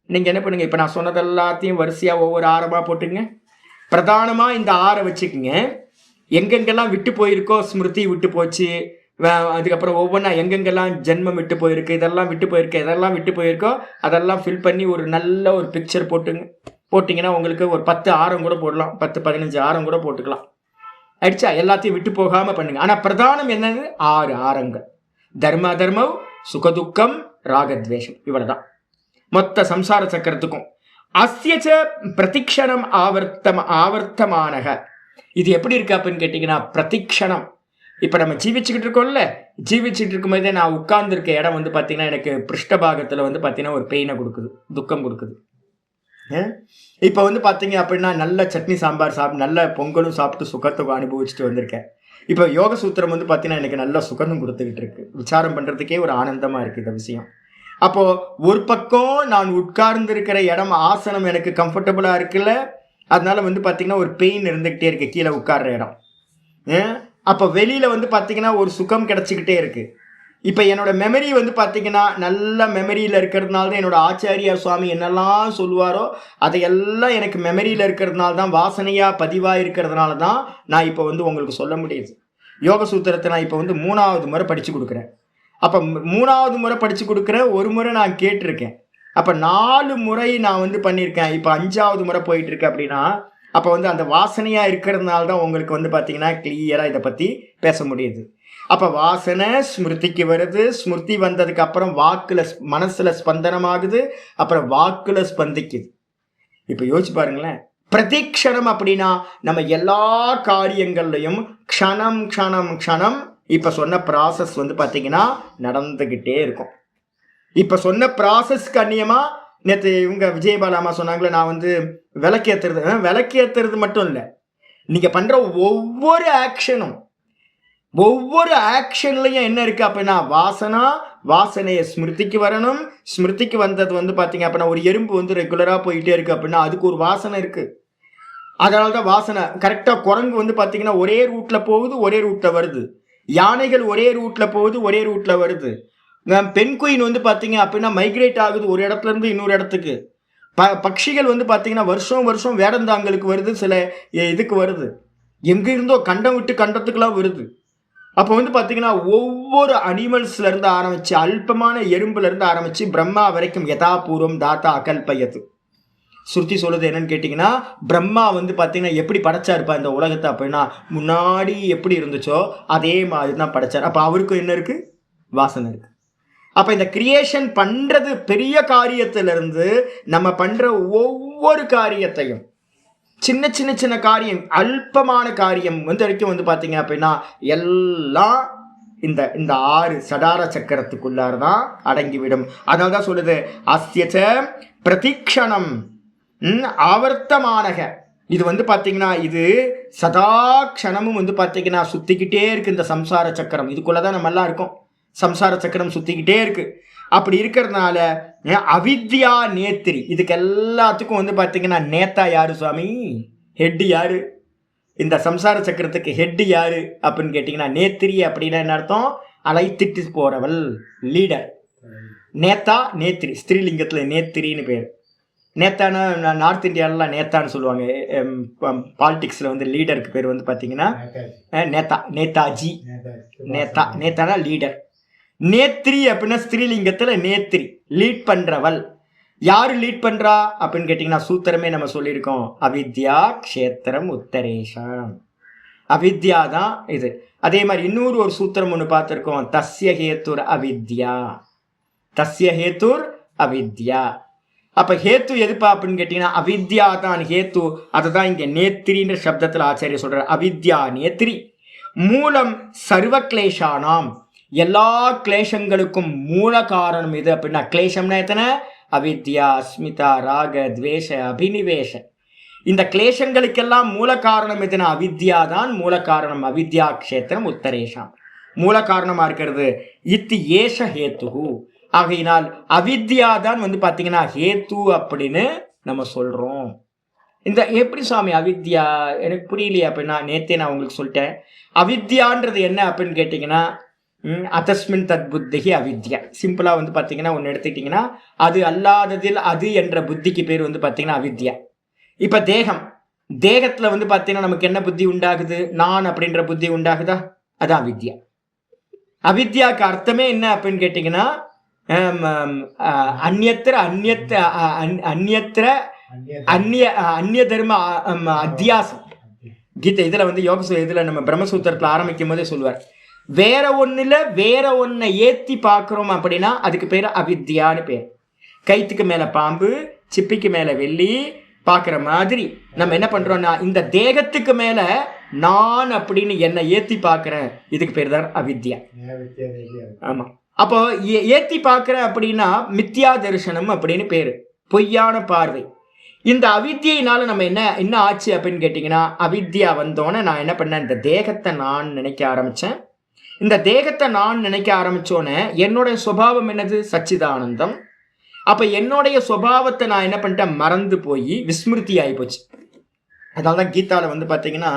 நீங்க என்ன பண்ணுங்க, இப்போ நான் சொன்னது எல்லாத்தையும் வரிசையா ஒவ்வொரு ஆரமா போட்டுங்க. பிரதானமா இந்த 6 வச்சுக்குங்க. எங்கெங்கெல்லாம் விட்டு போயிருக்கோ ஸ்மிருதி விட்டு போச்சு, அதுக்கப்புறம் ஒவ்வொன்றா எங்கெங்கெல்லாம் ஜென்மம் விட்டு போயிருக்கு, இதெல்லாம் விட்டு போயிருக்கு, எதெல்லாம் விட்டு போயிருக்கோ அதெல்லாம் ஃபில் பண்ணி ஒரு நல்ல ஒரு பிக்சர் போட்டிங்கன்னா உங்களுக்கு ஒரு 10 ஆரம் கூட போடலாம், 10-15 ஆரம் கூட போட்டுக்கலாம். ஆயிடுச்சா? எல்லாத்தையும் விட்டு போகாம பண்ணுங்க. ஆனா பிரதானம் என்னது? 6 ஆரங்கள். தர்ம அதர்மம், சுகதுக்கம், ராகத்வேஷம், இவ்வளவுதான் மொத்த சம்சார சக்கரத்துக்கும். அஸ்யச்ச பிரதிக்ஷணம் ஆவர்த்தமானக. இது எப்படி இருக்கு அப்படின்னு கேட்டீங்கன்னா, பிரதிக்ஷணம் இப்ப நம்ம ஜீவிச்சுக்கிட்டு இருக்கோம்ல, ஜீவிச்சுட்டு இருக்கும்போதே நான் உட்கார்ந்து இருக்க இடம் வந்து பாத்தீங்கன்னா எனக்கு பிருஷ்டபாகத்துல வந்து பாத்தீங்கன்னா ஒரு பெயினை கொடுக்குது, துக்கம் கொடுக்குது. இப்ப வந்து பாத்தீங்க அப்படின்னா நல்ல சட்னி சாம்பார் சாப்பிட்டு நல்ல பொங்கலும் சாப்பிட்டு சுகத்தை அனுபவிச்சுட்டு வந்திருக்கேன். இப்ப யோக சூத்திரம் வந்து பாத்தீங்கன்னா எனக்கு நல்ல சுகந்தம் கொடுத்துக்கிட்டு இருக்கு. விசாரம் பண்றதுக்கே ஒரு ஆனந்தமா இருக்கு இந்த விஷயம். அப்போ ஒரு பக்கம் நான் உட்கார்ந்து இருக்கிற இடம் ஆசனம் எனக்கு கம்ஃபர்டபுளா இருக்குல்ல, அதனால வந்து பாத்தீங்கன்னா ஒரு பெயின் இருந்துகிட்டே இருக்கு கீழே உட்கார்ற இடம். அப்போ வெளியில வந்து பாத்தீங்கன்னா ஒரு சுகம் கிடைச்சிக்கிட்டே இருக்கு. இப்ப என்னோட மெமரி வந்து பாத்தீங்கன்னா நல்ல மெமரியில இருக்கிறதுனால தான் என்னோட ஆச்சாரியா சுவாமி என்னெல்லாம் சொல்லுவாரோ அதையெல்லாம் எனக்கு மெமரியில இருக்கிறதுனால தான், வாசனையா பதிவா இருக்கிறதுனால தான் நான் இப்ப வந்து உங்களுக்கு சொல்ல முடியுது. யோக சூத்திரத்தை நான் இப்ப வந்து 3வது முறை படிச்சு கொடுக்குறேன். அப்ப 3வது முறை படிச்சு கொடுக்குறேன். ஒரு முறை நான் கேட்டிருக்கேன். அப்ப 4 முறை நான் வந்து பண்ணியிருக்கேன். இப்ப 5வது முறை போயிட்டு இருக்கு. அப்படின்னா அப்ப வந்து அந்த வாசனையா இருக்கிறதுனால தான் உங்களுக்கு வந்து பாத்தீங்கன்னா கிளியரா இதை பத்தி பேச முடியுது. அப்ப வாசனை ஸ்மிருதிக்கு வருது. ஸ்மிருதி வந்ததுக்கு அப்புறம் வாக்குல மனசுல ஸ்பந்தனமாகுது, அப்புறம் வாக்குல ஸ்பந்திக்குது. இப்ப யோசிச்சு பாருங்களேன், பிரதிக்ஷணம் அப்படின்னா நம்ம எல்லா காரியங்கள்லையும் க்ஷணம் க்ஷணம் க்ஷணம் இப்ப சொன்ன ப்ராசஸ் வந்து பாத்தீங்கன்னா நடந்துகிட்டே இருக்கும். இப்ப சொன்ன ப்ராசஸ்க்கு அந்நியமா நேற்று இவங்க விஜயபாலாமா சொன்னாங்களே, நான் வந்து விளக்கேத்துறது மட்டும் இல்லை, நீங்க பண்ற ஒவ்வொரு ஆக்ஷன்லையும் என்ன இருக்கு அப்படின்னா வாசனையை ஸ்மிருதிக்கு வரணும். ஸ்மிருதிக்கு வந்தது வந்து பாத்தீங்க அப்படின்னா ஒரு எறும்பு வந்து ரெகுலரா போயிட்டே இருக்கு அப்படின்னா அதுக்கு ஒரு வாசனை இருக்கு. அதனாலதான் வாசனை கரெக்டா. குரங்கு வந்து பாத்தீங்கன்னா ஒரே ரூட்ல போகுது, ஒரே ரூட்ல வருது. யானைகள் ஒரே ரூட்ல போகுது, ஒரே ரூட்ல வருது. பெண் குயின் வந்து பாத்தீங்க அப்படின்னா மைக்ரேட் ஆகுது ஒரு இடத்துல இருந்து இன்னொரு இடத்துக்கு. பட்சிகள் வந்து பாத்தீங்கன்னா வருஷம் வருஷம் வேடந்தாங்களுக்கு வருது, சில இதுக்கு வருது, எங்க இருந்தோ கண்டம் விட்டு கண்டத்துக்குலாம் வருது. அப்போ வந்து பாத்தீங்கன்னா ஒவ்வொரு அனிமல்ஸ்ல இருந்து ஆரம்பிச்சு, அல்பமான எறும்புல இருந்து ஆரம்பிச்சு பிரம்மா வரைக்கும் யதாபூர்வம் தாத்தா அகல்பயத்து. ஸ்ருதி சொல்லுது என்னன்னு கேட்டீங்கன்னா, பிரம்மா வந்து பாத்தீங்கன்னா எப்படி படைச்சாருப்பா இந்த உலகத்தை அப்படின்னா, முன்னாடி எப்படி இருந்துச்சோ அதே மாதிரி தான் படைச்சார். அப்ப அவருக்கும் என்ன இருக்கு? வாசனை இருக்கு. அப்ப இந்த கிரியேஷன் பண்றது பெரிய காரியத்திலிருந்து நம்ம பண்ற ஒவ்வொரு காரியத்தையும், சின்ன சின்ன சின்ன காரியம், அல்பமான காரியம் வந்து வரைக்கும் வந்து பாத்தீங்க அப்படின்னா எல்லாம் இந்த இந்த 6 சடார சக்கரத்துக்குள்ளார்தான் அடங்கிவிடும். அதனால்தான் சொல்லுது அஸ்யச்ச பிரதிக்ஷணம் ஆவர்த்தமானக. இது வந்து பாத்தீங்கன்னா இது சதா க்ஷணமும் வந்து பாத்தீங்கன்னா சுத்திக்கிட்டே இருக்கு இந்த சம்சார சக்கரம். இதுக்குள்ளதான் நம்ம எல்லாம் இருக்கோம். சம்சார சக்கரம் சுத்திக்கிட்டே இருக்கு. அப்படி இருக்கிறதுனால அவித்யா நேத்திரி. இதுக்கு எல்லாத்துக்கும் வந்து பாத்தீங்கன்னா நேத்தா யாரு சுவாமி? ஹெட் யாரு? இந்த சம்சார சக்கரத்துக்கு ஹெட் யாரு அப்படின்னு கேட்டீங்கன்னா நேத்திரி. அப்படின்னா என்ன அர்த்தம்? அழைத்துட்டு போறவள், லீடர். நேத்தா நேத்திரி, ஸ்திரீலிங்கத்துல நேத்திரின்னு பேர். நேத்தானா நார்த் இந்தியாவிலாம் நேத்தான்னு சொல்லுவாங்க. பாலிடிக்ஸ்ல வந்து லீடருக்கு பேர் வந்து பாத்தீங்கன்னா நேதா, நேதாஜி. நேத்தானா லீடர். நேத்ரி அப்படின்னா ஸ்திரீலிங்கத்துல நேத்ரி, லீட் பண்றவள். யாரு லீட் பண்றா அப்படின்னு கேட்டீங்கன்னா சூத்திரமே நம்ம சொல்லியிருக்கோம், அவித்யா க்ஷேத்திரம் உத்தரேஷம். அவித்யா தான் இது. அதே மாதிரி இன்னொரு ஒரு சூத்திரம் ஒன்று பார்த்துருக்கோம், தஸ்ய ஹேத்துர் அவித்யா. தஸ்ய ஹேத்துர் அவித்யா. அப்ப ஹேத்து எதுப்பா அப்படின்னு கேட்டீங்கன்னா அவித்யா தான் ஹேத்து. அதுதான் இங்க நேத்திரின்ற சப்தத்துல ஆச்சாரிய சொல்ற. அவித்யா நேத்திரி. மூலம் சர்வ கிளேஷானாம். எல்லா கிளேஷங்களுக்கும் மூல காரணம் இது அப்படின்னா, கிளேஷம்னா எத்தனை? அவித்யா, அஸ்மிதா, ராக, துவேஷ, அபினிவேஷ. இந்த கிளேஷங்களுக்கெல்லாம் மூல காரணம் எதுனா அவித்யா தான் மூல காரணம். அவித்யா க்ஷேத்திரம் உத்தரேஷாம். மூல காரணமா இருக்கிறது இத்தி ஏஷ ஹேத்து. ஆகையினால் அவித்யா தான் வந்து பாத்தீங்கன்னா ஹேத்து அப்படின்னு நம்ம சொல்றோம். இந்த எப்படி சுவாமி அவித்யா? எனக்கு புரியலையே அப்படின்னா நேத்தே நான் உங்களுக்கு சொல்லிட்டேன். அவித்யான்றது என்ன அப்படின்னு கேட்டீங்கன்னா அதஸ்மின் தத் புத்திகி அவித்யா. சிம்பிளா வந்து பாத்தீங்கன்னா ஒன்னு எடுத்துக்கிட்டீங்கன்னா அது அல்லாததில் அது என்ற புத்திக்கு பேர் வந்து பாத்தீங்கன்னா அவித்யா. இப்ப தேகத்துல வந்து பாத்தீங்கன்னா நமக்கு என்ன புத்தி உண்டாகுது? நான் அப்படின்ற புத்தி உண்டாகுதா? அதான் அவித்யா. அவித்யாவுக்கு அர்த்தமே என்ன அப்படின்னு கேட்டீங்கன்னா அந்நியத்திர அந்நிய தர்ம அத்தியாசம். கீதை இதுல வந்து யோக இதுல நம்ம பிரம்மசூத்திரத்துல ஆரம்பிக்கும் போதே சொல்லுவார், வேற ஒண்ணுல வேற ஒன்னை ஏத்தி பார்க்கிறோம் அப்படின்னா அதுக்கு பேர் அவித்யான்னு பேர். கைத்துக்கு மேல பாம்பு, சிப்பிக்கு மேல வெள்ளி பார்க்குற மாதிரி நம்ம என்ன பண்றோம்னா இந்த தேகத்துக்கு மேல நான் அப்படின்னு என்னை ஏத்தி பார்க்கிறேன், இதுக்கு பேர் தான் அவித்யா. ஆமா. அப்போ ஏத்தி பார்க்கிறேன் அப்படின்னா மித்யா தரிசனம் அப்படின்னு பேரு, பொய்யான பார்வை. இந்த அவித்தியினால நம்ம என்ன ஆச்சு அப்படின்னு கேட்டிங்கன்னா, அவித்யா வந்தோன்னே நான் என்ன பண்ணேன், இந்த தேகத்தை நான் நினைக்க ஆரம்பித்தேன். இந்த தேகத்தை நான் நினைக்க ஆரம்பித்தோன்னே என்னுடைய சுபாவம் என்னது, சச்சிதானந்தம். அப்போ என்னுடைய சுபாவத்தை நான் என்ன பண்ணிட்டேன், மறந்து போய் விஸ்மிருதி ஆகி போச்சு. அதனால தான் கீதாவில் வந்து பார்த்தீங்கன்னா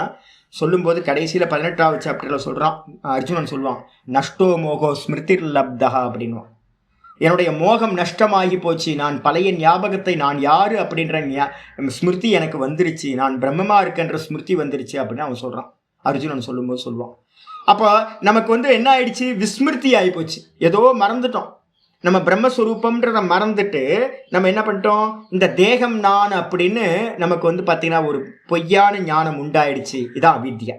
சொல்லும்போது கடைசியில் 18வது சாப்டரில் சொல்கிறான், அர்ஜுனன் சொல்லுவான், நஷ்டோ மோகோ ஸ்மிருதிர் லப்தா அப்படின்வான். என்னுடைய மோகம் நஷ்டமாகி போச்சு, நான் பழைய ஞாபகத்தை நான் யாரு அப்படின்ற ஸ்மிருதி எனக்கு வந்துருச்சு, நான் பிரம்மமா இருக்கன்ற ஸ்மிருதி வந்துருச்சு அப்படின்னு அவன் சொல்கிறான். அர்ஜுனன் சொல்லும்போது சொல்லுவான். அப்போ நமக்கு வந்து என்ன ஆயிடுச்சு, விஸ்மிருதி ஆகி போச்சு, ஏதோ மறந்துட்டோம். நம்ம பிரம்மஸ்வரூபம்ன்றத மறந்துட்டு நம்ம என்ன பண்ணிட்டோம், இந்த தேகம் நான் அப்படின்னு நமக்கு வந்து பார்த்தீங்கன்னா ஒரு பொய்யான ஞானம் உண்டாயிடுச்சு. இதான் அவித்யா.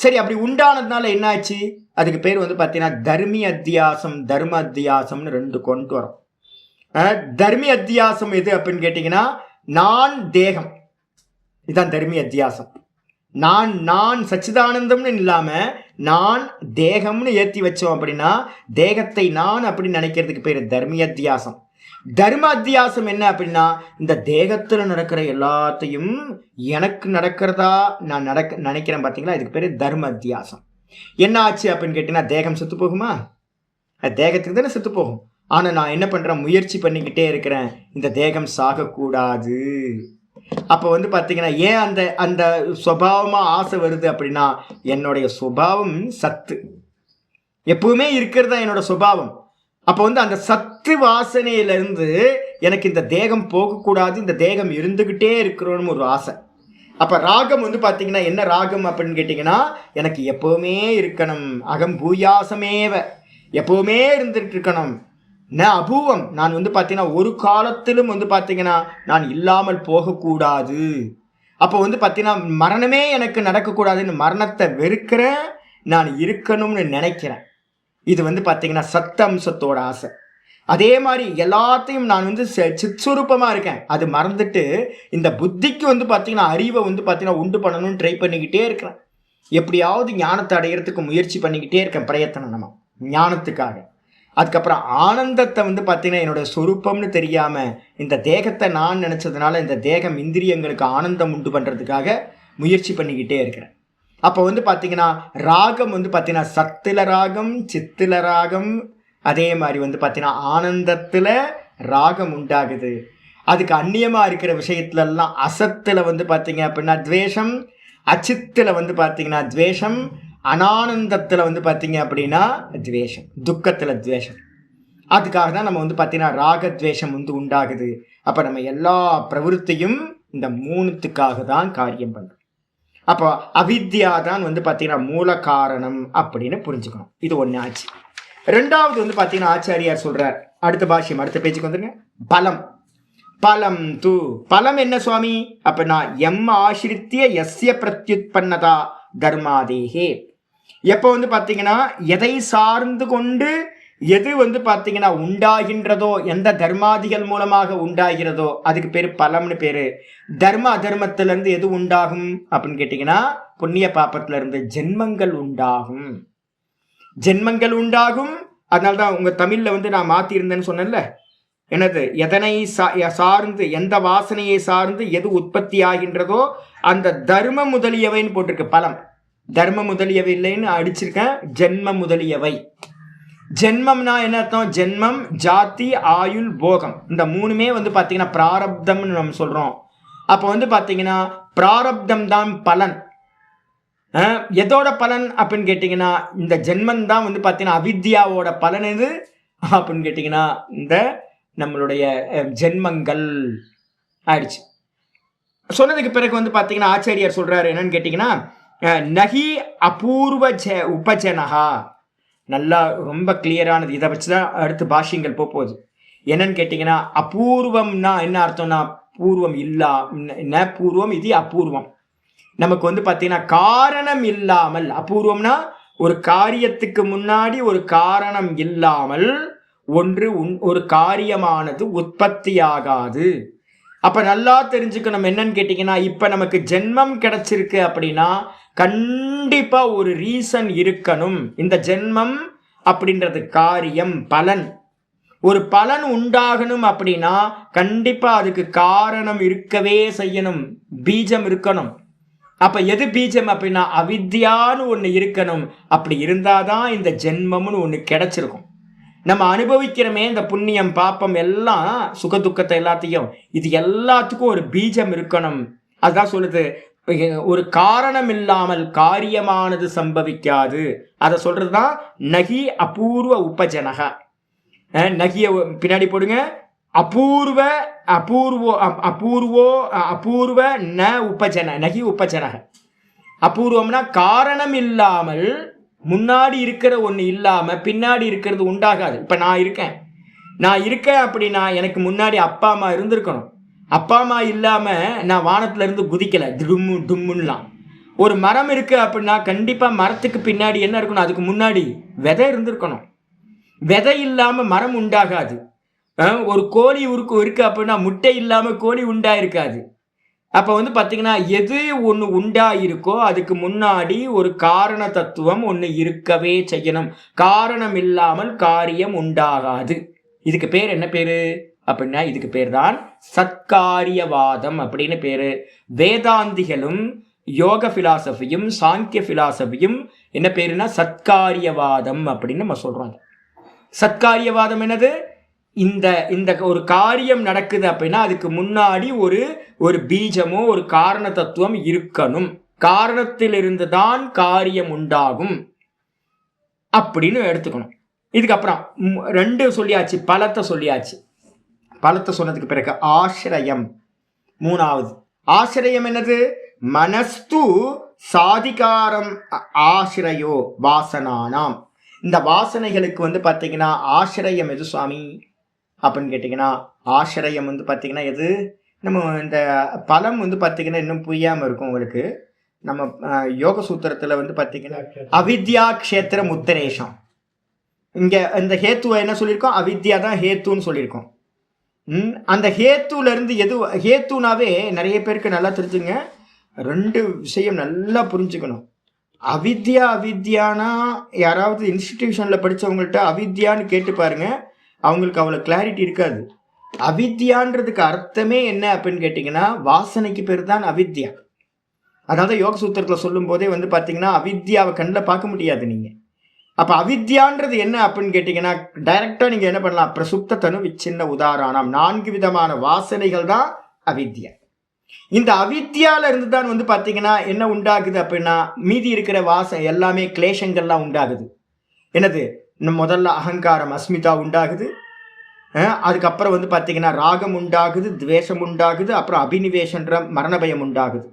சரி, அப்படி உண்டானதுனால என்ன ஆச்சு, அதுக்கு பேர் வந்து பார்த்தீங்கன்னா தர்மி அத்தியாசம், தர்ம அத்தியாசம்னு 2 கொண்டு வரோம். தர்மி அத்தியாசம் எது அப்படின்னு கேட்டிங்கன்னா, நான் தேகம், இதுதான் தர்மி அத்தியாசம். நான் சச்சிதானந்தம்னு இல்லாமல் நான் தேகம்னு ஏற்றி வச்சோம் அப்படின்னா தேகத்தை நான் அப்படின்னு நினைக்கிறதுக்கு பேர் தர்மி அத்தியாசம். தர்ம அத்தியாசம் என்ன அப்படின்னா, இந்த தேகத்தில் நடக்கிற எல்லாத்தையும் எனக்கு நடக்கிறதா நான் நினைக்கிறேன் பார்த்தீங்களா, இதுக்கு பேர் தர்ம அத்தியாசம். என்ன ஆச்சு அப்படின்னு கேட்டீங்கன்னா, தேகம் செத்து போகுமா, தேகத்துக்கு தானே செத்து போகும். ஆனால் நான் என்ன பண்ணுறேன், முயற்சி பண்ணிக்கிட்டே இருக்கிறேன், இந்த தேகம் சாகக்கூடாது. அப்போ வந்து பார்த்தீங்கன்னா ஏன் அந்த அந்த சுபாவமாக ஆசை வருது அப்படின்னா, என்னுடைய சுபாவம் சத்து எப்பவுமே இருக்கிறது தான் என்னோட சுபாவம். அப்போ வந்து அந்த சத்து வாசனையிலிருந்து எனக்கு இந்த தேகம் போகக்கூடாது, இந்த தேகம் இருந்துக்கிட்டே இருக்கிறோன்னு ஒரு ஆசை. அப்போ ராகம் வந்து பார்த்தீங்கன்னா என்ன ராகம் அப்படின்னு கேட்டிங்கன்னா, எனக்கு எப்போவுமே இருக்கணும், அகம் பூயாசமேவ, எப்போவுமே இருந்துட்டு இருக்கணும். அபூவம், நான் வந்து பார்த்தீங்கன்னா ஒரு காலத்திலும் வந்து பார்த்தீங்கன்னா நான் இல்லாமல் போகக்கூடாது. அப்போ வந்து பார்த்தீங்கன்னா மரணமே எனக்கு நடக்கக்கூடாதுன்னு மரணத்தை வெறுக்கிறேன், நான் இருக்கணும்னு நினைக்கிறேன். இது வந்து பார்த்தீங்கன்னா சத்த அம்சத்தோட ஆசை. அதே மாதிரி எல்லாத்தையும் நான் வந்து சித்ஸ்வரூபமாக இருக்கேன், அது மறந்துட்டு இந்த புத்திக்கு வந்து பார்த்தீங்கன்னா அறிவை வந்து பார்த்தீங்கன்னா உண்டு பண்ணணும்னு ட்ரை பண்ணிக்கிட்டே இருக்கிறேன். எப்படியாவது ஞானத்தை அடையிறதுக்கு முயற்சி பண்ணிக்கிட்டே இருக்கேன், பிரயத்தனம் நம்ம ஞானத்துக்காக. அதுக்கப்புறம் ஆனந்தத்தை வந்து பார்த்தீங்கன்னா என்னோட சொரூப்பம்னு தெரியாமல் இந்த தேகத்தை நான் நினச்சதுனால இந்த தேகம் இந்திரியங்களுக்கு ஆனந்தம் உண்டு பண்ணுறதுக்காக முயற்சி பண்ணிக்கிட்டே இருக்கிறேன். அப்போ வந்து பார்த்தீங்கன்னா ராகம் வந்து பார்த்தீங்கன்னா சத்துல ராகம், சித்துல ராகம், அதே மாதிரி வந்து பார்த்தீங்கன்னா ஆனந்தத்தில் ராகம் உண்டாகுது. அதுக்கு அந்நியமாக இருக்கிற விஷயத்துலலாம் அசத்தில் வந்து பார்த்தீங்க அப்படின்னா துவேஷம், அச்சித்தில் வந்து பார்த்தீங்கன்னா துவேஷம், அனானந்தத்தில் வந்து பார்த்தீங்க அப்படின்னா துவேஷம், துக்கத்தில் துவேஷம். அதுக்காக தான் நம்ம வந்து பார்த்தீங்கன்னா ராகத்வேஷம் வந்து உண்டாகுது. அப்போ நம்ம எல்லா பிரவருத்தியும் இந்த 3த்துக்காக தான் காரியம் பண்ணுறோம். அப்போ அவித்யா தான் வந்து பார்த்தீங்கன்னா மூல காரணம் அப்படின்னு புரிஞ்சுக்கணும். இது ஒன்று ஆச்சு. 2வது வந்து பார்த்தீங்கன்னா ஆச்சாரியார் சொல்கிறார், அடுத்த பாஷ்யம், அடுத்த பேச்சுக்கு வந்துருங்க. பலம், பலம் தூ, பலம் என்ன சுவாமி அப்படின்னா ஆசிரித்திய எஸ்ய பிரத்யுத்பன்னதா தர்மாதேகே. எப்போ வந்து பார்த்தீங்கன்னா எதை சார்ந்து கொண்டு எது வந்து பார்த்தீங்கன்னா உண்டாகின்றதோ, எந்த தர்மாதிகள் மூலமாக உண்டாகிறதோ அதுக்கு பேர் பலம்னு பேர். தர்ம அதர்மத்திலேருந்து எது உண்டாகும் அப்படின்னு கேட்டிங்கன்னா புண்ணிய பாப்பத்திலேருந்து ஜென்மங்கள் உண்டாகும், ஜென்மங்கள் உண்டாகும். அதனால தான் உங்கள் தமிழில் வந்து நான் மாற்றியிருந்தேன்னு சொன்னேன்ல, என்னது, எதனை சார்ந்து எந்த வாசனையை சார்ந்து எது உற்பத்தி ஆகின்றதோ அந்த தர்ம முதலியவைன்னு போட்டிருக்கு. பலம் தர்ம முதலியவை இல்லைன்னு அடிச்சிருக்கேன், ஜென்ம முதலியவை. ஜென்மம்னா என்ன அர்த்தம், ஜென்மம், ஜாதி, ஆயுள், போகம், இந்த 3மே வந்து பார்த்தீங்கன்னா பிராரப்தம்னு நம்ம சொல்கிறோம். அப்போ வந்து பார்த்தீங்கன்னா பிராரப்தம் தான் பலன். எதோட பலன் அப்படின்னு கேட்டிங்கன்னா இந்த ஜென்மம் தான் வந்து பார்த்தீங்கன்னா அவித்யாவோட பலன். எது அப்படின்னு கேட்டிங்கன்னா இந்த நம்மளுடைய ஜென்மங்கள் ஆயிடுச்சு. சொன்னதுக்கு பிறகு வந்து பார்த்தீங்கன்னா ஆச்சாரியார் சொல்கிறாரு என்னன்னு கேட்டிங்கன்னா, நகி அபூர்வ உபஜனகா. நல்லா ரொம்ப கிளியரானது, இதை வச்சு தான் அடுத்து பாஷ்யங்கள் போகுது. என்னன்னு கேட்டிங்கன்னா அபூர்வம்னா என்ன அர்த்தம்னா பூர்வம் இல்லா, ந பூர்வம் இது அபூர்வம். நமக்கு வந்து பார்த்தீங்கன்னா காரணம் இல்லாமல், அபூர்வம்னா ஒரு காரியத்துக்கு முன்னாடி ஒரு காரணம் இல்லாமல் ஒரு காரியமானது உற்பத்தியாகாது. அப்ப நல்லா தெரிஞ்சுக்கணும் என்னன்னு கேட்டீங்கன்னா, இப்ப நமக்கு ஜென்மம் கிடைச்சிருக்கு அப்படின்னா கண்டிப்பா ஒரு ரீசன் இருக்கணும். இந்த ஜென்மம் அப்படின்றது காரியம், பலன். ஒரு பலன் உண்டாகணும் அப்படின்னா கண்டிப்பா அதுக்கு காரணம் இருக்கவே செய்யணும், பீஜம் இருக்கணும். அப்ப எது பீஜம் அப்படின்னா அவித்யான்னு ஒண்ணு இருக்கணும். அப்படி இருந்தாதான் இந்த ஜென்மம்னு ஒண்ணு கிடைச்சிருக்கும். நம்ம அனுபவிக்கிறோமே இந்த புண்ணியம் பாப்பம் எல்லாம், சுக துக்கத்தை எல்லாத்தையும், இது எல்லாத்துக்கும் ஒரு பீஜம் இருக்கணும். அதுதான் சொல்லுது, ஒரு காரணம் இல்லாமல் காரியமானது சம்பவிக்காது. அதை சொல்றதுதான் நகி அபூர்வ உபஜனக. நகிய பின்னாடி போடுங்க. அபூர்வ அபூர்வோ அபூர்வோ அபூர்வ ந உபஜன நகி உபஜனக. அபூர்வம்னா காரணம் இல்லாமல், முன்னாடி இருக்கிற ஒன்று இல்லாம பின்னாடி இருக்கிறது உண்டாகாது. இப்ப நான் இருக்கேன் அப்படின்னா எனக்கு முன்னாடி அப்பா அம்மா இருந்திருக்கணும். அப்பா அம்மா இல்லாம நான் வானத்துல இருந்து குதிக்கல டும்மு டும்முன்னலாம். ஒரு மரம் இருக்கு அப்படின்னா கண்டிப்பா மரத்துக்கு பின்னாடி என்ன இருக்கணும், அதுக்கு முன்னாடி விதை இருந்திருக்கணும். விதை இல்லாம மரம் உண்டாகாது. ஒரு கோழி இருக்கு அப்படின்னா முட்டை இல்லாம கோழி உண்டாயிருக்காது. அப்ப பாத்தீங்கன்னா எது ஒண்ணு உண்டாயிருக்கோ அதுக்கு முன்னாடி ஒரு காரண தத்துவம் ஒண்ணு இருக்கவே செய்யணும். காரணம் இல்லாமல் காரியம் உண்டாகாது. இதுக்கு பேர் என்ன பேரு அப்படின்னா, இதுக்கு பேர் தான் சத்காரியவாதம் அப்படின்னு பேரு. வேதாந்திகளும் யோக பிலாசபியும் சாங்கிய பிலாசபியும் என்ன பேருன்னா சத்காரியவாதம் அப்படின்னு நம்ம சொல்றோம். சத்காரியவாதம் என்னது, இந்த ஒரு காரியம் நடக்குது அப்படின்னா அதுக்கு முன்னாடி ஒரு பீஜமோ ஒரு காரண தத்துவம் இருக்கணும். காரணத்திலிருந்து தான் காரியம் உண்டாகும் அப்படின்னு எடுத்துக்கணும். இதுக்கப்புறம் 2 சொல்லியாச்சு, பலத்தை சொல்லியாச்சு. பலத்தை சொன்னதுக்கு பிறகு ஆசிரியம் 3வது. ஆசிரியம் என்னது, மனஸ்து சாதிகாரம் ஆசிரியோ வாசனானாம். இந்த வாசனைகளுக்கு பார்த்தீங்கன்னா ஆசிரியம் எது சுவாமி அப்படின்னு கேட்டிங்கன்னா, ஆசிரியம் பார்த்தீங்கன்னா எது, நம்ம இந்த பலம் பார்த்தீங்கன்னா இன்னும் புரியாமல் இருக்கும் உங்களுக்கு. நம்ம யோக சூத்திரத்தில் பார்த்தீங்கன்னா அவித்யா க்ஷேத்திர உத்தரேஷம். இங்கே இந்த ஹேத்துவை என்ன சொல்லியிருக்கோம், அவித்யா தான் ஹேத்துன்னு சொல்லியிருக்கோம். அந்த ஹேத்துலேருந்து எது, ஹேத்துனாவே நிறைய பேருக்கு நல்லா தெரிஞ்சுங்க, 2 விஷயம் நல்லா புரிஞ்சுக்கணும். அவித்யானா யாராவது இன்ஸ்டிடியூஷனில் படித்தவங்கள்ட்ட அவித்யான்னு கேட்டு பாருங்க, அவங்களுக்கு அவ்வளோ கிளாரிட்டி இருக்காது. அவித்யான்றதுக்கு அர்த்தமே என்ன அப்படின்னு கேட்டிங்கன்னா, வாசனைக்கு பேர் தான் அவித்யா. அதாவது யோக சூத்திரத்தில் சொல்லும் போதே பார்த்தீங்கன்னா அவித்யாவை கண்ணில் பார்க்க முடியாது நீங்கள். அப்போ அவித்யான்றது என்ன அப்படின்னு கேட்டிங்கன்னா, டைரக்டாக நீங்கள் என்ன பண்ணலாம், பிரசுப்த தனு விச்சின்ன உதாரணம், 4 விதமான வாசனைகள் தான் அவித்யா. இந்த அவித்யால இருந்து தான் பார்த்தீங்கன்னா என்ன உண்டாகுது அப்படின்னா, மீதி இருக்கிற வாசனை எல்லாமே கிளேஷங்கள்லாம் உண்டாகுது. என்னது, முதல்ல அகங்காரம் அஸ்மிதா உண்டாகுது. அதுக்கப்புறம் பார்த்தீங்கன்னா ராகம் உண்டாகுது, துவேஷம் உண்டாகுது, அப்புறம் அபினிவேஷன்ற மரணபயம் உண்டாகுது.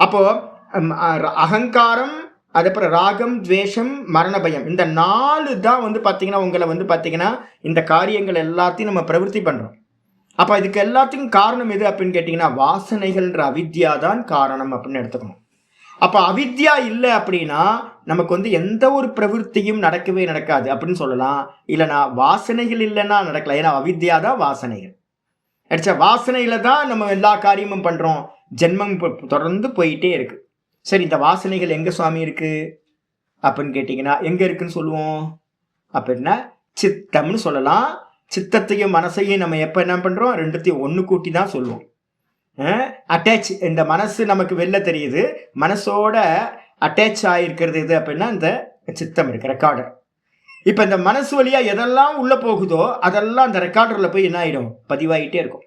அப்போ அகங்காரம், அதுக்கப்புறம் ராகம், துவேஷம், மரணபயம், இந்த 4 தான் பார்த்தீங்கன்னா உங்களை பார்த்தீங்கன்னா இந்த காரியங்கள் எல்லாத்தையும் நம்ம பிரவருத்தி பண்ணுறோம். அப்போ இதுக்கு எல்லாத்துக்கும் காரணம் எது அப்படின்னு கேட்டிங்கன்னா, வாசனைகள்ன்ற அவித்யா தான் காரணம் அப்படின்னு எடுத்துக்கணும். அப்போ அவித்யா இல்லை அப்படின்னா நமக்கு எந்த ஒரு பிரவருத்தியும் நடக்கவே நடக்காது அப்படின்னு சொல்லலாம். இல்லைனா வாசனைகள் இல்லைன்னா நடக்கலாம். ஏன்னா அவித்யா தான் வாசனைகள். அடிச்சா வாசனையில தான் நம்ம எல்லா காரியமும் பண்ணுறோம். ஜென்மம் தொடர்ந்து போயிட்டே இருக்கு. சரி, இந்த வாசனைகள் எங்கே சுவாமி இருக்கு அப்படின்னு கேட்டிங்கன்னா எங்கே இருக்குன்னு சொல்லுவோம் அப்படின்னா சித்தம்னு சொல்லலாம். சித்தத்தையும் மனசையும் நம்ம எப்போ என்ன பண்ணுறோம், 2த்தையும் ஒன்று கூட்டி தான் சொல்லுவோம். அட்டாச், இந்த மனசு நமக்கு வெளில தெரியுது, மனசோட அட்டாச் ஆகிருக்கிறது எது அப்படின்னா இந்த சித்தம் இருக்கு, ரெக்கார்டர். இப்போ இந்த மனசு வழியாக எதெல்லாம் உள்ளே போகுதோ அதெல்லாம் அந்த ரெக்கார்டரில் போய் என்ன ஆகிடும், பதிவாகிட்டே இருக்கும்.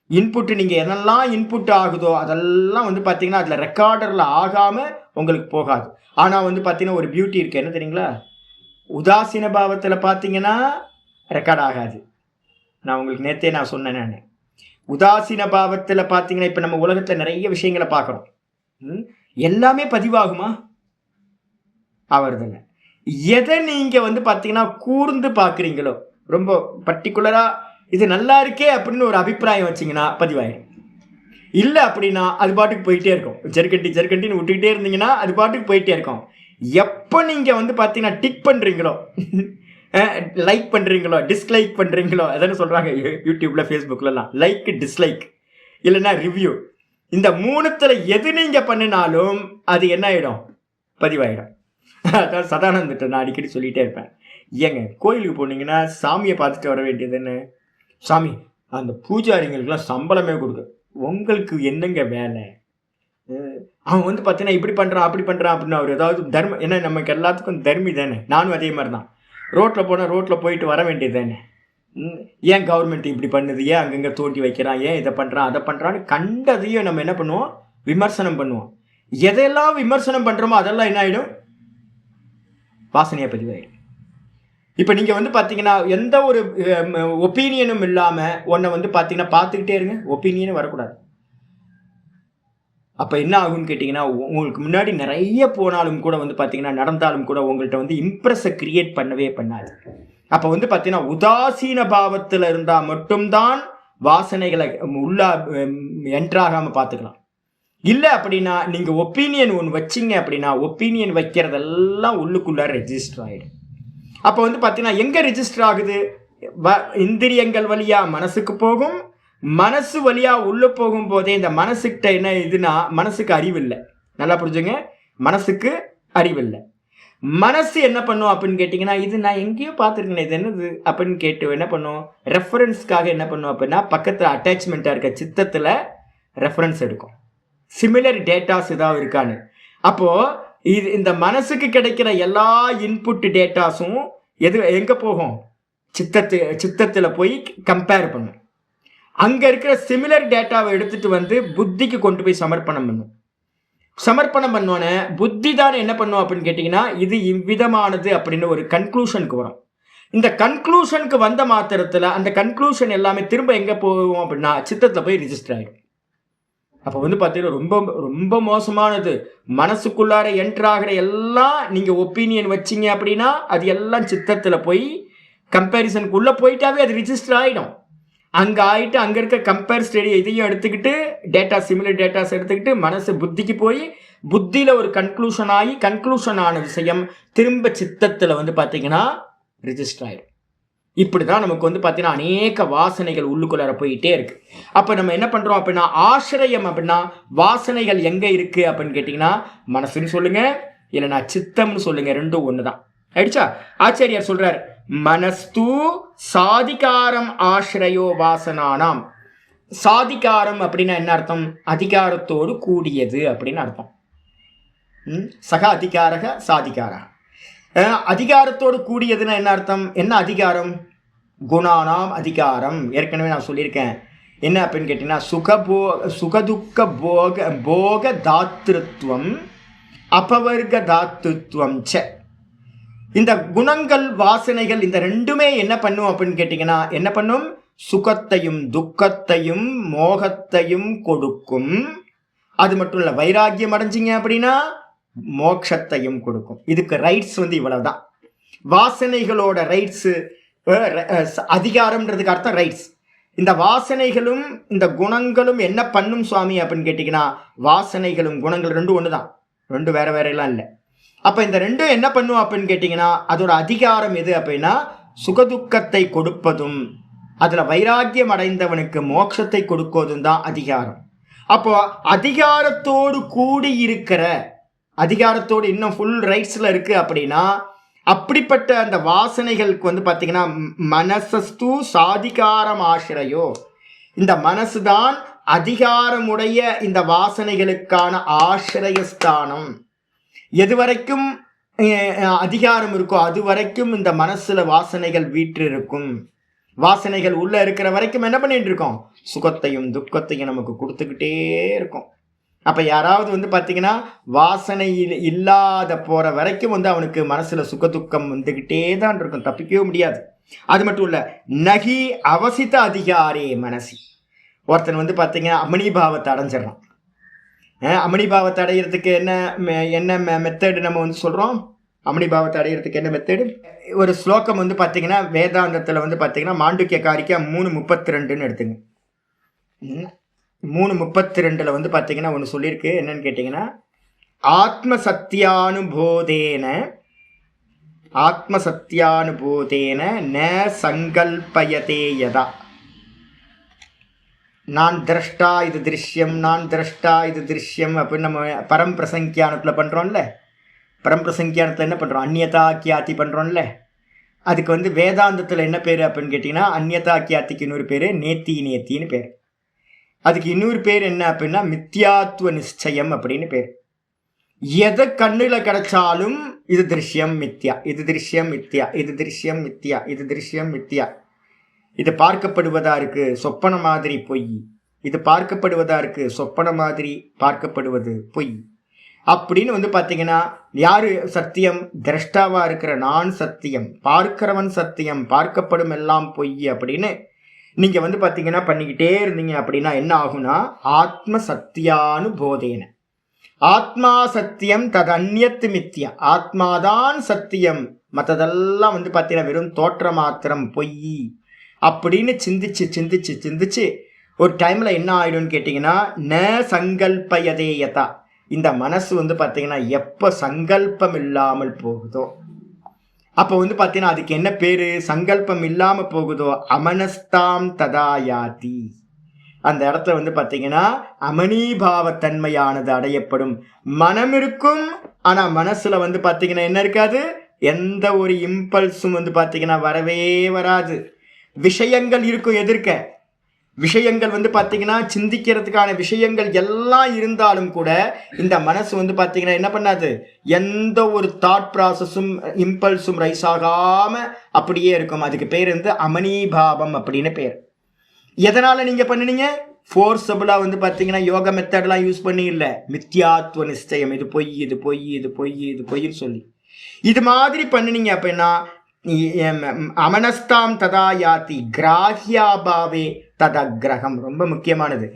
இன்புட்டு நீங்கள் என்னெல்லாம் இன்புட் ஆகுதோ அதெல்லாம் பார்த்தீங்கன்னா அதில் ரெக்கார்டரில் ஆகாமல் உங்களுக்கு போகாது. ஆனால் பார்த்தீங்கன்னா ஒரு பியூட்டி இருக்குது, என்ன தெரியுங்களா, உதாசீன பாவத்தில் பார்த்தீங்கன்னா ரெக்கார்ட் ஆகாது. நான் உங்களுக்கு நேற்றே நான் சொன்னேன். நான் உதாசீன பாவத்தில் பார்த்தீங்கன்னா இப்போ நம்ம உலகத்தில் நிறைய விஷயங்களை பார்க்குறோம், எல்லாமே பதிவாகுமா, ஆவறதில்லை. எதை நீங்கள் பார்த்தீங்கன்னா கூர்ந்து பார்க்குறீங்களோ, ரொம்ப பர்டிகுலராக இது நல்லா இருக்கே அப்படின்னு ஒரு அபிப்பிராயம் வச்சிங்கன்னா பதிவாயிடும். இல்லை அப்படின்னா அது பாட்டுக்கு போயிட்டே இருக்கும். ஜெர்கண்டின்னு விட்டுக்கிட்டே இருந்தீங்கன்னா அது பாட்டுக்கு போயிட்டே இருக்கும். எப்போ நீங்கள் வந்து பார்த்தீங்கன்னா டிக் பண்ணுறீங்களோ, லைக் பண்ணுறீங்களோ, டிஸ்லைக் பண்ணுறீங்களோ, அதானே சொல்கிறாங்க யூடியூப்பில் ஃபேஸ்புக்கிலலாம், லைக் டிஸ்லைக் இல்லைன்னா ரிவ்யூ, இந்த 3த்துல எது நீங்கள் பண்ணினாலும் அது என்ன ஆகிடும், பதிவாயிடும். அதான் சதானந்திட்ட நான் அடிக்கடி சொல்லிகிட்டே இருப்பேன். ஏங்க கோயிலுக்கு போனீங்கன்னா சாமியை பார்த்துட்டு வர வேண்டியதுன்னு, சாமி அந்த பூஜாரிங்களுக்கெல்லாம் சம்பளமே கொடுக்கு, உங்களுக்கு என்னங்க வேலை? அவன் வந்து பார்த்தீங்கன்னா இப்படி பண்ணுறான் அப்படி பண்ணுறான் அப்படின்னு அவர் ஏதாவது தர்மம், ஏன்னா நமக்கு எல்லாத்துக்கும் தர்மி தானே, நானும் அதே மாதிரி தான். ரோட்டில் போனால் ரோட்டில் போயிட்டு வர வேண்டியது தானே. ஏன் கவர்மெண்ட் இப்படி பண்ணுது, ஏன் அங்கங்கே தோண்டி வைக்கிறான், ஏன் இதை பண்ணுறான் அதை பண்ணுறான்னு கண்டதையும் நம்ம என்ன பண்ணுவோம், விமர்சனம் பண்ணுவோம். எதெல்லாம் விமர்சனம் பண்ணுறோமோ அதெல்லாம் என்ன ஆகிடும், வாசனையாக பதிவாயிடும். இப்போ நீங்கள் வந்து பார்த்தீங்கன்னா எந்த ஒரு ஒப்பீனியனும் இல்லாமல் ஒன்றை வந்து பார்த்தீங்கன்னா பார்த்துக்கிட்டே இருங்க, ஒப்பீனியனும் வரக்கூடாது. அப்போ என்ன ஆகும்னு கேட்டிங்கன்னா, உங்களுக்கு முன்னாடி நிறைய போனாலும் கூட வந்து பார்த்தீங்கன்னா நடந்தாலும் கூட உங்கள்கிட்ட வந்து இம்ப்ரெஸை கிரியேட் பண்ணவே பண்ணாது. அப்போ வந்து பார்த்தீங்கன்னா உதாசீன பாவத்தில் இருந்தால் மட்டும்தான் வாசனைகளை உள்ள என்ட்ராகாமல் பார்த்துக்கலாம். இல்லை அப்படின்னா நீங்கள் ஒப்பீனியன் ஒன்று வச்சிங்க அப்படின்னா ஒப்பீனியன் வைக்கிறதெல்லாம் உள்ளுக்குள்ளே ரெஜிஸ்டர் ஆகிடும். அப்போ வந்து பார்த்தீங்கன்னா எங்கே ரெஜிஸ்டர் ஆகுது, இந்திரியங்கள் வழியாக மனசுக்கு போகும், மனசு வழியாக உள்ளே போகும்போதே இந்த மனசுக்கிட்ட என்ன இதுனா, மனசுக்கு அறிவில்லை. நல்லா புரிஞ்சுங்க, மனசுக்கு அறிவில்லை. மனசு என்ன பண்ணும் அப்படின்னு கேட்டிங்கன்னா, இது நான் எங்கேயோ பார்த்துருக்கேன், இது என்னது அப்படின்னு கேட்டு என்ன பண்ணும், ரெஃபரன்ஸ்க்காக என்ன பண்ணும் அப்படின்னா பக்கத்தில் அட்டாச்மெண்ட்டாக இருக்க சித்தத்தில் ரெஃபரன்ஸ் எடுக்கும், சிமிலர் டேட்டாஸ் ஏதாவது இருக்கான்னு. அப்போது இது இந்த மனசுக்கு கிடைக்கிற எல்லா இன்புட் டேட்டாஸும் எங்கே போகும், சித்தத்தில் போய் கம்பேர் பண்ணும். அங்கே இருக்கிற சிமிலர் டேட்டாவை எடுத்துகிட்டு வந்து புத்திக்கு கொண்டு போய் சமர்ப்பணம் பண்ணும். சமர்ப்பணம் பண்ணோன்னே புத்தி தான் என்ன பண்ணும் அப்படின்னு கேட்டிங்கன்னா, இது இவ்விதமானது அப்படின்னு ஒரு கன்க்ளூஷனுக்கு வரும். இந்த கன்க்ளூஷனுக்கு வந்த மாத்திரத்தில் அந்த கன்க்ளூஷன் எல்லாமே திரும்ப எங்கே போகும் அப்படின்னா சித்தத்தில் போய் ரிஜிஸ்டர் ஆகிடும். அப்போ வந்து பார்த்தீங்கன்னா ரொம்ப ரொம்ப மோசமானது. மனசுக்குள்ளார என்ட்ராகிற எல்லாம் நீங்கள் ஒப்பீனியன் வச்சிங்க அப்படின்னா அது எல்லாம் சித்தத்தில் போய் கம்பேரிசனுக்குள்ளே போயிட்டாவே அது ரிஜிஸ்டர் ஆகிடும். அங்கே ஆகிட்டு அங்கே இருக்க கம்பேர் ஸ்டடி இதையும் எடுத்துக்கிட்டு டேட்டா, சிமிலர் டேட்டாஸ் எடுத்துக்கிட்டு மனசு புத்திக்கு போய் புத்தியில் ஒரு கன்க்ளூஷன் ஆகி கன்க்ளூஷன் ஆன விஷயம் திரும்ப சித்தத்தில் வந்து பார்த்தீங்கன்னா ரிஜிஸ்டர் ஆகிடும். இப்படி தான் நமக்கு வந்து பார்த்தீங்கன்னா அநேக வாசனைகள் உள்ளுக்குள்ளார போயிட்டே இருக்குது. அப்போ நம்ம என்ன பண்ணுறோம் அப்படின்னா ஆசிரியம் அப்படின்னா வாசனைகள் எங்கே இருக்குது அப்படின்னு கேட்டிங்கன்னா மனசுன்னு சொல்லுங்கள் இல்லைனா சித்தம்னு சொல்லுங்கள், ரெண்டும் ஒன்று தான். ஆயிடுச்சா? ஆச்சாரியார் சொல்கிறார், மனஸ்து சாதிகாரம் ஆசிரியோ வாசனானாம். சாதிகாரம் அப்படின்னா என்ன அர்த்தம், அதிகாரத்தோடு கூடியது அப்படின்னு அர்த்தம். சக அதிகாரக சாதிகாரக, அதிகாரத்தோடு கூடியதுன்னா என்ன அர்த்தம், என்ன அதிகாரம், குணானாம் அதிகாரம். ஏற்கனவே நான் சொல்லியிருக்கேன் என்ன அப்படின்னு கேட்டிங்கன்னா சுகதுக்க போக தாத்திருத்துவம் அபவர்க தாத்துவம் ச. இந்த குணங்கள் வாசனைகள் இந்த ரெண்டுமே என்ன பண்ணும் அப்படின்னு கேட்டிங்கன்னா என்ன பண்ணும், சுகத்தையும் துக்கத்தையும் மோகத்தையும் கொடுக்கும். அது மட்டும் இல்லை, வைராக்கியம் அடைஞ்சிங்க அப்படின்னா மோட்சத்தையும் கொடுக்கும். இதுக்கு ரைட்ஸ் வந்து இவ்வளவுதான். வாசனைகளோட ரைட்ஸு, அதிகாரம்ன்றதுக்கு அர்த்தம் ரைட்ஸ். இந்த வாசனைகளும் இந்த குணங்களும் என்ன பண்ணும் சுவாமி அப்படின்னு கேட்டிங்கன்னா, வாசனைகளும் குணங்கள் ரெண்டும் ஒன்று தான், ரெண்டும் வேற வேற எல்லாம் இல்லை. அப்போ இந்த ரெண்டும் என்ன பண்ணும் அப்படின்னு கேட்டிங்கன்னா அதோட அதிகாரம் எது அப்படின்னா சுகதுக்கத்தை கொடுப்பதும் அதில் வைராக்கியம் அடைந்தவனுக்கு மோட்சத்தை கொடுப்பதும் தான் அதிகாரம். அப்போ அதிகாரத்தோடு கூடி இருக்கிற, அதிகாரத்தோடு இன்னும் ஃபுல் ரைட்ஸில் இருக்குது அப்படின்னா அப்படிப்பட்ட அந்த வாசனைகளுக்கு வந்து பார்த்தீங்கன்னா மனசஸ்து சாதிகாரம் ஆசிரியோ, இந்த மனசு தான் அதிகாரமுடைய இந்த வாசனைகளுக்கான ஆசிரியஸ்தானம். எது வரைக்கும் அதிகாரம் இருக்கோ அது வரைக்கும் இந்த மனசுல வாசனைகள் வீற்று இருக்கும். வாசனைகள் உள்ள இருக்கிற வரைக்கும் என்ன பண்ணிட்டு இருக்கோம், சுகத்தையும் துக்கத்தையும் நமக்கு கொடுத்துக்கிட்டே இருக்கும். அப்போ யாராவது வந்து பார்த்தீங்கன்னா வாசனை இல்லாத போகிற வரைக்கும் வந்து அவனுக்கு மனசில் சுகதுக்கம் வந்துக்கிட்டே தான் இருக்கும், தப்பிக்கவே முடியாது. அது மட்டும் இல்லை, நகி அவசித்த அதிகாரே மனசி. ஒருத்தன் வந்து பார்த்தீங்கன்னா அமணிபாவத்தை அடைஞ்சிடறான். அமணிபாவத்தை அடையிறதுக்கு என்ன மெத்தடு நம்ம வந்து சொல்கிறோம், அமணிபாவத்தை அடையிறதுக்கு என்ன மெத்தடு? ஒரு ஸ்லோகம் வந்து பார்த்தீங்கன்னா வேதாந்தத்தில் வந்து பார்த்தீங்கன்னா மாண்டூக்கிய காரிக்கா 3:32 எடுத்துங்க. 3:32 வந்து பார்த்தீங்கன்னா ஒன்று சொல்லியிருக்கு. என்னன்னு கேட்டிங்கன்னா, ஆத்மசத்தியானுபோதேன ந சங்கல்பயதே யதா. நான் திரஷ்டா இது திருஷ்யம், நான் திரஷ்டா இது திருஷ்யம் அப்படின்னு நம்ம பரம்பிரசங்கியானத்தில் பண்ணுறோம்ல. பரம்பிரசங்கியானத்தில் என்ன பண்ணுறோம்? அந்நியதா கியாத்தி பண்ணுறோம்ல. அதுக்கு வேதாந்தத்தில் என்ன பேர் அப்படின்னு கேட்டிங்கன்னா, அந்நியதா கியாத்திக்கு இன்னொரு பேர் நேத்தின்னு பேர். அதுக்கு இன்னொரு பேர் என்ன அப்படின்னா மித்யாத்துவ நிச்சயம் அப்படின்னு பேர். எதை கண்ணில் கிடைச்சாலும் இது திருஷ்யம் மித்யா, இது திருஷ்யம் மித்யா, இது திருஷ்யம் மித்யா, இது திருஷ்யம் மித்யா. இது பார்க்கப்படுவதா இருக்கு, சொப்பன மாதிரி பொய். இது பார்க்கப்படுவதா இருக்கு, சொப்பன மாதிரி பார்க்கப்படுவது பொய் அப்படின்னு பார்த்தீங்கன்னா, யாரு சத்தியம்? திரஷ்டாவா இருக்கிற நான் சத்தியம், பார்க்கிறவன் சத்தியம், பார்க்கப்படும் எல்லாம் பொய் அப்படின்னு நீங்க பார்த்தீங்கன்னா பண்ணிக்கிட்டே இருந்தீங்க அப்படின்னா என்ன ஆகும்னா, ஆத்ம சத்தியானுபோதேன. ஆத்மா சத்தியம் தது அந்நியத்து மித்யா. ஆத்மாதான் சத்தியம், மற்றதெல்லாம் பார்த்தீங்கன்னா வெறும் தோற்ற மாத்திரம் பொய் அப்படின்னு சிந்திச்சு சிந்திச்சு சிந்திச்சு ஒரு டைம்ல என்ன ஆயிடும்னு கேட்டீங்கன்னா, ந சங்கல்பயதே யதா. இந்த மனசு பார்த்தீங்கன்னா எப்ப சங்கல்பம் இல்லாமல் போகுதோ அப்போ பார்த்தீங்கன்னா அதுக்கு என்ன பேரு? சங்கல்பம் இல்லாம போகுதோ அமனஸ்தாம் ததாயாதி. அந்த இடத்துல பார்த்தீங்கன்னா அமனீபாவத்தன்மையானது அடையப்படும். மனம் இருக்கும், ஆனா மனசுல பார்த்தீங்கன்னா என்ன இருக்காது? எந்த ஒரு இம்பல்ஸும் பார்த்தீங்கன்னா வரவே வராது. விஷயங்கள் இருக்கும் எதிர்க்க. விஷயங்கள் பார்த்தீங்கன்னா சிந்திக்கிறதுக்கான விஷயங்கள் எல்லாம் இருந்தாலும் கூட இந்த மனசு பார்த்தீங்கன்னா என்ன பண்ணாது? எந்த ஒரு தாட் ப்ராசஸும் இம்பல்ஸும் ரைஸ் ஆகாம அப்படியே இருக்கும். அதுக்கு பேர் அமனீபாவம் அப்படின்னு பேர். எதனால நீங்க பண்ணினீங்க? ஃபோர்ஸபிளா பார்த்தீங்கன்னா யோகா மெத்தட்லாம் யூஸ் பண்ணி இல்லை, மித்யாத்வ நிச்சயம், இது பொய், இது பொய், இது பொய், இது பொய்ன்னு சொல்லி இது மாதிரி பண்ணினீங்க அப்படின்னா அமனஸ்தாம் ததா யாத்தி கிராஹ்யாபாவே ததக்ரகம். ரொம்ப முக்கியமானது.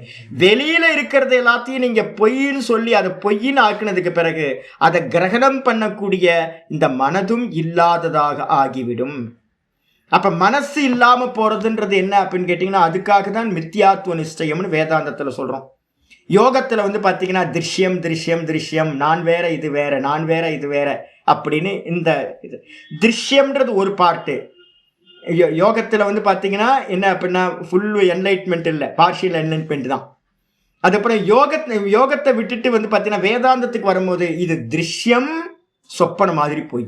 வெளியில இருக்கிறது எல்லாத்தையும் நீங்க பொய்ன்னு சொல்லி அதை பொய்ன்னு ஆக்குனதுக்கு பிறகு அதை கிரகணம் பண்ணக்கூடிய இந்த மனதும் இல்லாததாக ஆகிவிடும். அப்ப மனசு இல்லாம போறதுன்றது என்ன அப்படின்னு கேட்டீங்கன்னா, அதுக்காக தான் மித்யாத்துவ நிச்சயம்னு வேதாந்தத்துல சொல்றோம். யோகத்துல பார்த்தீங்கன்னா திருஷ்யம் திருஷ்யம் திருஷ்யம், நான் வேற இது வேற, நான் வேற இது வேற அப்படின்னு இந்த திருஷ்யம்ன்றது ஒரு பார்ட்டு. யோகத்தில் பார்த்தீங்கன்னா என்ன அப்படின்னா ஃபுல் என்லைட்மெண்ட் இல்லை, பார்ஷியல் என்லைட்மெண்ட் தான். அதுக்கப்புறம் யோகத்தை விட்டுட்டு பார்த்தீங்கன்னா வேதாந்தத்துக்கு வரும்போது இது திருஷ்யம் சொப்பன மாதிரி போய்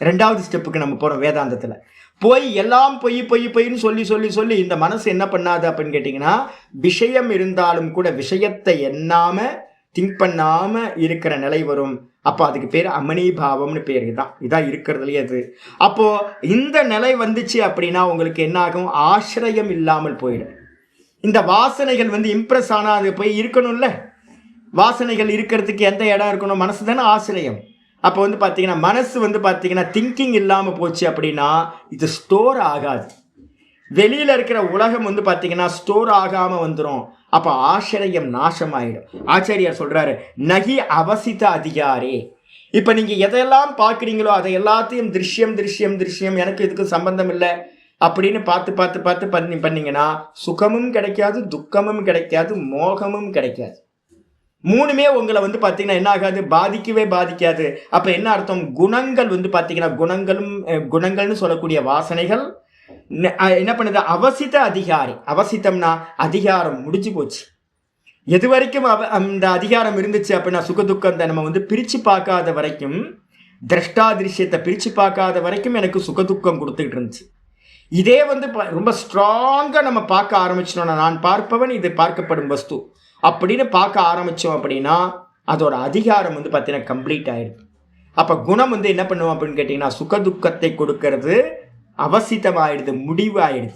ரெண்டாவது ஸ்டெப்புக்கு நம்ம போகிறோம். வேதாந்தத்தில் போய் எல்லாம் பொய் பொய் பொய்ன்னு சொல்லி சொல்லி சொல்லி இந்த மனசு என்ன பண்ணாது அப்படின்னு கேட்டிங்கன்னா, விஷயம் இருந்தாலும் கூட விஷயத்தை எண்ணாம திங்க் பண்ணாம இருக்கிற நிலை வரும். அப்போ அதுக்கு பேர் அமனீபாவம்னு பேர். இதான் இருக்கிறதுலையே அது. அப்போ இந்த நிலை வந்துச்சு அப்படின்னா உங்களுக்கு என்ன ஆகும்? ஆசிரியம் இல்லாமல் போயிடும். இந்த வாசனைகள் இம்ப்ரெஸ் ஆனால் அது போய் இருக்கணும்ல. வாசனைகள் இருக்கிறதுக்கு எந்த இடம் இருக்கணும்? மனசு தானே ஆசிரியம். அப்போ பார்த்தீங்கன்னா மனசு பார்த்தீங்கன்னா திங்கிங் இல்லாமல் போச்சு அப்படின்னா இது ஸ்டோர் ஆகாது. வெளியில் இருக்கிற உலகம் பார்த்தீங்கன்னா ஸ்டோர் ஆகாமல் வந்துடும். அப்போ ஆசிரியம் நாசமாயிடும். ஆச்சாரியார் சொல்றாரு, நகி அவசித அதிகாரே. இப்போ நீங்கள் எதையெல்லாம் பார்க்குறீங்களோ அதை எல்லாத்தையும் திருஷ்யம் திருஷ்யம் திருஷ்யம், எனக்கு இதுக்கு சம்பந்தம் இல்லை அப்படின்னு பார்த்து பார்த்து பார்த்து பண்ணீங்கன்னா சுகமும் கிடைக்காது, துக்கமும் கிடைக்காது, மோகமும் கிடைக்காது. மூணுமே உங்களை பார்த்தீங்கன்னா என்ன ஆகாது? பாதிக்கவே பாதிக்காது. அப்போ என்ன அர்த்தம்? குணங்கள் பார்த்தீங்கன்னா குணங்கள்னு சொல்லக்கூடிய வாசனைகள் என்ன பண்ணுது? அவசித அதிகாரி. அவசித்தம்னா அதிகாரம் முடிஞ்சு போச்சு. எது வரைக்கும் அந்த அதிகாரம் இருந்துச்சு அப்படின்னா சுகதுக்கத்தை நம்ம பிரித்து பார்க்காத வரைக்கும், திரஷ்டா திருஷ்யத்தை பிரித்து பார்க்காத வரைக்கும் எனக்கு சுகதுக்கம் கொடுத்துக்கிட்டு இருந்துச்சு. இதே ரொம்ப ஸ்ட்ராங்காக நம்ம பார்க்க ஆரம்பிச்சிட்டோம்னா, நான் பார்ப்பவன், இது பார்க்கப்படும் வஸ்து அப்படின்னு பார்க்க ஆரம்பித்தோம் அப்படின்னா அதோட அதிகாரம் பார்த்தீங்கன்னா கம்ப்ளீட் ஆயிடுது. அப்போ குணம் என்ன பண்ணுவோம் அப்படின்னு கேட்டிங்கன்னா, சுகதுக்கத்தை கொடுக்கறது அவசிதமாயிடுது, முடிவாயிடுது.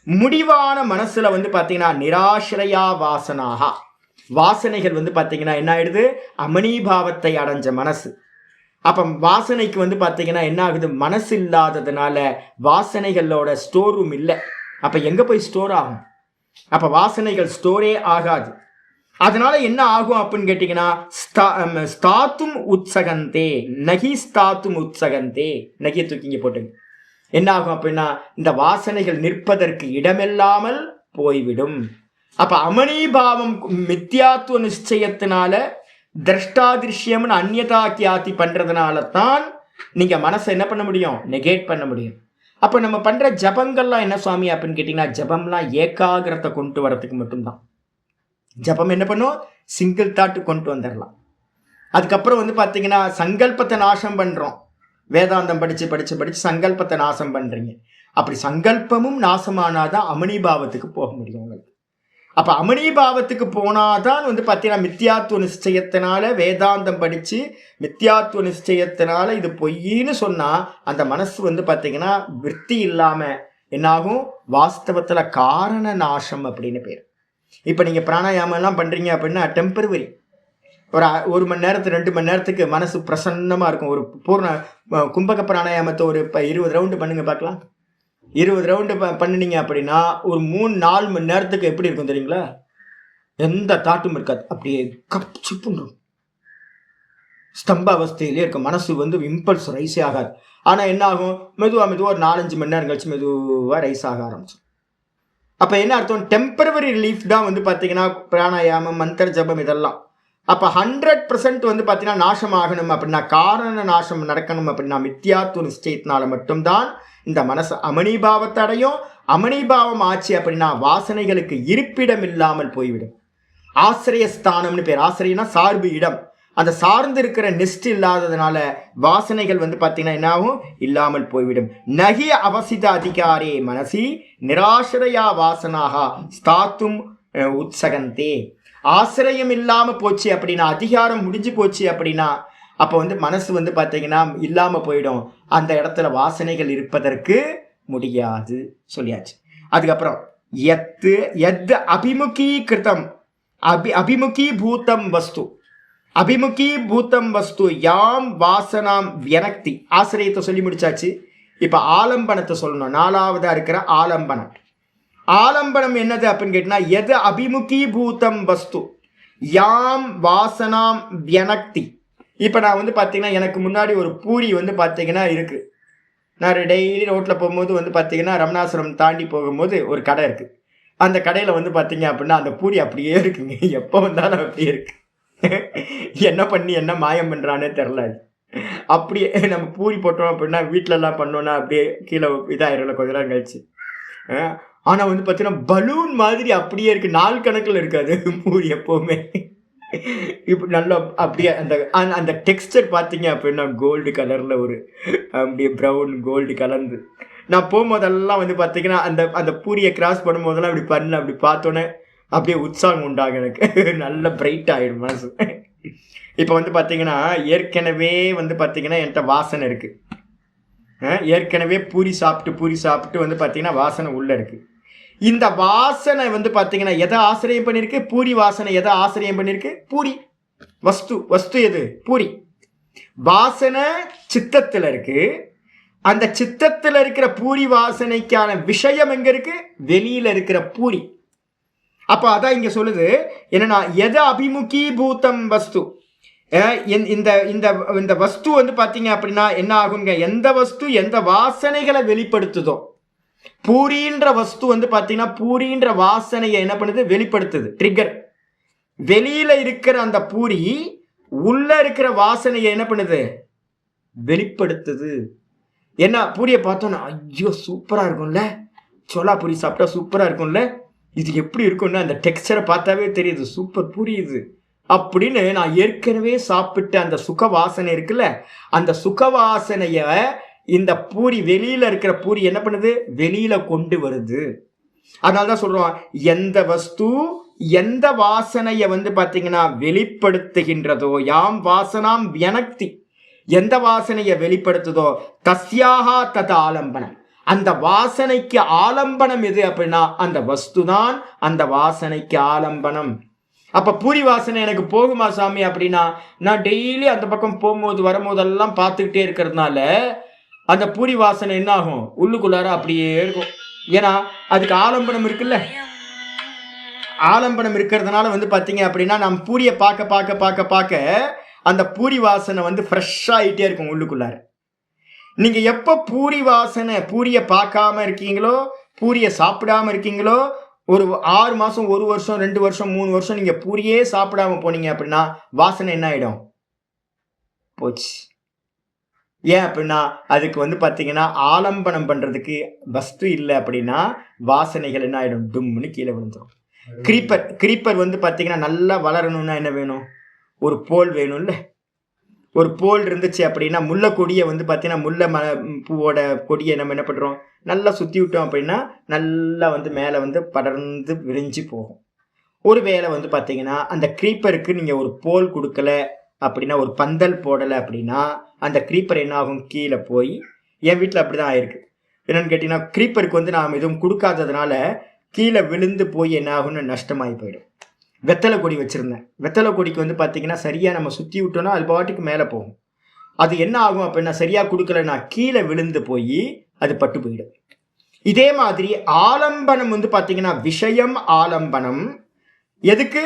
முடிவான மனசுல பார்த்தீங்கன்னா நிராசிரயா வாசனாக, வாசனைகள் பார்த்தீங்கன்னா என்ன ஆயிடுது? அமனீபாவத்தை அடைஞ்ச மனசு. அப்போ வாசனைக்கு பார்த்தீங்கன்னா என்ன ஆகுது? மனசு இல்லாததுனால வாசனைகளோட ஸ்டோர் ரூம் இல்லை. அப்போ எங்கே போய் ஸ்டோர் ஆகும்? அப்போ வாசனைகள் ஸ்டோரே ஆகாது. அதனால என்ன ஆகும் அப்படின்னு கேட்டீங்கன்னா, ஸ்தாத்தும் உற்சகந்தே நகி ஸ்தாத்தும் உற்சகந்தே, நகியை தூக்கிங்க போட்டுங்க. என்ன ஆகும் அப்படின்னா இந்த வாசனைகள் நிற்பதற்கு இடமில்லாமல் போய்விடும். அப்ப அமனீபாவம் மித்யாத்துவ நிச்சயத்தினால திரஷ்டாதிருஷ்யம்னு அந்நியதா கியாதி பண்றதுனால தான் நீங்க மனசை என்ன பண்ண முடியும், நெகேட் பண்ண முடியும். அப்ப நம்ம பண்ற ஜபங்கள்லாம் என்ன சுவாமி அப்படின்னு கேட்டீங்கன்னா, ஜபம்லாம் ஏகாகிரத்தை கொண்டு வரதுக்கு மட்டும்தான். ஜபம் என்ன பண்ணும், சிங்கிள் தாட்டு கொண்டு வந்துடலாம். அதுக்கப்புறம் வந்து பார்த்தீங்கன்னா சங்கல்பத்தை நாசம் பண்றோம். வேதாந்தம் படிச்சு படிச்சு படிச்சு சங்கல்பத்தை நாசம் பண்றீங்க. அப்படி சங்கல்பமும் நாசமானாதான் அமனிபாவத்துக்கு போக முடியும் உங்களுக்கு. அப்ப அமனிபாவத்துக்கு போனாதான் வந்து பார்த்தீங்கன்னா மித்தியாத்துவ நிச்சயத்தினால வேதாந்தம் படிச்சு மித்தியாத்துவ நிச்சயத்தினால இது பொய்ன்னு சொன்னா அந்த மனசு வந்து பார்த்தீங்கன்னா விருத்தி இல்லாம என்னாகும், வாஸ்தவத்துல காரண நாசம் அப்படின்னு பேர். இப்ப நீங்க பிராணாயாமம் எல்லாம் பண்றீங்க அப்படின்னா டெம்பரவரி, ஒரு மணி நேரத்துக்கு 2 மணி நேரத்துக்கு மனசு பிரசன்னமா இருக்கும். ஒரு பூர்ண கும்பக பிராணாயாமத்தை ஒரு 20 ரவுண்டு பண்ணுங்க பார்க்கலாம். 20 ரவுண்டு பண்ணினீங்க அப்படின்னா ஒரு 3-4 மணி நேரத்துக்கு எப்படி இருக்கும் தெரியுங்களா? எந்த தாட்டும் இருக்காது, அப்படியே கப்சிப்புன்னு ஸ்தம்ப அவஸ்தையிலே இருக்கும். மனசு வந்து இம்பல்ஸ் ரைஸே ஆகாது. ஆனால் என்ன ஆகும், மெதுவாக ஒரு 4-5 மணி நேரம் கழிச்சு மெதுவாக ரைஸ் ஆக ஆரம்பிச்சு. அப்போ என்ன அர்த்தம், டெம்பரவரி ரிலீஃப் தான் வந்து பார்த்தீங்கன்னா பிராணாயாமம் மந்திர ஜபம் இதெல்லாம். அப்போ 100% வந்து பார்த்தீங்கன்னா நாசம் ஆகணும் அப்படின்னா, காரண நாசம் நடக்கணும் அப்படின்னா மித்தியாத்துவ நிச்சயத்தினால மட்டும்தான் இந்த மனசு அமனிபாவத்தை அடையும். அமனிபாவம் ஆச்சு அப்படின்னா வாசனைகளுக்கு இருப்பிடம் இல்லாமல் போய்விடும். ஆசிரியஸ்தானம்னு பேர். ஆசிரியனா சார்பு இடம். அந்த சார்ந்து இருக்கிற நெஸ்ட் இல்லாததுனால வாசனைகள் வந்து பார்த்தீங்கன்னா என்னாகும், இல்லாமல் போய்விடும். நகி அவசித அதிகாரே மனசி நிராசிரயா வாசனாக ஸ்தாத்தும் உத்சகந்தே. ஆசிரியம் இல்லாம போச்சு அப்படின்னா, அதிகாரம் முடிஞ்சு போச்சு அப்படின்னா அப்போ வந்து மனசு வந்து பார்த்தீங்கன்னா இல்லாம போயிடும். அந்த இடத்துல வாசனைகள் இருப்பதற்கு முடியாது சொல்லியாச்சு. அதுக்கப்புறம் எத் அபிமுகி கிருதம் அபிமுகி பூத்தம் வஸ்து, அபிமுகி பூத்தம் வஸ்து யாம் வாசனாம் வியனக்தி. ஆசிரியத்தை சொல்லி முடிச்சாச்சு. இப்ப ஆலம்பனத்தை சொல்லணும். 4வதா இருக்கிற ஆலம்பனம். ஆலம்பனம் என்னது அப்படின்னு கேட்டா, எது அபிமுகி பூத்தம் வஸ்து யாம் வாசனாம் வியனக்தி. இப்போ நான் வந்து பார்த்தீங்கன்னா எனக்கு முன்னாடி ஒரு பூரி வந்து பார்த்தீங்கன்னா இருக்கு. நான் டெய்லி ரோட்டில் போகும்போது வந்து பார்த்தீங்கன்னா ரமணாசுரம் தாண்டி போகும்போது ஒரு கடை இருக்கு. அந்த கடையில் வந்து பார்த்தீங்க அப்படின்னா அந்த பூரி அப்படியே இருக்குங்க. எப்போ வந்தாலும் அப்படியே இருக்கு. என்ன பண்ணி என்ன மாயம் பண்ணுறானே தெரில. அப்படியே நம்ம பூரி போட்டோம் அப்படின்னா வீட்டிலலாம் பண்ணோன்னா அப்படியே கீழே இதாயிரல கொஞ்ச நேரம் கழிச்சு. ஆனால் வந்து பார்த்தீங்கன்னா பலூன் மாதிரி அப்படியே இருக்குது. நாள் கணக்கில் இருக்காது பூரி எப்போவுமே. இப்படி நல்லா அப்படியே அந்த அந்த டெக்ஸ்டர் பார்த்தீங்க அப்படின்னா கோல்டு கலரில் ஒரு அப்படியே ப்ரௌன் கோல்டு கலந்து. நான் போகும்போதெல்லாம் வந்து பார்த்தீங்கன்னா அந்த பூரியை கிராஸ் பண்ணும்போதெல்லாம் அப்படி பண்ண அப்படி பார்த்தோன்னே அப்படியே உற்சாகம் உண்டாகும் எனக்கு. நல்ல பிரைட் ஆகிடும் மனசு. இப்போ வந்து பார்த்தீங்கன்னா ஏற்கனவே வந்து பார்த்தீங்கன்னா என்கிட்ட வாசனை இருக்குது. ஏற்கனவே பூரி சாப்பிட்டு வந்து பார்த்தீங்கன்னா வாசனை உள்ளே இருக்குது. இந்த வாசனை வந்து பார்த்தீங்கன்னா எதை ஆசிரியம் பண்ணியிருக்கு, பூரி வாசனை எதை ஆசிரியம் பண்ணியிருக்கு, பூரி வஸ்து எது, பூரி. வாசனை சித்தத்தில் இருக்கு. அந்த சித்தத்தில் இருக்கிற பூரி வாசனைக்கான விஷயம் எங்க இருக்கு, வெளியில இருக்கிற பூரி. அப்போ அதான் இங்க சொல்லுது என்னன்னா, எது அபிமுகி பூத்தம் வஸ்து. இந்த வஸ்து வந்து பார்த்தீங்க அப்படின்னா என்ன ஆகுங்க, எந்த வஸ்து எந்த வாசனைகளை வெளிப்படுத்துதோ, பூரின்ற வஸ்து வந்து பார்த்தீங்கன்னா பூரின்ற வாசனையை என்ன பண்ணுது, வெளிப்படுத்துது, ட்ரிகர். வெளியில இருக்கிற அந்த பூரி உள்ள இருக்கிற வாசனையை என்ன பண்ணுது, வெளிப்படுத்துது. என்ன, பூரியை பார்த்தோன்னா ஐயோ சூப்பரா இருக்கும்ல, சோலா பூரி சாப்பிட்டா சூப்பரா இருக்கும்ல, இது எப்படி இருக்கும்னு அந்த டெக்ஸ்டரை பார்த்தாவே தெரியுது, சூப்பர் பூரி இது அப்படின்னு. நான் ஏற்கனவே சாப்பிட்ட அந்த சுக வாசனை இருக்குல்ல, அந்த சுக வாசனைய இந்த பூரி வெளியில இருக்கிற பூரி என்ன பண்ணுது, வெளியில கொண்டு வருது. அதனால்தான் சொல்றோம், எந்த வஸ்து எந்த வாசனைய வந்து பாத்தீங்கன்னா வெளிப்படுத்துகின்றதோ, யாம் வாசனாம் வியனக்தி, எந்த வாசனைய வெளிப்படுத்துதோ தஸ்யாஹா தத் ஆலம்பனம், அந்த வாசனைக்கு ஆலம்பனம் எது அப்படின்னா அந்த வஸ்து தான் அந்த வாசனைக்கு ஆலம்பனம். அப்ப பூரி வாசனை எனக்கு போகுமா சாமி அப்படின்னா, நான் டெய்லி அந்த பக்கம் போகும்போது வரும்போதெல்லாம் பார்த்துக்கிட்டே இருக்கிறதுனால அந்த பூரி வாசனை என்ன ஆகும், உள்ளுக்குள்ளார அப்படியே இருக்கும். ஏன்னா அதுக்கு ஆலம்பனம் இருக்குல்ல. ஆலம்பனம் இருக்கிறதுனால வந்து பார்த்தீங்க அப்படின்னா நம்ம பூரியை பார்க்க பார்க்க பார்க்க பார்க்க அந்த பூரி வாசனை வந்து ஃப்ரெஷ்ஷாக ஆகிட்டே இருக்கும் உள்ளுக்குள்ளார. நீங்க எப்போ பூரி வாசனை, பூரியை பார்க்காம இருக்கீங்களோ, பூரியை சாப்பிடாம இருக்கீங்களோ, ஒரு 6 மாதம் 1 வருஷம் 2 வருஷம் 3 வருஷம் நீங்கள் பூரியே சாப்பிடாம போனீங்க அப்படின்னா வாசனை என்ன ஆகிடும்? போச்சு. ஏன் அப்படின்னா அதுக்கு வந்து பார்த்தீங்கன்னா ஆலம்பனம் பண்ணுறதுக்கு வஸ்து இல்லை அப்படின்னா வாசனைகள் என்ன ஆகிடும்? டும்னு கீழே விழுந்துடும். கிரீப்பர் வந்து பார்த்தீங்கன்னா நல்லா வளரணும்னா என்ன வேணும்? ஒரு போல் வேணும்ல. ஒரு போல் இருந்துச்சு அப்படின்னா முல்லை கொடியை வந்து பார்த்தீங்கன்னா முல்லை பூவோட கொடியை நம்ம என்ன பண்ணுறோம்? நல்லா சுற்றி விட்டோம் அப்படின்னா நல்லா வந்து மேலே வந்து படர்ந்து விரிஞ்சு போகும். ஒரு வேளை வந்து பார்த்தீங்கன்னா அந்த கிரீப்பருக்கு நீங்கள் ஒரு போல் கொடுக்கல அப்படின்னா, ஒரு பந்தல் போடலை அப்படின்னா அந்த கிரீப்பர் என்ன ஆகும்? கீழே போய் என் வீட்டில் அப்படி தான் ஆயிருக்கு. என்னென்னு கேட்டிங்கன்னா, கிரீப்பருக்கு வந்து நாம் எதுவும் கொடுக்காததுனால கீழே விழுந்து போய் என்ன ஆகும்னு நஷ்டமாகி போயிடும். வெத்தலை கொடி வச்சுருந்தேன். வெத்தலை கொடிக்கு வந்து பார்த்தீங்கன்னா சரியாக நம்ம சுற்றி விட்டோன்னா அது பாட்டுக்கு மேலே போகும். அது என்ன ஆகும் அப்படின்னா, சரியாக கொடுக்கலன்னா கீழே விழுந்து போய் அது பட்டு போயிடும். இதே மாதிரி ஆலம்பனம் வந்து பார்த்தீங்கன்னா விஷயம் ஆலம்பனம். எதுக்கு?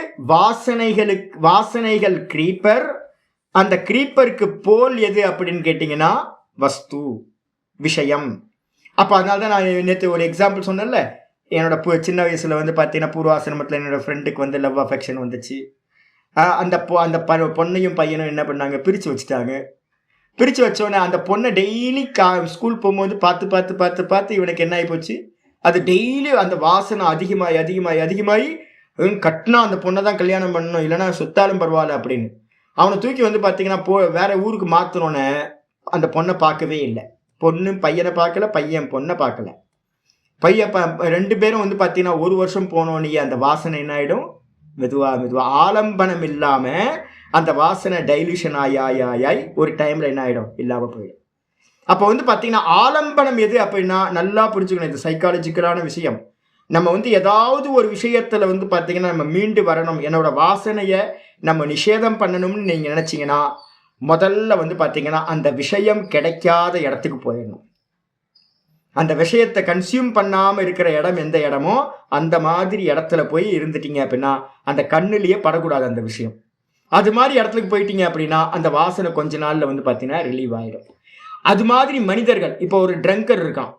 வாசனைகள் கிரீப்பர். அந்த கிரீப்பருக்கு போல் எது அப்படின்னு கேட்டிங்கன்னா வஸ்து, விஷயம். அப்போ அதனால தான் நான் நேற்று ஒரு எக்ஸாம்பிள் சொன்னேன்ல, என்னோட சின்ன வயசில் வந்து பார்த்தீங்கன்னா பூர்வாசிரமத்தில் என்னோடய ஃப்ரெண்டுக்கு வந்து லவ் அஃபெக்ஷன் வந்துச்சு. அந்த பொண்ணையும் பையனும் என்ன பண்ணாங்க? பிரித்து வச்சுட்டாங்க. பிரித்து வச்சோன்னே அந்த பொண்ணை டெய்லி ஸ்கூல் போகும்போது பார்த்து இவனுக்கு என்ன ஆகி போச்சு? அது டெய்லி அந்த வாசனை அதிகமாகி கட்டினா அந்த பொண்ணை தான் கல்யாணம் பண்ணணும், இல்லைன்னா சுத்தாலும் பரவாயில்ல அப்படின்னு அவனை தூக்கி வந்து பார்த்தீங்கன்னா வேற ஊருக்கு மாற்றினோன்னே அந்த பொண்ணை பார்க்கவே இல்லை. பொண்ணு பையனை பார்க்கல, பையன் பொண்ணை பார்க்கல. ரெண்டு பேரும் வந்து பார்த்தீங்கன்னா 1 வருஷம் போனோன்னே அந்த வாசனை என்ன ஆகிடும்? மெதுவாக ஆலம்பனம் இல்லாமல் அந்த வாசனை டைல்யூஷன் ஆயாய் ஒரு டைமில் என்ன ஆகிடும்? இல்லாமல் போயிடும். அப்போ வந்து பார்த்தீங்கன்னா ஆலம்பனம் எது அப்படின்னா நல்லா புரிஞ்சுக்கணும். இது சைக்காலஜிக்கலான விஷயம். நம்ம வந்து ஏதாவது ஒரு விஷயத்தில் வந்து பார்த்தீங்கன்னா நம்ம மீண்டு வரணும், என்னோட வாசனையை நம்ம நிஷேதம் பண்ணணும்னு நீங்கள் நினச்சிங்கன்னா முதல்ல வந்து பார்த்தீங்கன்னா அந்த விஷயம் கிடைக்காத இடத்துக்கு போயிடணும். அந்த விஷயத்தை கன்சியூம் பண்ணாமல் இருக்கிற இடம் எந்த இடமோ அந்த மாதிரி இடத்துல போய் இருந்துட்டீங்க அப்படின்னா அந்த கண்ணுலேயே படக்கூடாது அந்த விஷயம். அது மாதிரி இடத்துக்கு போயிட்டீங்க அப்படின்னா அந்த வாசனை கொஞ்ச நாளில் வந்து பார்த்தீங்கன்னா ரிலீவ் ஆகிடும். அது மாதிரி மனிதர்கள், இப்போ ஒரு ட்ரங்கர் இருக்கான்.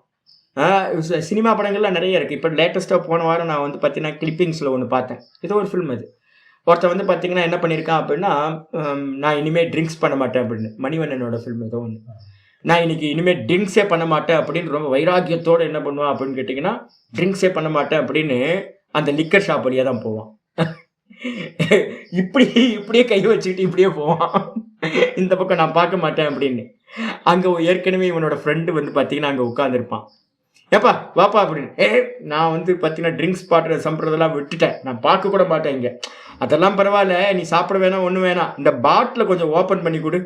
சினிமா படங்கள்லாம் நிறைய இருக்குது. இப்போ லேட்டஸ்ட்டாக போன வாரம் நான் வந்து பார்த்தீங்கன்னா கிளிப்பிங்ஸில் ஒன்று பார்த்தேன். ஏதோ ஒரு ஃபில்ம் அது. ஒருத்தர் வந்து பார்த்தீங்கன்னா என்ன பண்ணியிருக்கான் அப்படின்னா, நான் இனிமேல் ட்ரிங்க்ஸ் பண்ண மாட்டேன் அப்படின்னு. மணிவண்ணனோட ஃபில்ம் ஏதோ ஒன்று. நான் இன்னைக்கு இனிமேல் ட்ரிங்க்ஸே பண்ண மாட்டேன் அப்படின்னு ரொம்ப வைராக்கியத்தோடு என்ன பண்ணுவான் அப்படின்னு கேட்டிங்கன்னா, ட்ரிங்க்ஸே பண்ண மாட்டேன் அப்படின்னு அந்த லிக்கர் ஷாப் வழியாக தான் போவான். இப்படியே கை வச்சுக்கிட்டு இப்படியே போவான். இந்த பக்கம் நான் பார்க்க மாட்டேன் அப்படின்னு. அங்கே ஏற்கனவே இவனோட ஃப்ரெண்டு வந்து பார்த்தீங்கன்னா அங்கே உட்காந்துருப்பான். ஏப்பா வாப்பா அப்படின்னு. நான் வந்து பார்த்தீங்கன்னா ட்ரிங்க்ஸ் சாப்பிட்றதெல்லாம் விட்டுட்டேன், நான் பார்க்க கூட மாட்டேன் இங்கே. அதெல்லாம் பரவாயில்ல, நீ சாப்பிட வேணாம், ஒன்றும் வேணாம், இந்த பாட்டில் கொஞ்சம் ஓப்பன் பண்ணி கொடு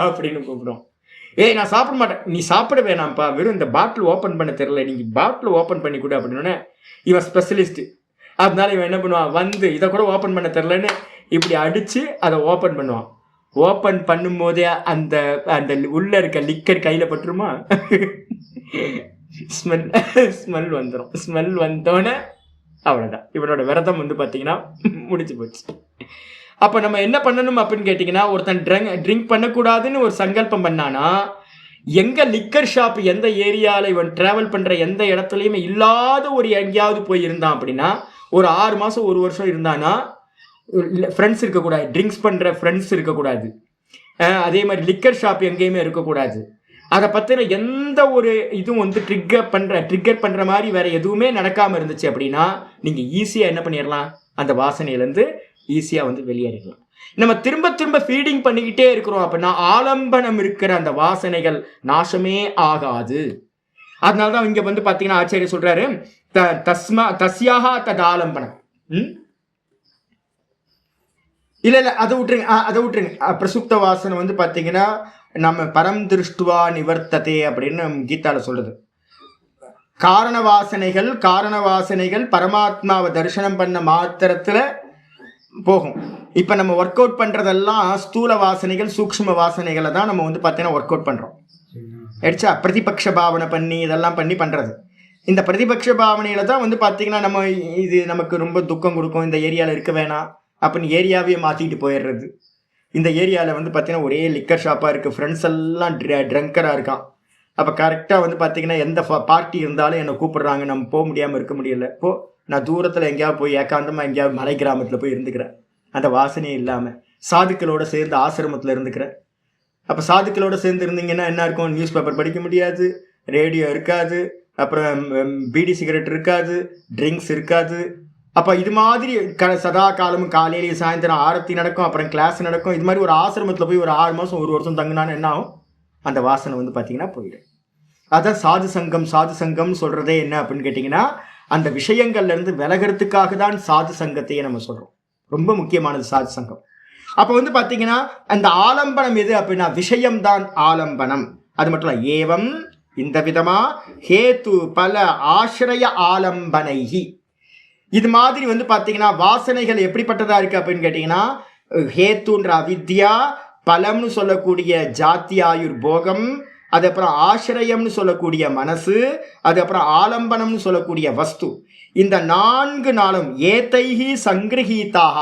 அப்படின்னு கூப்பிடுவோம். நான் சாப்பிட மாட்டேன். நீ சாப்பிட வேணாம்ப்பா, வெறும் இந்த பாட்டில் ஓப்பன் பண்ண தெரியல, நீங்கள் பாட்டில் ஓப்பன் பண்ணி கொடு அப்படின்னோடனே இவன் ஸ்பெஷலிஸ்ட்டு. அதனால இவன் என்ன பண்ணுவான்? வந்து இதை கூட ஓப்பன் பண்ண தெரிலன்னு இப்படி அடித்து அதை ஓப்பன் பண்ணுவான். ஓப்பன் பண்ணும்போதே அந்த அந்த உள்ளே இருக்க லிக்கர் கையில் பட்டுருமா? ஸ்மெல் வந்துடும். ஸ்மெல் வந்தோடனே அவ்வளோதான், இவனோட விரதம் வந்து பார்த்தீங்கன்னா முடிச்சு போச்சு. அப்போ நம்ம என்ன பண்ணணும் அப்படின்னு கேட்டிங்கன்னா, ஒருத்தன் ட்ரிங்க் பண்ணக்கூடாதுன்னு ஒரு சங்கல்பம் பண்ணானா, எங்கே லிக்கர் ஷாப் எந்த ஏரியாவில் இவன் ட்ராவல் பண்ணுற எந்த இடத்துலையுமே இல்லாத ஒரு எங்கேயாவது போய் இருந்தான் அப்படின்னா, ஒரு 6 மாதம் 1 வருஷம் இருந்தானா ஃப்ரெண்ட்ஸ் இருக்கக்கூடாது, ட்ரிங்க்ஸ் பண்ணுற ஃப்ரெண்ட்ஸ் இருக்கக்கூடாது, அதே மாதிரி லிக்கர் ஷாப் எங்கேயுமே இருக்கக்கூடாது. அதை பற்றின எந்த ஒரு இதுவும் வந்து ட்ரிக்கர் பண்ணுற மாதிரி வேறு எதுவுமே நடக்காமல் இருந்துச்சு அப்படின்னா நீங்கள் ஈஸியாக என்ன பண்ணிடலாம்? அந்த வாசனையிலேருந்து ஈஸியாக வந்து வெளியேறிடலாம். நம்ம திரும்ப ஃபீடிங் பண்ணிக்கிட்டே இருக்கிறோம் அப்படின்னா ஆலம்பனம் இருக்கிற அந்த வாசனைகள் நாசமே ஆகாது. அதனால தான் இங்கே வந்து பார்த்தீங்கன்னா ஆச்சாரிய சொல்கிறாரு, தஸ்யாக தத் ஆலம்பனம். இல்லை அதை விட்டுருங்க. பிரசுப்த வாசனை வந்து பார்த்தீங்கன்னா நம்ம பரம் திருஷ்டுவா நிவர்த்ததே அப்படின்னு கீதால சொல்லுது. காரண வாசனைகள் பரமாத்மாவை தரிசனம் பண்ண மாத்திரத்தில் போகும். இப்போ நம்ம ஒர்க் அவுட் பண்ணுறதெல்லாம் ஸ்தூல வாசனைகள், சூக்ஷ்ம வாசனைகளை தான் நம்ம வந்து பார்த்தீங்கன்னா ஒர்க் அவுட் பண்ணுறோம். ஆயிடுச்சா? பிரதிபக்ஷ பாவனை பண்ணி இதெல்லாம் பண்ணி பண்ணுறது. இந்த பிரதிபக்ஷ பாவனையில் தான் வந்து பார்த்தீங்கன்னா நம்ம இது நமக்கு ரொம்ப துக்கம் கொடுக்கும், இந்த ஏரியாவில் இருக்க வேணாம் அப்படின்னு ஏரியாவே மாற்றிட்டு போயிடுறது. இந்த ஏரியாவில் வந்து பார்த்தீங்கன்னா ஒரே லிக்கர் ஷாப்பாக இருக்குது, ஃப்ரெண்ட்ஸ் எல்லாம் ட்ரங்கராக இருக்கான், அப்போ கரெக்டாக வந்து பார்த்தீங்கன்னா எந்த பார்ட்டி இருந்தாலும் என்னை கூப்பிடுறாங்க, நம்ம போக முடியாமல் இருக்க முடியல. நான் தூரத்தில் எங்கேயாவது போய் ஏகாந்தமாக எங்கேயாவது மலை கிராமத்தில் போய் இருந்துக்கிறேன், அந்த வாசனையே இல்லாமல். சாதுக்களோட சேர்ந்து ஆசிரமத்தில் இருந்துக்கிறேன். அப்போ சாதுக்களோட சேர்ந்து இருந்தீங்கன்னா என்ன இருக்கும்? நியூஸ் பேப்பர் படிக்க முடியாது, ரேடியோ இருக்காது, அப்புறம் பீடி சிகரெட் இருக்காது, ட்ரிங்க்ஸ் இருக்காது. அப்போ இது மாதிரி சதா காலமும் காலையிலேயே சாயந்தரம் ஆரத்தி நடக்கும், அப்புறம் கிளாஸ் நடக்கும். இது மாதிரி ஒரு ஆசிரமத்தில் போய் ஒரு 6 மாதம் 1 வருஷம் தங்கினான்னு என்ன ஆகும்? அந்த வாசனை வந்து பார்த்தீங்கன்னா போயிடும். அதான் சாது சங்கம் சொல்கிறதே என்ன அப்படின்னு கேட்டிங்கன்னா, அந்த விஷயங்கள்லேருந்து விலகிறதுக்காக தான் சாது சங்கத்தையே நம்ம சொல்கிறோம். ரொம்ப முக்கியமானது சாது சங்கம். அப்போ வந்து பார்த்தீங்கன்னா அந்த ஆலம்பனம் எது அப்படின்னா விஷயம்தான் ஆலம்பனம். அது மட்டும் இல்லை, ஏவம் இந்த விதமா ஹேத்து பல ஆசிரிய ஆலம்பனைகி. இது மாதிரி வந்து பார்த்தீங்கன்னா வாசனைகள் எப்படிப்பட்டதா இருக்கு அப்படின்னு கேட்டிங்கன்னா, ஹேத்துன்ற அவித்யா, பலம்னு சொல்லக்கூடிய ஜாத்தியாயுர் போகம், அதுக்கப்புறம் ஆசிரியம்னு சொல்லக்கூடிய மனசு, அதுக்கப்புறம் ஆலம்பனம்னு சொல்லக்கூடிய வஸ்து. இந்த 4 நாளும் ஏத்தைஹி சங்கிரஹீதாக,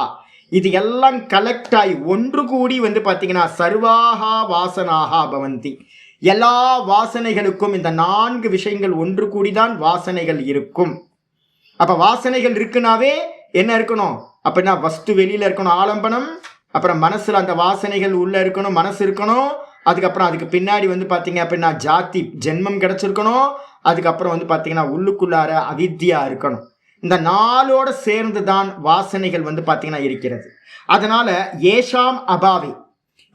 இது எல்லாம் கலெக்ட் ஆகி ஒன்று கூடி வந்து பார்த்தீங்கன்னா சர்வாகா வாசனாகா பவந்தி. எல்லா வாசனைகளுக்கும் இந்த 4 விஷயங்கள் ஒன்று கூடிதான் வாசனைகள் இருக்கும். அப்ப வாசனைகள் இருக்குனாவே என்ன இருக்கணும் அப்படின்னா, வஸ்து வெளியில இருக்கணும் ஆலம்பனம், அப்புறம் மனசுல அந்த வாசனைகள் உள்ள இருக்கணும், மனசு இருக்கணும். அதுக்கப்புறம் அதுக்கு பின்னாடி வந்து பார்த்தீங்க அப்படின்னா ஜாதி ஜென்மம் கிடைச்சிருக்கணும். அதுக்கப்புறம் வந்து பார்த்தீங்கன்னா உள்ளுக்குள்ளார அவித்யா இருக்கணும். இந்த 4ஓட சேர்ந்து தான் வாசனைகள் வந்து பார்த்தீங்கன்னா இருக்கிறது. அதனால ஏஷாம் அபாவி,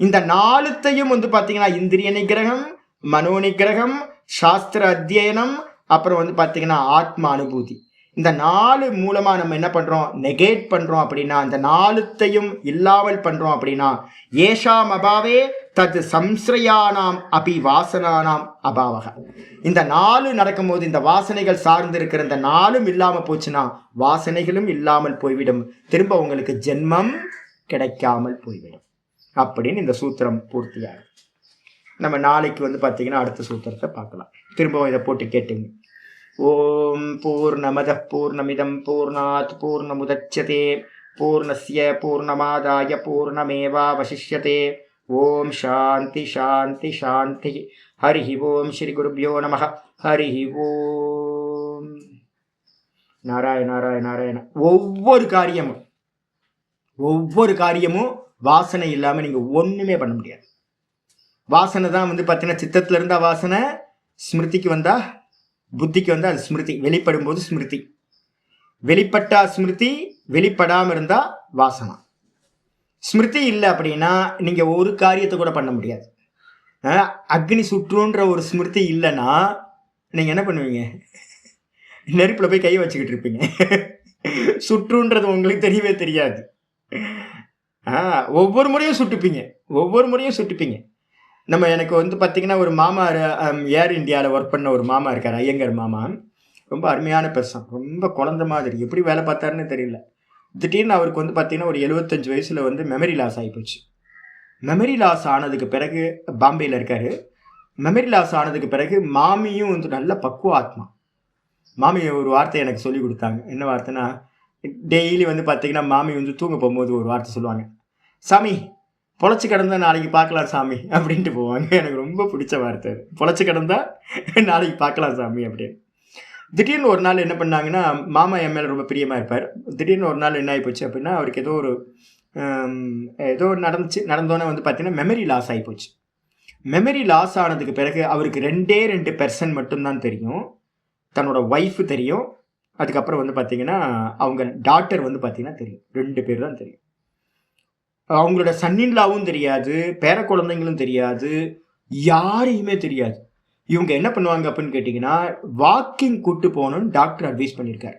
இந்த 4த்தையும் வந்து பார்த்தீங்கன்னா இந்திரிய நிகிரகம், மனோ நிகிரகம், சாஸ்திர அத்தியனம், அப்புறம் வந்து பார்த்தீங்கன்னா ஆத்ம அனுபூதி, இந்த 4 மூலமா நம்ம என்ன பண்றோம்? நெகேட் பண்றோம். அப்படின்னா அந்த 4த்தையும் இல்லாமல் பண்றோம். அப்படின்னா ஏஷாம் அபாவே தத் சம்ஸ்ரயானாம் அபி வாசனானாம் அபாவக. இந்த 4 நடக்கும்போது இந்த வாசனைகள் சார்ந்து இருக்கிற இந்த 4ம் இல்லாம போச்சுன்னா வாசனைகளும் இல்லாமல் போய்விடும். திரும்ப உங்களுக்கு ஜென்மம் கிடைக்காமல் போய்விடும். அப்படின்னு இந்த சூத்திரம் பூர்த்தியாகும். நம்ம நாளைக்கு வந்து பார்த்தீங்கன்னா அடுத்த சூத்திரத்தை பார்க்கலாம். திரும்பவும் இதை போட்டு கேட்டுங்க. ஓம் பூர்ணமத பூர்ணமிதம் பூர்ணாத் பூர்ணமுதச்யதே பூர்ணஸ்ய பூர்ணமாதாய பூர்ணமேவாவசிஷ்யதே. ஓம் சாந்தி சாந்தி சாந்தி. ஹரி ஓம் ஸ்ரீ குருப்யோ நமः. ஹரி ஓம். நாராயண நாராயண நாராயண. ஒவ்வொரு காரியமும் வாசனை இல்லாமல் நீங்கள் ஒன்றுமே பண்ண முடியாது. வாசனை தான் வந்து பார்த்தீங்கன்னா சித்தத்தில் இருந்தால் வாசனை, ஸ்மிருதிக்கு வந்தால் புத்திக்கு வந்து அது ஸ்மிருதி, வெளிப்படும் போது ஸ்மிருதி, வெளிப்பட்டா ஸ்மிருதி, வெளிப்படாமல் இருந்தால் வாசனா. ஸ்மிருதி இல்லை அப்படின்னா நீங்கள் ஒரு காரியத்தை கூட பண்ண முடியாது. அக்னி சுற்றுன்ற ஒரு ஸ்மிருதி இல்லைன்னா நீங்கள் என்ன பண்ணுவீங்க? நெருப்பில் போய் கை வச்சுக்கிட்டு இருப்பீங்க. சுற்றுன்றது உங்களுக்கு தெரியவே தெரியாது. ஒவ்வொரு முறையும் சுட்டுப்பீங்க. எனக்கு வந்து பார்த்தீங்கன்னா ஒரு மாமா ஏர் இந்தியாவில் ஒர்க் பண்ண ஒரு மாமா இருக்கார், ஐயங்கர் மாமா. ரொம்ப அருமையான பர்சன், ரொம்ப குழந்த மாதிரி, எப்படி வேலை பார்த்தாருன்னு தெரியல. திடீர்னு அவருக்கு வந்து பார்த்தீங்கன்னா ஒரு 75 வயசில் வந்து மெமரி லாஸ் ஆகிப்போச்சு. மெமரி லாஸ் ஆனதுக்கு பிறகு பாம்பேயில் இருக்கார். மெமரி லாஸ் ஆனதுக்கு பிறகு மாமியும் வந்து நல்ல பக்குவ ஆத்மா. மாமி ஒரு வார்த்தை எனக்கு சொல்லி கொடுத்தாங்க. என்ன வார்த்தைன்னா, டெய்லி வந்து பார்த்தீங்கன்னா மாமி வந்து தூங்க போகும்போது ஒரு வார்த்தை சொல்லுவாங்க, சாமி பொழைச்சி கிடந்தா நாளைக்கு பார்க்கலாம் சாமி அப்படின்ட்டு போவாங்க. எனக்கு ரொம்ப பிடிச்ச வார்த்தை, பொழைச்சி கிடந்தா நாளைக்கு பார்க்கலாம் சாமி அப்படின்னு. திடீர்னு ஒரு நாள் என்ன பண்ணாங்கன்னா, மாமா என் மேலே ரொம்ப பிரியமாக இருப்பார். திடீர்னு ஒரு நாள் என்ன ஆகிப்போச்சு அப்படின்னா, அவருக்கு ஏதோ நடந்தோன்னே வந்து பார்த்தீங்கன்னா மெமரி லாஸ் ஆகிப்போச்சு. மெமரி லாஸ் ஆனதுக்கு பிறகு அவருக்கு 2% மட்டும்தான் தெரியும். தன்னோட ஒய்ஃபு தெரியும், அதுக்கப்புறம் வந்து பார்த்தீங்கன்னா அவங்க டாட்டர் வந்து பார்த்தீங்கன்னா தெரியும். 2 பேர் தான் தெரியும். அவங்களோட சன்னின்லாவும் தெரியாது, பேர குழந்தைங்களும் தெரியாது, யாரையுமே தெரியாது. இவங்க என்ன பண்ணுவாங்க அப்படின்னு கேட்டிங்கன்னா, வாக்கிங் கூட்டு போகணும்னு டாக்டர் அட்வைஸ் பண்ணியிருக்காரு.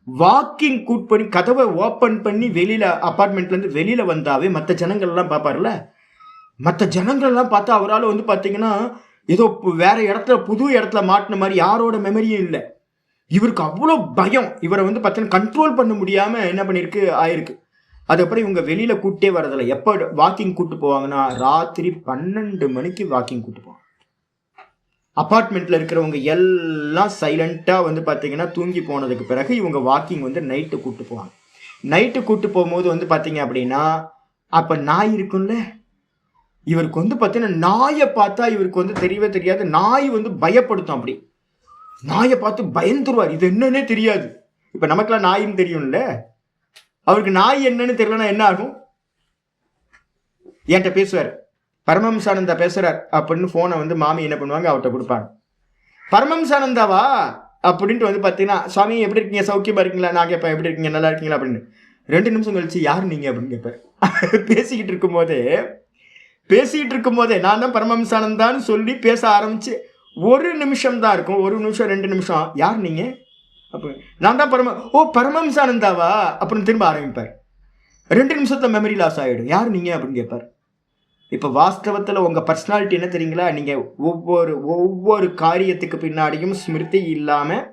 வாக்கிங் கூட்டு பண்ணி கதவை ஓப்பன் பண்ணி வெளியில் அப்பார்ட்மெண்ட்லேருந்து வெளியில் வந்தாவே மற்ற ஜனங்கள்லாம் பார்ப்பார்ல, மற்ற ஜனங்கள்லாம் பார்த்தா அவரால் வந்து பார்த்தீங்கன்னா ஏதோ வேற இடத்துல புது இடத்துல மாட்டின மாதிரி, யாரோட மெமரியும் இல்லை. இவருக்கு அவ்வளோ பயம். இவரை வந்து பார்த்தீங்கன்னா கண்ட்ரோல் பண்ண முடியாமல் என்ன பண்ணியிருக்கு ஆயிருக்கு. அதுக்கப்புறம் இவங்க வெளியில் கூட்டே வரதில்லை. எப்போ வாக்கிங் கூட்டு போவாங்கன்னா ராத்திரி 12 மணிக்கு வாக்கிங் கூட்டு போவாங்க. அப்பார்ட்மெண்ட்டில் இருக்கிறவங்க எல்லாம் சைலண்ட்டாக வந்து பார்த்தீங்கன்னா தூங்கி போனதுக்கு பிறகு இவங்க வாக்கிங் வந்து நைட்டு கூட்டு போவாங்க. நைட்டு கூட்டு போகும்போது வந்து பார்த்தீங்க அப்படின்னா, அப்போ நாய் இருக்கும்ல, இவருக்கு வந்து பார்த்தீங்கன்னா நாயை பார்த்தா இவருக்கு வந்து தெரியவே தெரியாது. நாய் வந்து பயப்படுத்தும். அப்படி நாயை பார்த்து பயந்துருவார். இது என்னன்னே தெரியாது. இப்போ நமக்குலாம் நாயின்னு தெரியும்ல, அவருக்கு நாய் என்னன்னு தெரியலன்னா என்ன ஆகும்? என்கிட்ட பேசுவார், பரமஹம்சானந்தா பேசுறார் அப்படின்னு ஃபோனை வந்து மாமி என்ன பண்ணுவாங்க, அவர்கிட்ட கொடுப்பாங்க. பரமஹம்சானந்தாவா அப்படின்ட்டு வந்து பார்த்தீங்கன்னா, சுவாமி எப்படி இருக்கீங்க, சௌக்கியமா இருக்கீங்களா? நான் கேட்பேன், எப்படி இருக்கீங்க, நல்லா இருக்கீங்களா அப்படின்னு. 2 நிமிஷம் கழிச்சு யார் நீங்கள் அப்படின்னு கேட்பார். பேசிக்கிட்டு இருக்கும்போதே நான் தான் பரமஹம்சானந்தான்னு சொல்லி பேச ஆரம்பிச்சு 1 நிமிஷம் தான் இருக்கும், 1 நிமிஷம் 2 நிமிஷம். யார் நீங்கள் அப்போ? நான் தான் பரமஹம்சானந்தாவா அப்படின்னு திரும்ப ஆரம்பிப்பார். 2 நிமிஷத்துல மெமரி லாஸ் ஆகிடும். யார் நீங்கள் அப்படின்னு கேட்பார். இப்போ வாஸ்தவத்தில் உங்கள் பர்சனாலிட்டி என்ன தெரியுங்களா? நீங்கள் ஒவ்வொரு காரியத்துக்கு பின்னாடியும் ஸ்மிருதி இல்லாமல்,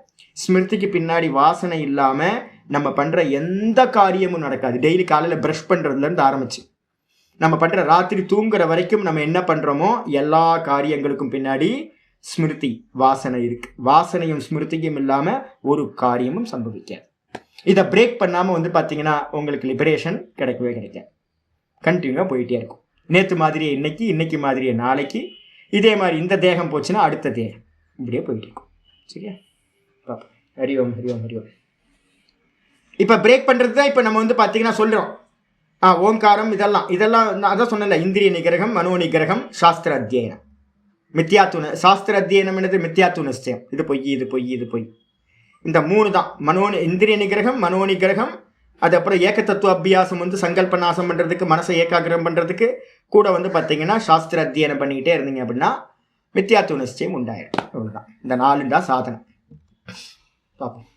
ஸ்மிருதிக்கு பின்னாடி வாசனை இல்லாமல் நம்ம பண்ணுற எந்த காரியமும் நடக்காது. டெய்லி காலையில் ப்ரஷ் பண்ணுறதுலேருந்து ஆரம்பிச்சு நம்ம பண்ணுற ராத்திரி தூங்குற வரைக்கும் நம்ம என்ன பண்ணுறோமோ எல்லா காரியங்களுக்கும் பின்னாடி ஸ்மிருதி வாசனை இருக்கு. வாசனையும் ஸ்மிருதியும் இல்லாமல் ஒரு காரியமும் சம்பவிக்காது. இதை பிரேக் பண்ணாமல் வந்து பார்த்தீங்கன்னா உங்களுக்கு லிபரேஷன் கிடைக்கவே கிடைக்காது. கண்டினியூவாக போயிட்டே இருக்கும். நேற்று மாதிரியே இன்னைக்கு, இன்னைக்கு மாதிரியே நாளைக்கு, இதே மாதிரி இந்த தேகம் போச்சுன்னா அடுத்த தேகம், இப்படியே போயிட்டு இருக்கும். சரியா? பாப்பா, ஹரிஓம் ஹரிஓம் ஹரிஓம். இப்போ பிரேக் பண்ணுறது தான் இப்போ நம்ம வந்து பார்த்தீங்கன்னா சொல்கிறோம். ஓங்காரம் இதெல்லாம் நான் அதான் சொன்னேன்ல, இந்திரிய நிகிரகம், மனோ நிகிரகம், சாஸ்திர அத்தியனம். மித்யாத்துவ சாஸ்திர அத்தியனம் என்னது? மித்யாத்துவ நிச்சயம். இது பொய், இது பொய், இது பொய். இந்த 3 தான். இந்திரிய நிகிரகம், மனோ நிகிரகம், அதுக்கப்புறம் ஏக தத்துவ அபியாசம் வந்து சங்கல்ப நாசம் பண்ணுறதுக்கு, மனசை ஏகாகிரம் பண்ணுறதுக்கு கூட வந்து பார்த்தீங்கன்னா சாஸ்திர அத்தியனம் பண்ணிக்கிட்டே இருந்தீங்க அப்படின்னா மித்யாத்துவ நிச்சயம் உண்டாயிடும். அவ்வளோதான். இந்த 4 தான் சாதனை. பார்ப்போம்.